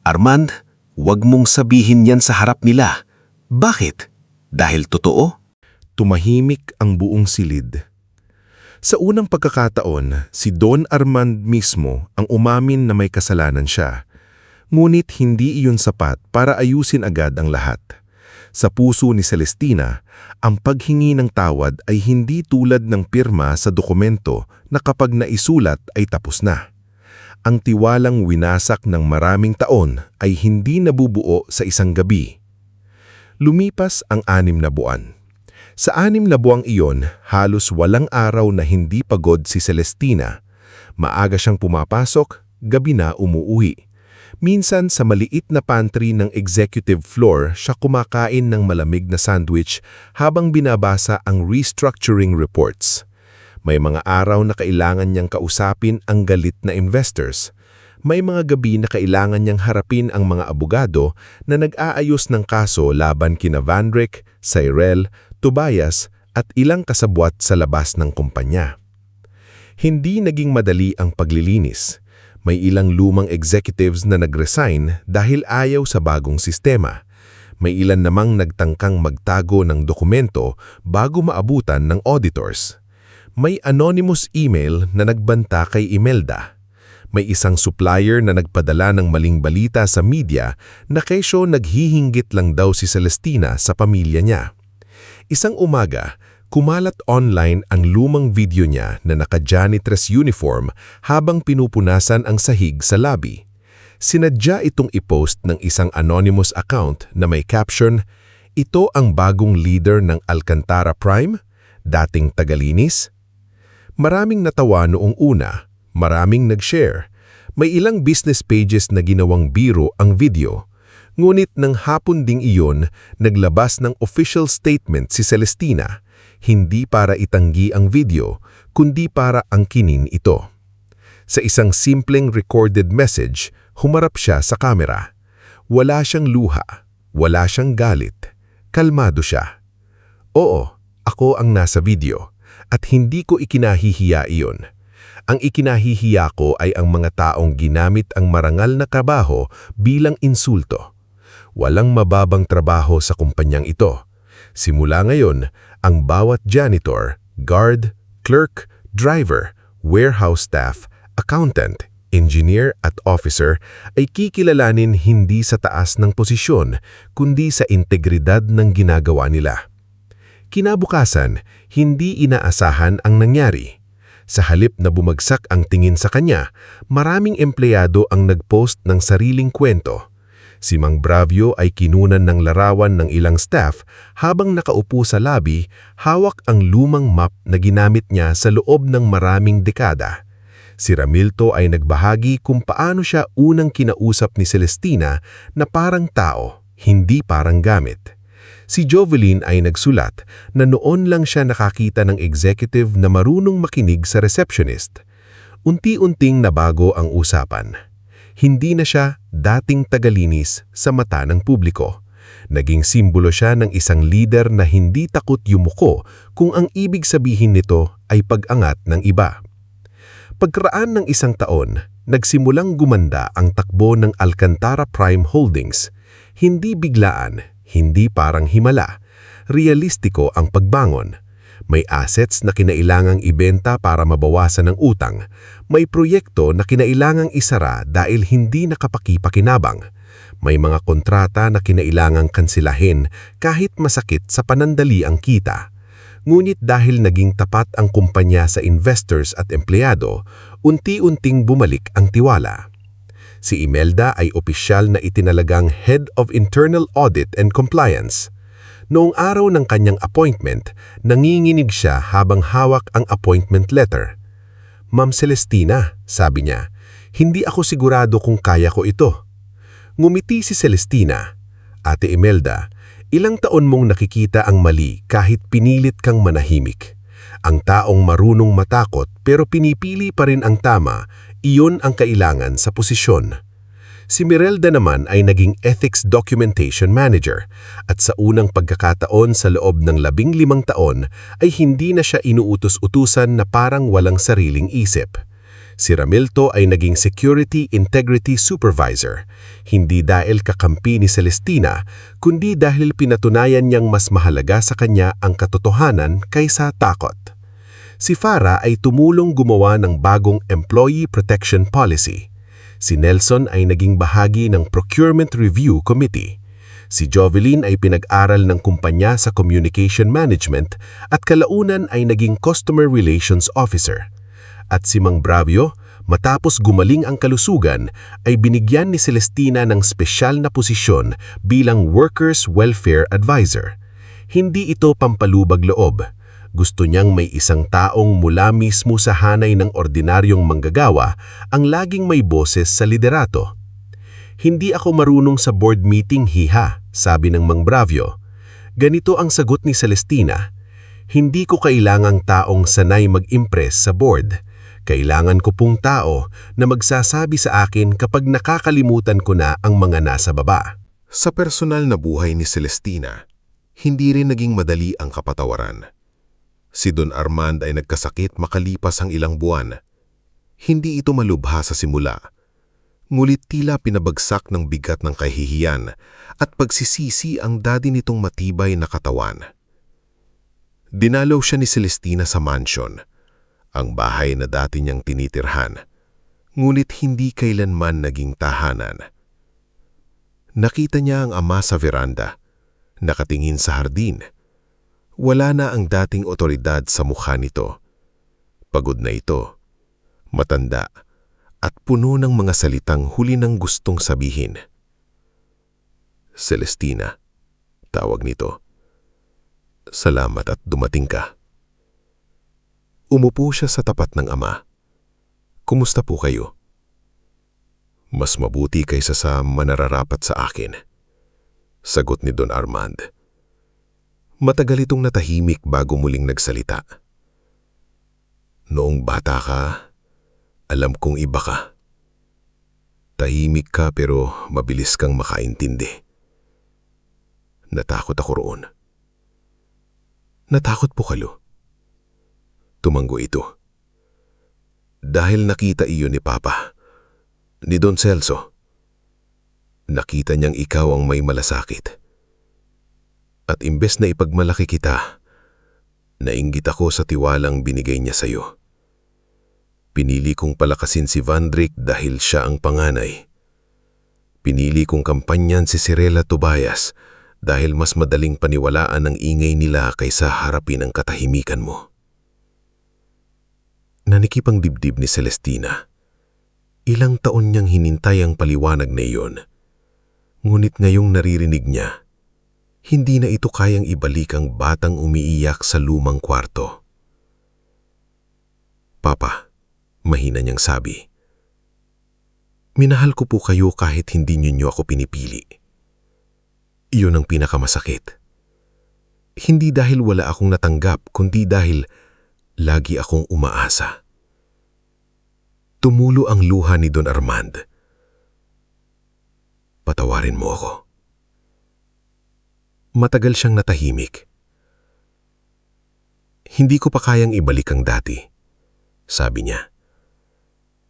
"Armand, huwag mong sabihin yan sa harap nila." "Bakit? Dahil totoo?" Tumahimik ang buong silid. Sa unang pagkakataon, si Don Armand mismo ang umamin na may kasalanan siya. Ngunit hindi iyon sapat para ayusin agad ang lahat. Sa puso ni Celestina, ang paghingi ng tawad ay hindi tulad ng pirma sa dokumento na kapag naisulat ay tapos na. Ang tiwalang winasak ng maraming taon ay hindi nabubuo sa isang gabi. Lumipas ang 6 na buwan. Sa 6 na buwang iyon, halos walang araw na hindi pagod si Celestina. Maaga siyang pumapasok, gabi na umuuwi. Minsan sa maliit na pantry ng executive floor siya kumakain ng malamig na sandwich habang binabasa ang restructuring reports. May mga araw na kailangan niyang kausapin ang galit na investors. May mga gabi na kailangan niyang harapin ang mga abogado na nag-aayos ng kaso laban kina Vandrick, Cyril, Tobias at ilang kasabwat sa labas ng kumpanya. Hindi naging madali ang paglilinis. May ilang lumang executives na nag-resign dahil ayaw sa bagong sistema. May ilan namang nagtangkang magtago ng dokumento bago maabutan ng auditors. May anonymous email na nagbanta kay Imelda. May isang supplier na nagpadala ng maling balita sa media na kesyo naghihinggit lang daw si Celestina sa pamilya niya. Isang umaga, kumalat online ang lumang video niya na naka-janitress uniform habang pinupunasan ang sahig sa lobby. Sinadya itong i-post ng isang anonymous account na may caption, "Ito ang bagong leader ng Alcantara Prime, dating tagalinis." Maraming natawa noong una, maraming nag-share. May ilang business pages na ginawang biro ang video. Ngunit nang hapon ding iyon, naglabas ng official statement si Celestina, hindi para itanggi ang video, kundi para angkinin ito. Sa isang simpleng recorded message, humarap siya sa kamera. Wala siyang luha, wala siyang galit. Kalmado siya. "Oo, ako ang nasa video, at hindi ko ikinahihiya iyon. Ang ikinahihiya ko ay ang mga taong ginamit ang marangal na trabaho bilang insulto. Walang mababang trabaho sa kumpanyang ito. Simula ngayon, ang bawat janitor, guard, clerk, driver, warehouse staff, accountant, engineer at officer ay kikilalanin hindi sa taas ng posisyon, kundi sa integridad ng ginagawa nila." Kinabukasan, hindi inaasahan ang nangyari. Sa halip na bumagsak ang tingin sa kanya, maraming empleyado ang nag-post ng sariling kwento. Si Mang Bravio ay kinunan ng larawan ng ilang staff habang nakaupo sa lobby, hawak ang lumang map na ginamit niya sa loob ng maraming dekada. Si Ramilto ay nagbahagi kung paano siya unang kinausap ni Celestina na parang tao, hindi parang gamit. Si Jovelyn ay nagsulat na noon lang siya nakakita ng executive na marunong makinig sa receptionist. Unti-unting nabago ang usapan. Hindi na siya dating tagalinis sa mata ng publiko. Naging simbolo siya ng isang leader na hindi takot yumuko kung ang ibig sabihin nito ay pag-angat ng iba. Pagkaraan ng isang taon, nagsimulang gumanda ang takbo ng Alcantara Prime Holdings. Hindi biglaan, hindi parang himala. Realistiko ang pagbangon. May assets na kinailangang ibenta para mabawasan ang utang. May proyekto na kinailangang isara dahil hindi nakapakipakinabang. May mga kontrata na kinailangang kansilahin kahit masakit sa panandali ang kita. Ngunit dahil naging tapat ang kumpanya sa investors at empleyado, unti-unting bumalik ang tiwala. Si Imelda ay opisyal na itinalagang Head of Internal Audit and Compliance. Noong araw ng kanyang appointment, nanginginig siya habang hawak ang appointment letter. "Ma'am Celestina," sabi niya, "hindi ako sigurado kung kaya ko ito." Ngumiti si Celestina. "Ate Imelda, ilang taon mong nakikita ang mali kahit pinilit kang manahimik. Ang taong marunong matakot pero pinipili pa rin ang tama, iyon ang kailangan sa posisyon." Si Mirelda naman ay naging Ethics Documentation Manager at sa unang pagkakataon sa loob ng 15 taon ay hindi na siya inuutos-utusan na parang walang sariling isip. Si Ramilto ay naging Security Integrity Supervisor, hindi dahil kakampi ni Celestina, kundi dahil pinatunayan niyang mas mahalaga sa kanya ang katotohanan kaysa takot. Si Farah ay tumulong gumawa ng bagong Employee Protection Policy. Si Nelson ay naging bahagi ng Procurement Review Committee. Si Jovelyn ay pinag-aral ng kumpanya sa Communication Management at kalaunan ay naging Customer Relations Officer. At si Mang Bravio, matapos gumaling ang kalusugan, ay binigyan ni Celestina ng espesyal na posisyon bilang Workers' Welfare Advisor. Hindi ito pampalubag loob. Gusto niyang may isang taong mula mismo sa hanay ng ordinaryong manggagawa ang laging may boses sa liderato. "Hindi ako marunong sa board meeting, hiha," sabi ng Mang Bravio. Ganito ang sagot ni Celestina, "Hindi ko kailangang taong sanay mag-impress sa board. Kailangan ko pong tao na magsasabi sa akin kapag nakakalimutan ko na ang mga nasa baba. Sa personal na buhay ni Celestina, hindi rin naging madali ang kapatawaran. Si Don Armand ay nagkasakit makalipas ang ilang buwan. Hindi ito malubha sa simula, ngulit tila pinabagsak ng bigat ng kahihiyan at pagsisisi ang dati nitong matibay na katawan. Dinalaw siya ni Celestina sa mansion, ang bahay na dati niyang tinitirhan, ngulit hindi kailanman naging tahanan. Nakita niya ang ama sa veranda, nakatingin sa hardin. Wala na ang dating otoridad sa mukha nito. Pagod na ito, matanda, at puno ng mga salitang huli ng gustong sabihin. Celestina, tawag nito. Salamat at dumating ka. Umupo siya sa tapat ng ama. Kumusta po kayo? Mas mabuti kaysa sa manararapat sa akin, sagot ni Don Armand. Matagal itong natahimik bago muling nagsalita. Noong bata ka, alam kong iba ka. Tahimik ka pero mabilis kang makaintindi. Natakot ako roon. Natakot po kayo. Tumanggo ito. Dahil nakita iyon ni Papa, ni Don Celso. Nakita niyang ikaw ang may malasakit. At imbes na ipagmalaki kita, nainggit ako sa tiwalang binigay niya sa iyo. Pinili kong palakasin si Vandrick dahil siya ang panganay. Pinili kong kampanyan si Cirela Tobias dahil mas madaling paniwalaan ang ingay nila kaysa harapin ang katahimikan mo. Nanikip ang dibdib ni Celestina. Ilang taon niyang hinintay ang paliwanag na iyon. Ngunit ngayong naririnig niya, hindi na ito kayang ibalik ang batang umiiyak sa lumang kwarto. Papa, mahina niyang sabi. Minahal ko po kayo kahit hindi niyo ako pinipili. Iyon ang pinakamasakit. Hindi dahil wala akong natanggap, kundi dahil lagi akong umaasa. Tumulo ang luha ni Don Armand. Patawarin mo ako. Matagal siyang natahimik. Hindi ko pa kayang ibalik ang dati, sabi niya.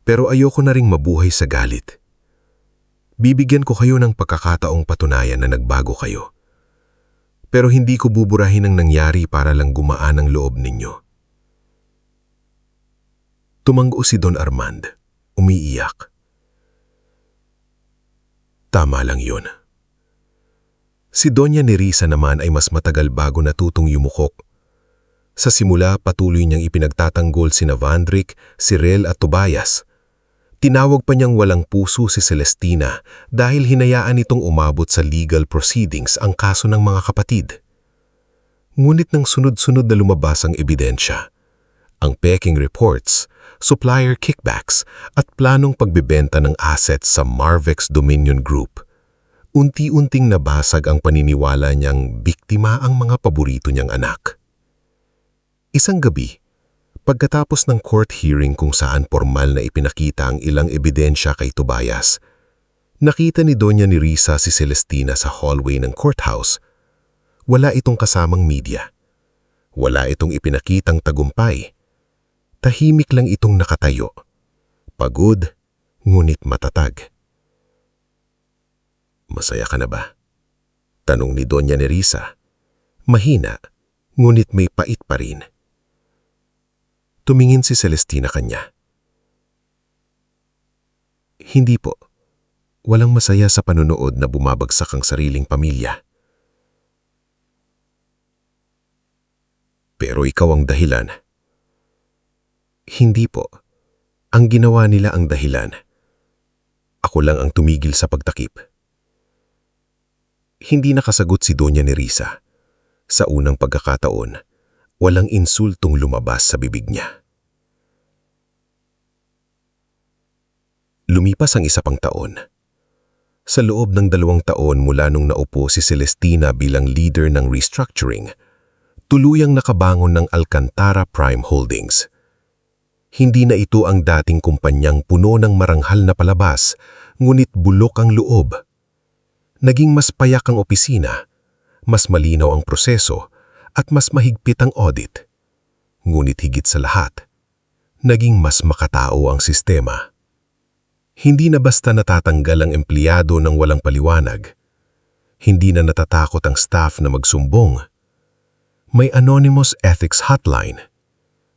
Pero ayoko na ring mabuhay sa galit. Bibigyan ko kayo ng pagkakataong patunayan na nagbago kayo. Pero hindi ko buburahin ang nangyari para lang gumaan ang loob ninyo. Tumanggo si Don Armand, umiiyak. Tama lang yun. Si Doña Nerissa naman ay mas matagal bago natutong yumukok. Sa simula, patuloy niyang ipinagtatanggol sina Vandrick, Cirel at Tobias. Tinawag pa niyang walang puso si Celestina dahil hinayaan itong umabot sa legal proceedings ang kaso ng mga kapatid. Ngunit nang sunod-sunod na lumabas ang ebidensya, ang peking reports, supplier kickbacks at planong pagbebenta ng assets sa Marvex Dominion Group, unti-unting nabasag ang paniniwala niyang biktima ang mga paborito niyang anak. Isang gabi, pagkatapos ng court hearing kung saan formal na ipinakita ang ilang ebidensya kay Tobias, nakita ni Doña Nerissa si Celestina sa hallway ng courthouse. Wala itong kasamang media. Wala itong ipinakitang tagumpay. Tahimik lang itong nakatayo. Pagod, ngunit matatag. Masaya ka na ba? Tanong ni Doña Nerissa. Mahina, ngunit may pait pa rin. Tumingin si Celestina kanya. Hindi po. Walang masaya sa panunood na bumabagsak ang sariling pamilya. Pero ikaw ang dahilan. Hindi po. Ang ginawa nila ang dahilan. Ako lang ang tumigil sa pagtakip. Hindi nakasagot si Doña Nerissa. Sa unang pagkakataon, walang insultong lumabas sa bibig niya. Lumipas ang isa pang taon. Sa loob ng 2 taon mula nung naupo si Celestina bilang leader ng restructuring, tuluyang nakabangon ng Alcantara Prime Holdings. Hindi na ito ang dating kumpanyang puno ng maranghal na palabas, ngunit bulok ang loob. Naging mas payak ang opisina, mas malinaw ang proseso, at mas mahigpit ang audit. Ngunit higit sa lahat, naging mas makatao ang sistema. Hindi na basta natatanggal ang empleyado ng walang paliwanag. Hindi na natatakot ang staff na magsumbong. May anonymous ethics hotline.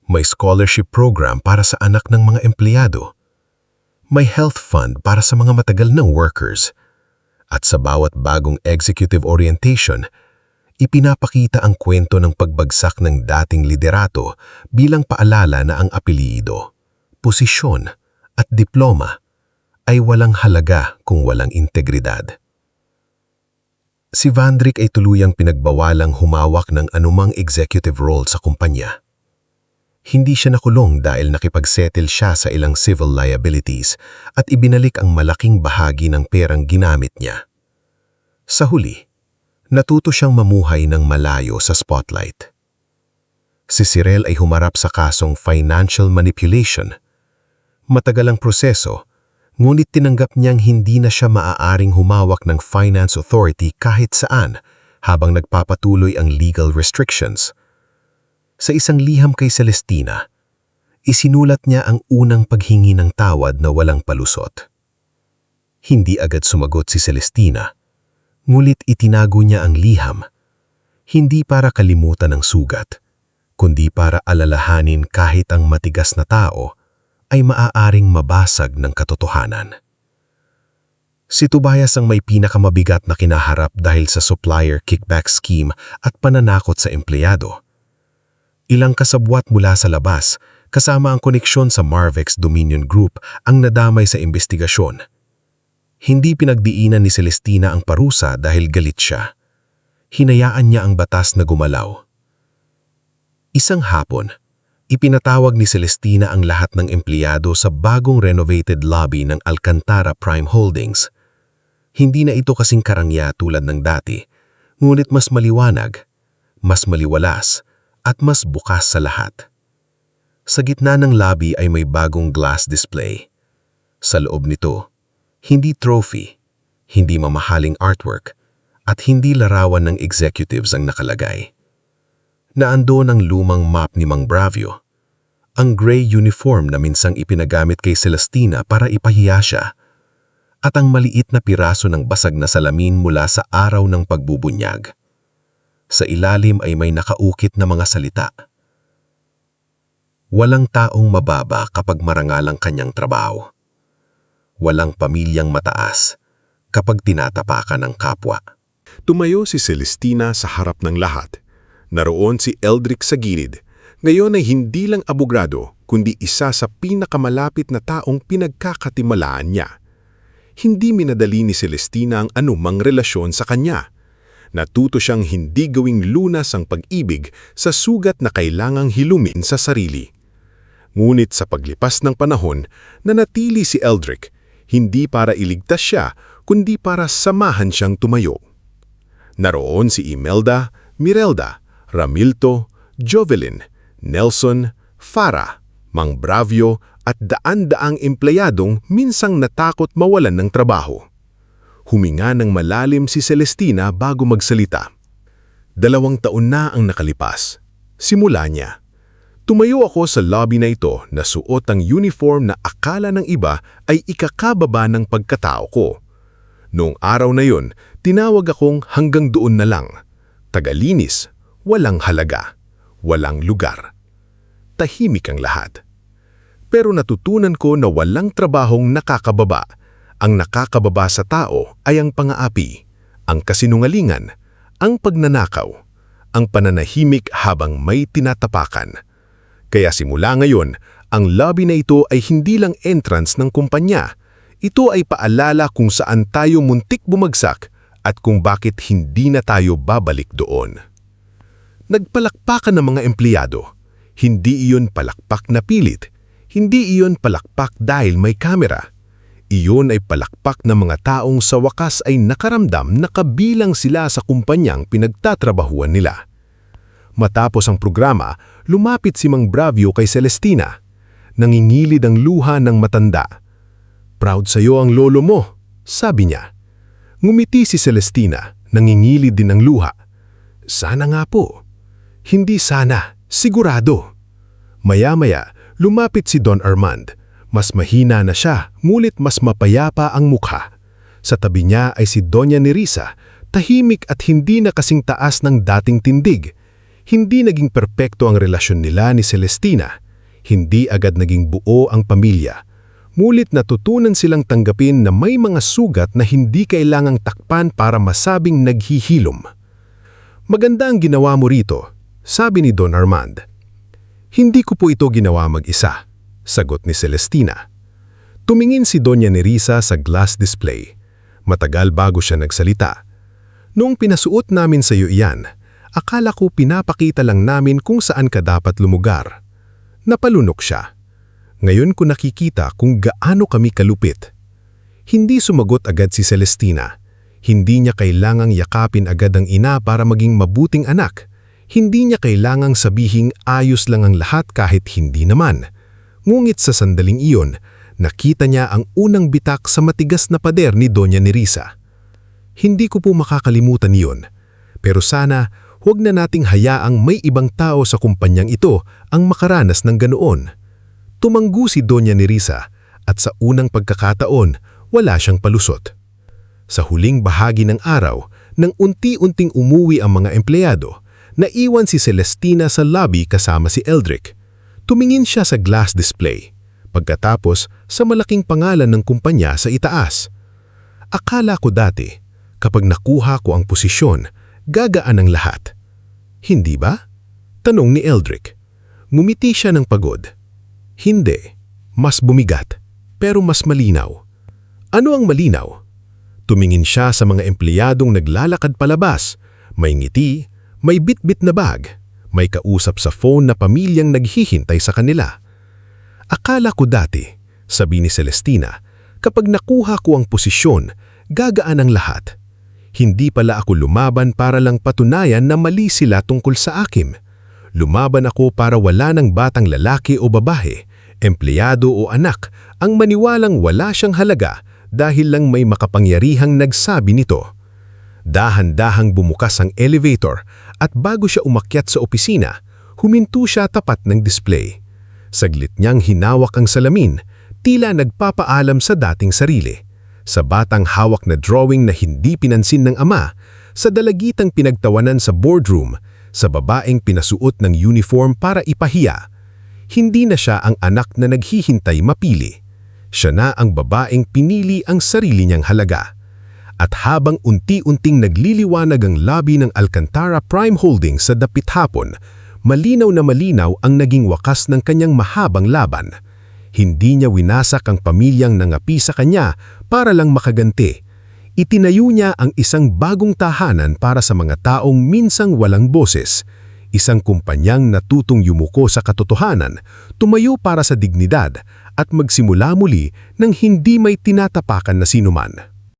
May scholarship program para sa anak ng mga empleyado. May health fund para sa mga matagal ng workers. At sa bawat bagong executive orientation, ipinapakita ang kwento ng pagbagsak ng dating liderato bilang paalala na ang apelyido, posisyon at diploma ay walang halaga kung walang integridad. Si Vandrick ay tuluyang pinagbawalang humawak ng anumang executive role sa kumpanya. Hindi siya nakulong dahil nakipagsettle siya sa ilang civil liabilities at ibinalik ang malaking bahagi ng perang ginamit niya. Sa huli, natuto siyang mamuhay ng malayo sa spotlight. Si Cyril ay humarap sa kasong financial manipulation. Matagal ang proseso, ngunit tinanggap niyang hindi na siya maaaring humawak ng finance authority kahit saan habang nagpapatuloy ang legal restrictions. Sa isang liham kay Celestina, isinulat niya ang unang paghingi ng tawad na walang palusot. Hindi agad sumagot si Celestina, ngunit itinago niya ang liham, hindi para kalimutan ang sugat, kundi para alalahanin kahit ang matigas na tao ay maaaring mabasag ng katotohanan. Si Tobias ang may pinakamabigat na kinaharap dahil sa supplier kickback scheme at pananakot sa empleyado. Ilang kasabwat mula sa labas, kasama ang koneksyon sa Marvex Dominion Group ang nadamay sa investigasyon. Hindi pinagdiinan ni Celestina ang parusa dahil galit siya. Hinayaan niya ang batas na gumalaw. Isang hapon, ipinatawag ni Celestina ang lahat ng empleyado sa bagong renovated lobby ng Alcantara Prime Holdings. Hindi na ito kasing karangya tulad ng dati, ngunit mas maliwanag, mas maliwalas, at mas bukas sa lahat. Sa gitna ng lobby ay may bagong glass display. Sa loob nito, hindi trophy, hindi mamahaling artwork, at hindi larawan ng executives ang nakalagay. Naandon ang lumang map ni Mang Bravio, ang gray uniform na minsang ipinagamit kay Celestina para ipahiya siya, at ang maliit na piraso ng basag na salamin mula sa araw ng pagbubunyag. Sa ilalim ay may nakaukit na mga salita. Walang taong mababa kapag marangal ang kanyang trabaho. Walang pamilyang mataas kapag tinatapakan ng kapwa. Tumayo si Celestina sa harap ng lahat. Naroon si Eldrick sa gilid. Ngayon ay hindi lang abogado, kundi isa sa pinakamalapit na taong pinagkakatimalaan niya. Hindi minadali ni Celestina ang anumang relasyon sa kanya. Natuto siyang hindi gawing lunas ang pag-ibig sa sugat na kailangang hilumin sa sarili. Ngunit sa paglipas ng panahon, nanatili si Eldrick, hindi para iligtas siya, kundi para samahan siyang tumayo. Naroon si Imelda, Mirelda, Ramilto, Jovelyn, Nelson, Farah, Mang Bravio at daan-daang empleyadong minsang natakot mawalan ng trabaho. Huminga ng malalim si Celestina bago magsalita. 2 taon na ang nakalipas. Simula niya. Tumayo ako sa lobby na ito na suot ang uniform na akala ng iba ay ikakababa ng pagkatao ko. Noong araw na yun, tinawag akong hanggang doon na lang. Tagalinis, walang halaga, walang lugar. Tahimik ang lahat. Pero natutunan ko na walang trabahong nakakababa. Ang nakakababa sa tao ay ang pang-aapi, ang kasinungalingan, ang pagnanakaw, ang pananahimik habang may tinatapakan. Kaya simula ngayon, ang lobby na ito ay hindi lang entrance ng kumpanya. Ito ay paalala kung saan tayo muntik bumagsak at kung bakit hindi na tayo babalik doon. Nagpalakpakan ng mga empleyado. Hindi iyon palakpak na pilit. Hindi iyon palakpak dahil may kamera. Iyon ay palakpak ng mga taong sa wakas ay nakaramdam na kabilang sila sa kumpanyang pinagtatrabahuan nila. Matapos ang programa, lumapit si Mang Bravio kay Celestina. nangingilid ang luha ng matanda. "Proud sa'yo ang lolo mo," sabi niya. Ngumiti si Celestina, nangingilid din ang luha. "Sana nga po." "Hindi sana, sigurado." Maya-maya, lumapit si Don Armand. Mas mahina na siya, ngunit mas mapayapa ang mukha. Sa tabi niya ay si Doña Nerissa, tahimik at hindi na kasing taas ng dating tindig. Hindi naging perpekto ang relasyon nila ni Celestina. Hindi agad naging buo ang pamilya. Ngunit natutunan silang tanggapin na may mga sugat na hindi kailangang takpan para masabing naghihilom. "Maganda ang ginawa mo rito," sabi ni Don Armand. "Hindi ko po ito ginawa mag-isa," sagot ni Celestina. Tumingin si Doña Nerissa sa glass display. Matagal bago siya nagsalita. "Noong pinasuot namin sa iyo iyan, akala ko pinapakita lang namin kung saan ka dapat lumugar." Napalunok siya. "Ngayon ko nakikita kung gaano kami kalupit." Hindi sumagot agad si Celestina. Hindi niya kailangang yakapin agad ang ina para maging mabuting anak. Hindi niya kailangang sabihing ayos lang ang lahat kahit hindi naman. Ngunit sa sandaling iyon, nakita niya ang unang bitak sa matigas na pader ni Doña Nerissa. "Hindi ko po makakalimutan iyon. Pero sana, huwag na nating hayaang may ibang tao sa kumpanyang ito ang makaranas ng ganoon." Tumanggu si Doña Nerissa at sa unang pagkakataon, wala siyang palusot. Sa huling bahagi ng araw, nang unti-unting umuwi ang mga empleyado, naiwan si Celestina sa lobby kasama si Eldrick. Tumingin siya sa glass display, pagkatapos sa malaking pangalan ng kumpanya sa itaas. "Akala ko dati, kapag nakuha ko ang posisyon, gagaan ang lahat." "Hindi ba?" tanong ni Eldrick. Ngumiti siya ng pagod. "Hindi. Mas bumigat, pero mas malinaw." "Ano ang malinaw?" Tumingin siya sa mga empleyadong naglalakad palabas. May ngiti, may bitbit na bag, may kausap sa phone na pamilyang naghihintay sa kanila. "Akala ko dati," sabi ni Celestina, "kapag nakuha ko ang posisyon, gagaan ang lahat. Hindi pala ako lumaban para lang patunayan na mali sila tungkol sa akin. Lumaban ako para wala ng batang lalaki o babae, empleyado o anak ang maniwalang wala siyang halaga dahil lang may makapangyarihang nagsabi nito." Dahan-dahang bumukas ang elevator at bago siya umakyat sa opisina, huminto siya tapat ng display. Saglit niyang hinawak ang salamin, tila nagpapaalam sa dating sarili. Sa batang hawak na drawing na hindi pinansin ng ama, sa dalagitang pinagtawanan sa boardroom, sa babaeng pinasuot ng uniform para ipahiya. Hindi na siya ang anak na naghihintay mapili. Siya na ang babaeng pinili ang sarili niyang halaga. At habang unti-unting nagliliwanag ang lobby ng Alcantara Prime Holdings sa dapit hapon, malinaw na malinaw ang naging wakas ng kanyang mahabang laban. Hindi niya winasak ang pamilyang nangapi sa kanya para lang makaganti. Itinayo niya ang isang bagong tahanan para sa mga taong minsang walang boses. Isang kumpanyang natutong yumuko sa katotohanan, tumayo para sa dignidad at magsimula muli nang hindi may tinatapakan na sinuman.